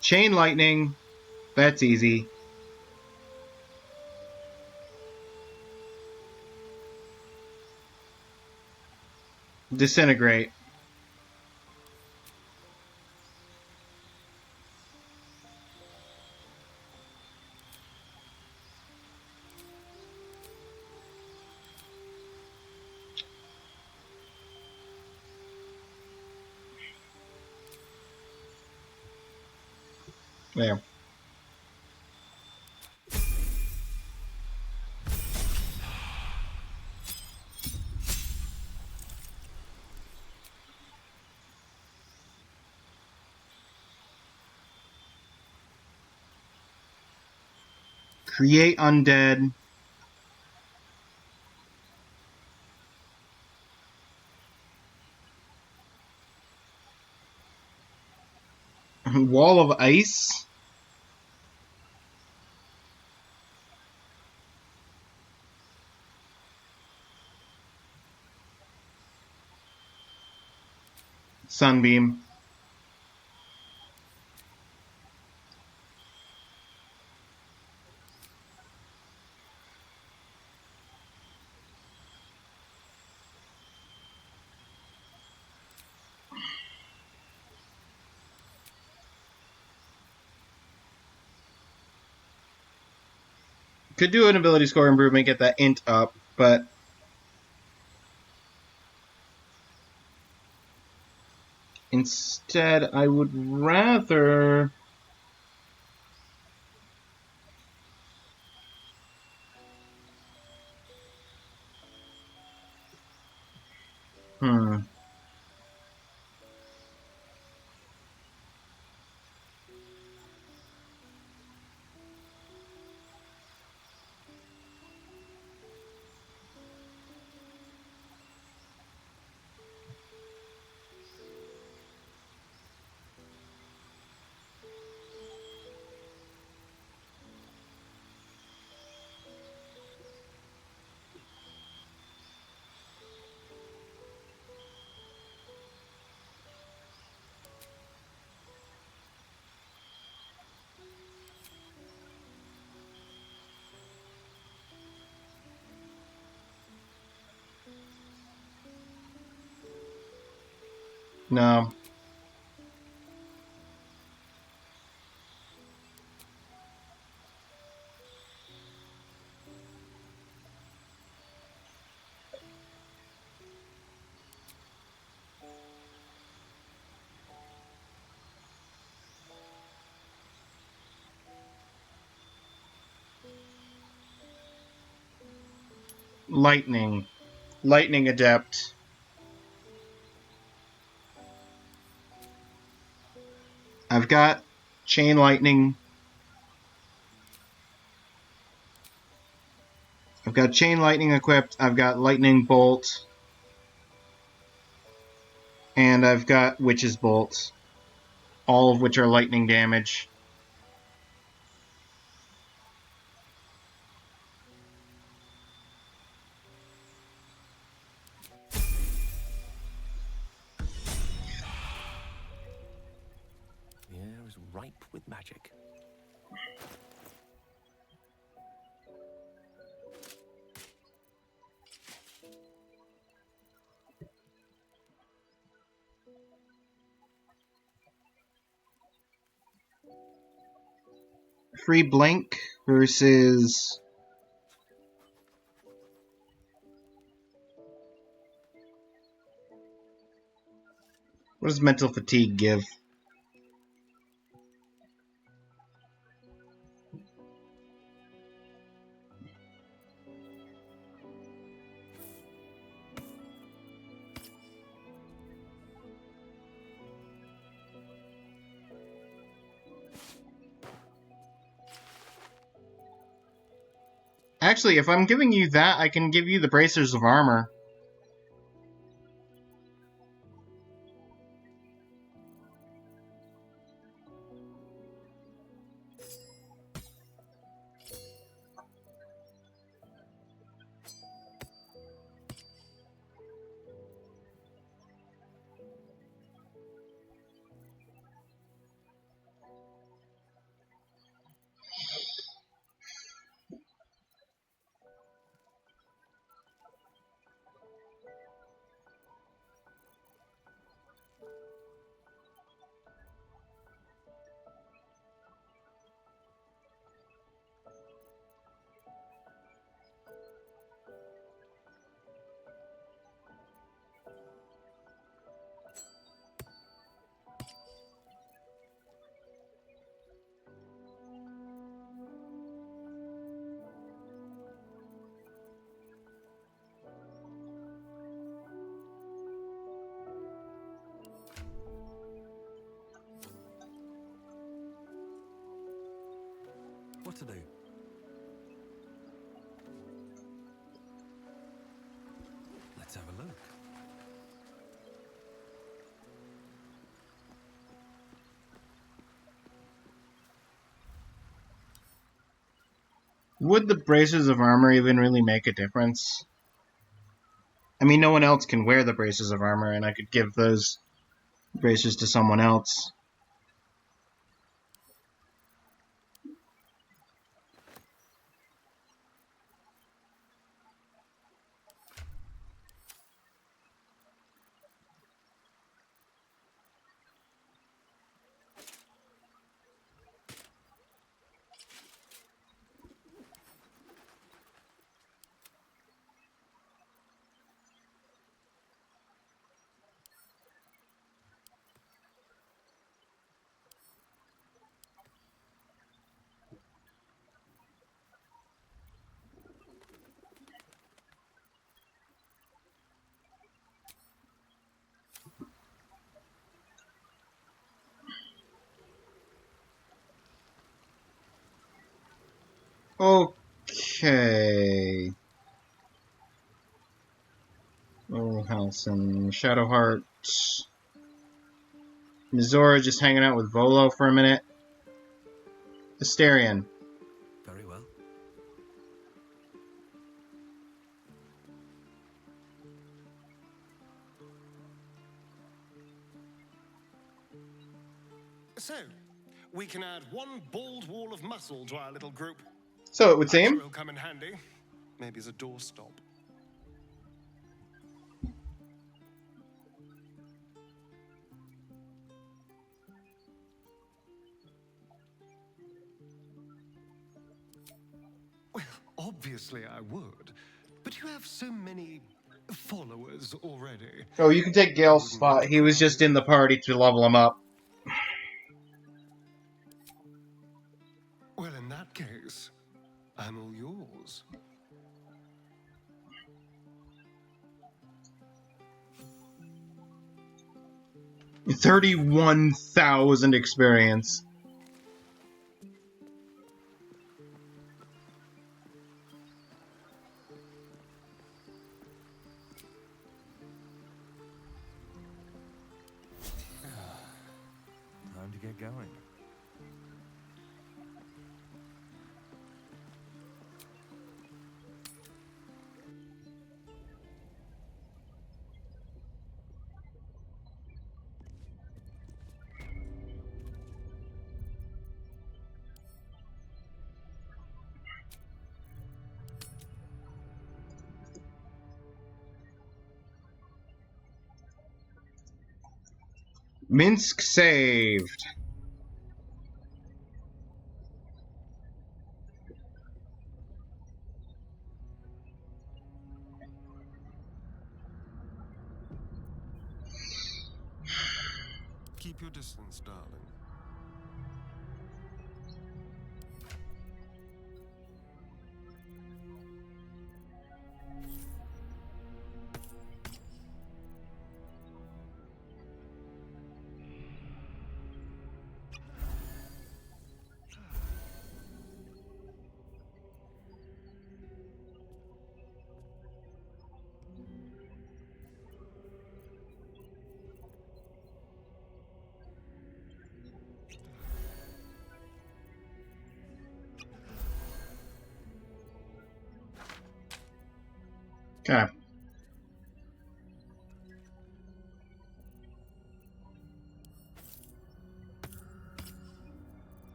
Chain lightning. That's easy. Disintegrate. There. Create undead. Wall of ice. Sunbeam. Could do an ability score improvement, get that int up, but instead I would rather... No. Lightning. Lightning Adept. I've got Chain Lightning. I've got Chain Lightning equipped. I've got Lightning Bolt. And I've got Witch's Bolt. All of which are lightning damage. The air is ripe with magic. Free Blank versus... What does Mental Fatigue give? Actually, if I'm giving you that, I can give you the bracers of armor. What to do? Let's have a look. Would the bracers of armor even really make a difference? I mean, no one else can wear the bracers of armor, and I could give those bracers to someone else. Okay. Oh, Halcyon, Shadowheart. Mizora just hanging out with Volo for a minute. Asterion. Very well. So, we can add one bald wall of muscle to our little group. So it would I'm seem. sure it'll come in handy. Maybe as a doorstop. Well, obviously I would. But you have so many followers already. Oh, you can take Gale's spot. He was just in the party to level him up. Well, in that case, I'm all yours. $31,000 experience. Time to get going. Minsc saved. Keep your distance, darling. Okay.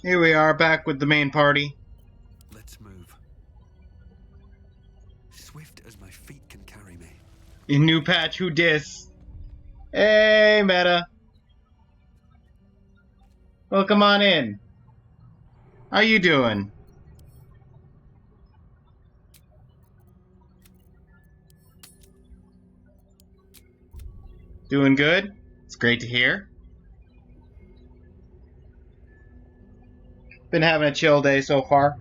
Here we are, back with the main party. Let's move. Swift as my feet can carry me. In new patch, who dis? Hey, Meta. Welcome on in. How you doing? Doing good? It's great to hear. Been having a chill day so far.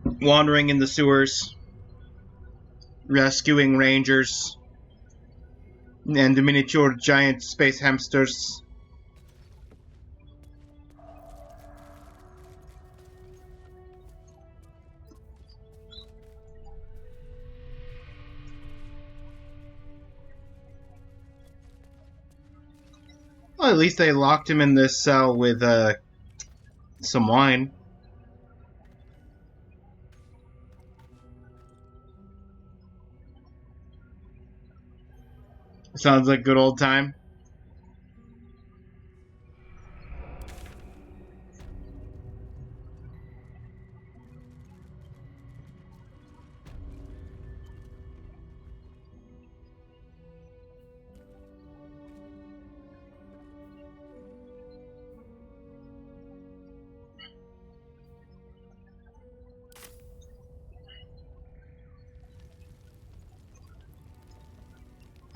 Wandering in the sewers. Rescuing rangers. And the miniature giant space hamsters. Well, at least they locked him in this cell with some wine. Sounds like good old time.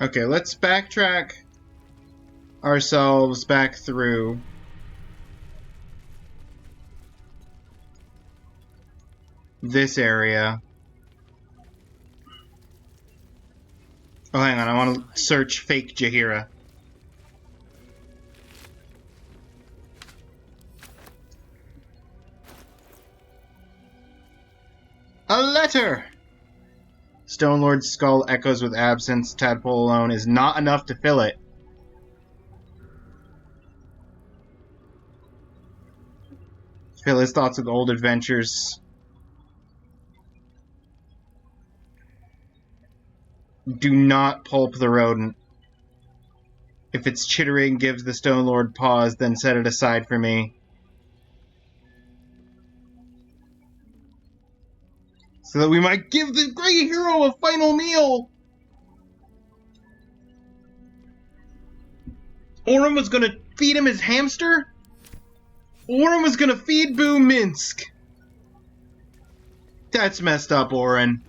Okay, let's backtrack ourselves back through. This area. Oh, hang on, I want to search fake Jaheira. A letter! Stonelord's skull echoes with absence. Tadpole alone is not enough to fill it. Fill his thoughts with old adventures. Do not pulp the rodent. If its chittering gives the Stonelord pause, then set it aside for me. So that we might give the great hero a final meal! Orin was gonna feed him his hamster? Orin was gonna feed Boo Minsc! That's messed up, Orin.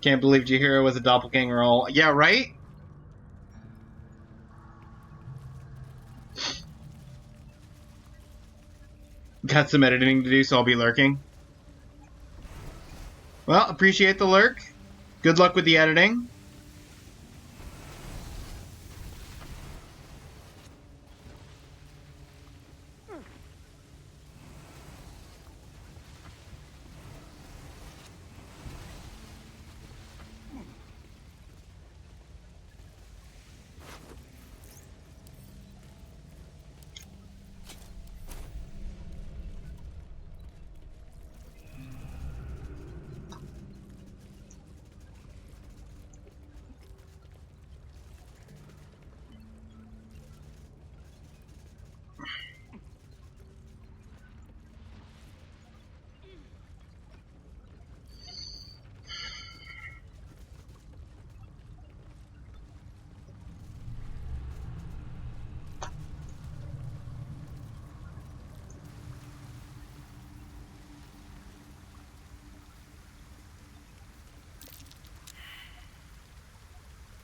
Can't believe Jaheira was a doppelganger all... Yeah, right? Got some editing to do, so I'll be lurking. Well, appreciate the lurk. Good luck with the editing.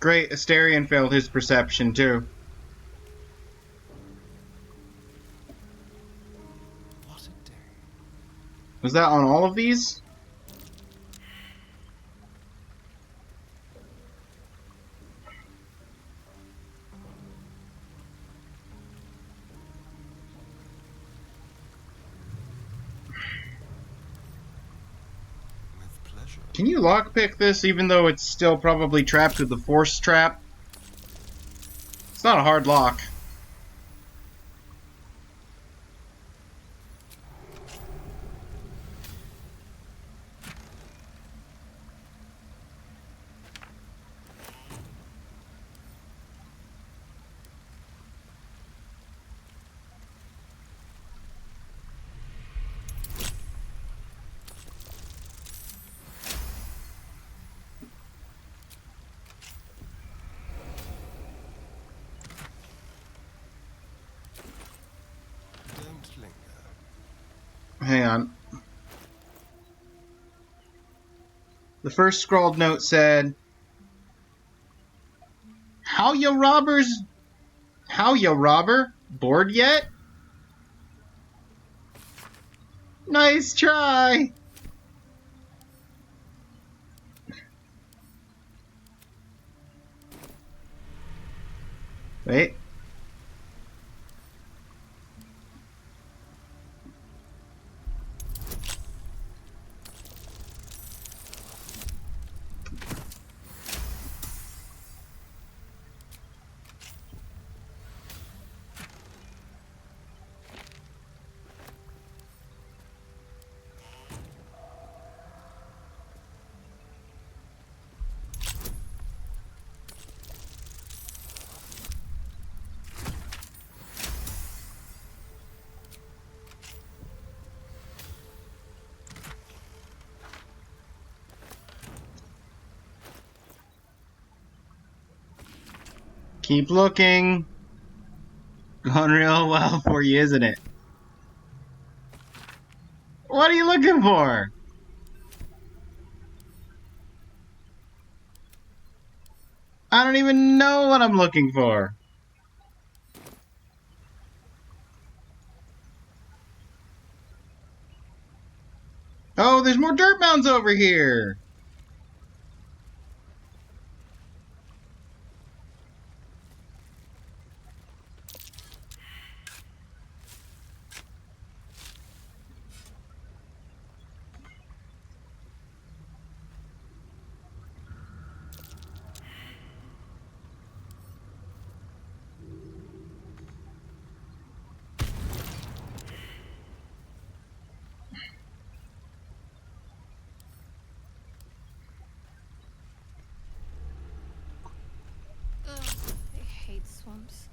Great, Asterion failed his perception, too. What a day. Was that on all of these? With pleasure. Can you lockpick this even though it's still probably trapped with the force trap? It's not a hard lock. Hang on. The first scrawled note said, How ya robber? Bored yet? Nice try! Wait. Keep looking. Going real well for you, isn't it? What are you looking for? I don't even know what I'm looking for. Oh, there's more dirt mounds over here. Ugh, I hate swamps.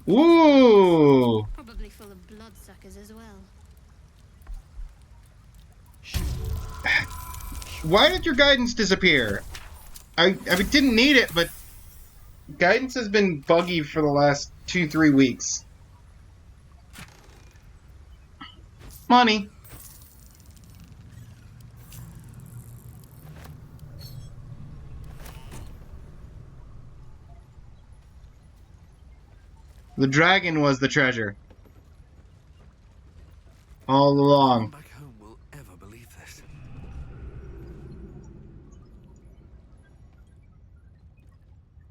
Ooh. Probably full of bloodsuckers as well. Why did your guidance disappear? I didn't need it, but guidance has been buggy for the last 2-3 weeks. Money. The dragon was the treasure. All along. Back home will ever believe this.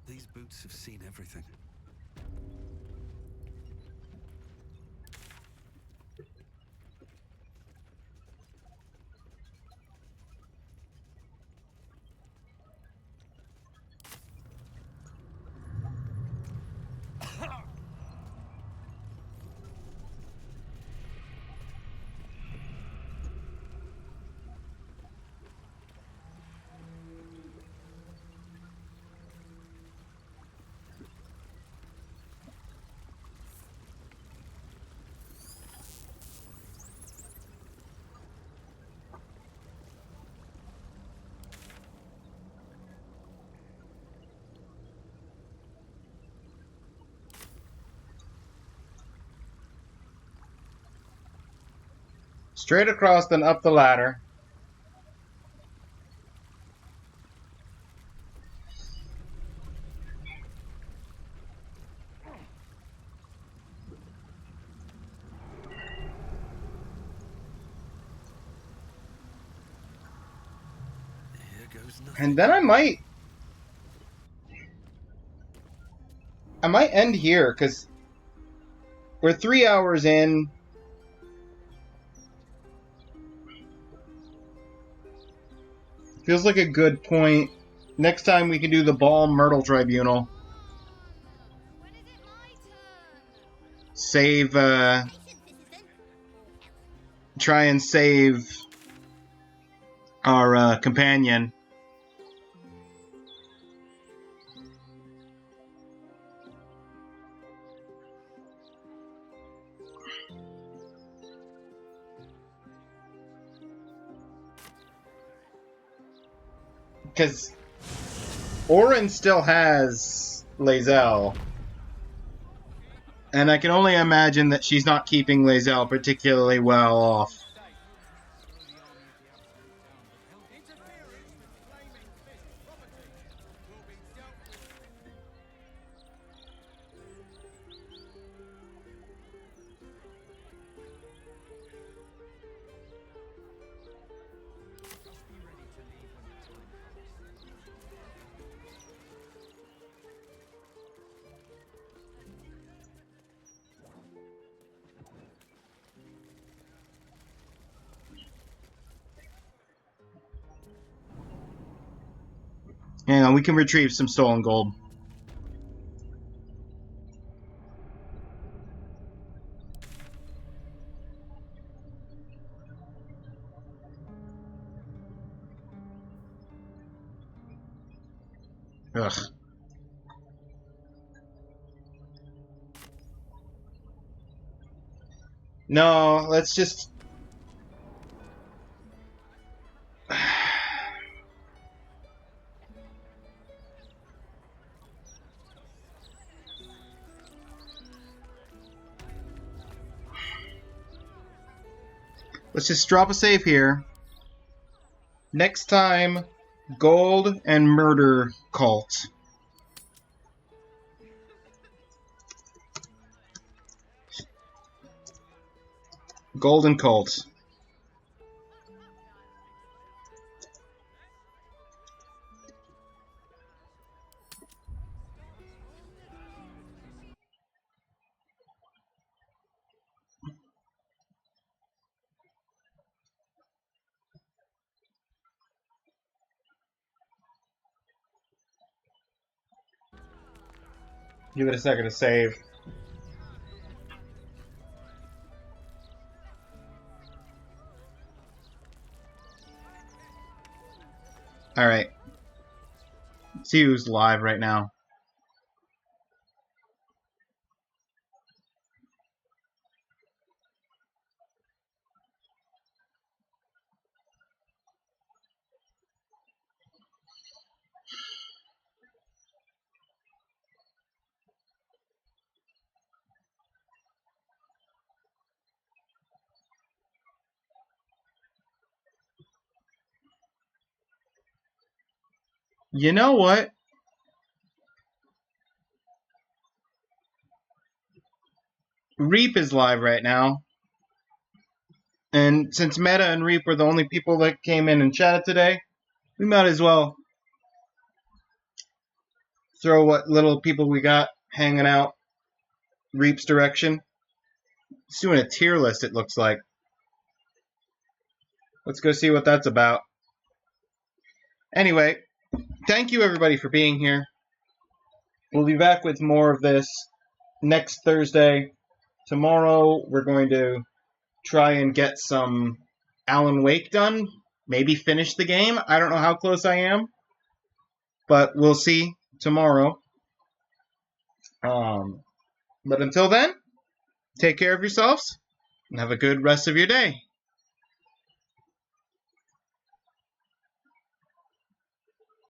These boots have seen everything. Straight across, then up the ladder. Here goes nothing. And then I might end here, because we're 3 hours in. Feels like a good point. Next time we can do the Balm Myrtle Tribunal. Save, try and save our, companion. Because Orin still has Lae'zel. And I can only imagine that she's not keeping Lae'zel particularly well off. Hang on, we can retrieve some stolen gold. Ugh. No, let's just... Let's just drop a save here. Next time, gold and murder cult. Golden cult. Give it a second to save. Alright. See who's live right now. You know what? Reap is live right now. And since Meta and Reap were the only people that came in and chatted today, we might as well throw what little people we got hanging out Reap's direction. It's doing a tier list, it looks like. Let's go see what that's about. Anyway, thank you everybody for being here. We'll be back with more of this next Thursday. Tomorrow we're going to try and get some Alan Wake done. Maybe finish the game. I don't know how close I am. But we'll see tomorrow. But until then, take care of yourselves and have a good rest of your day.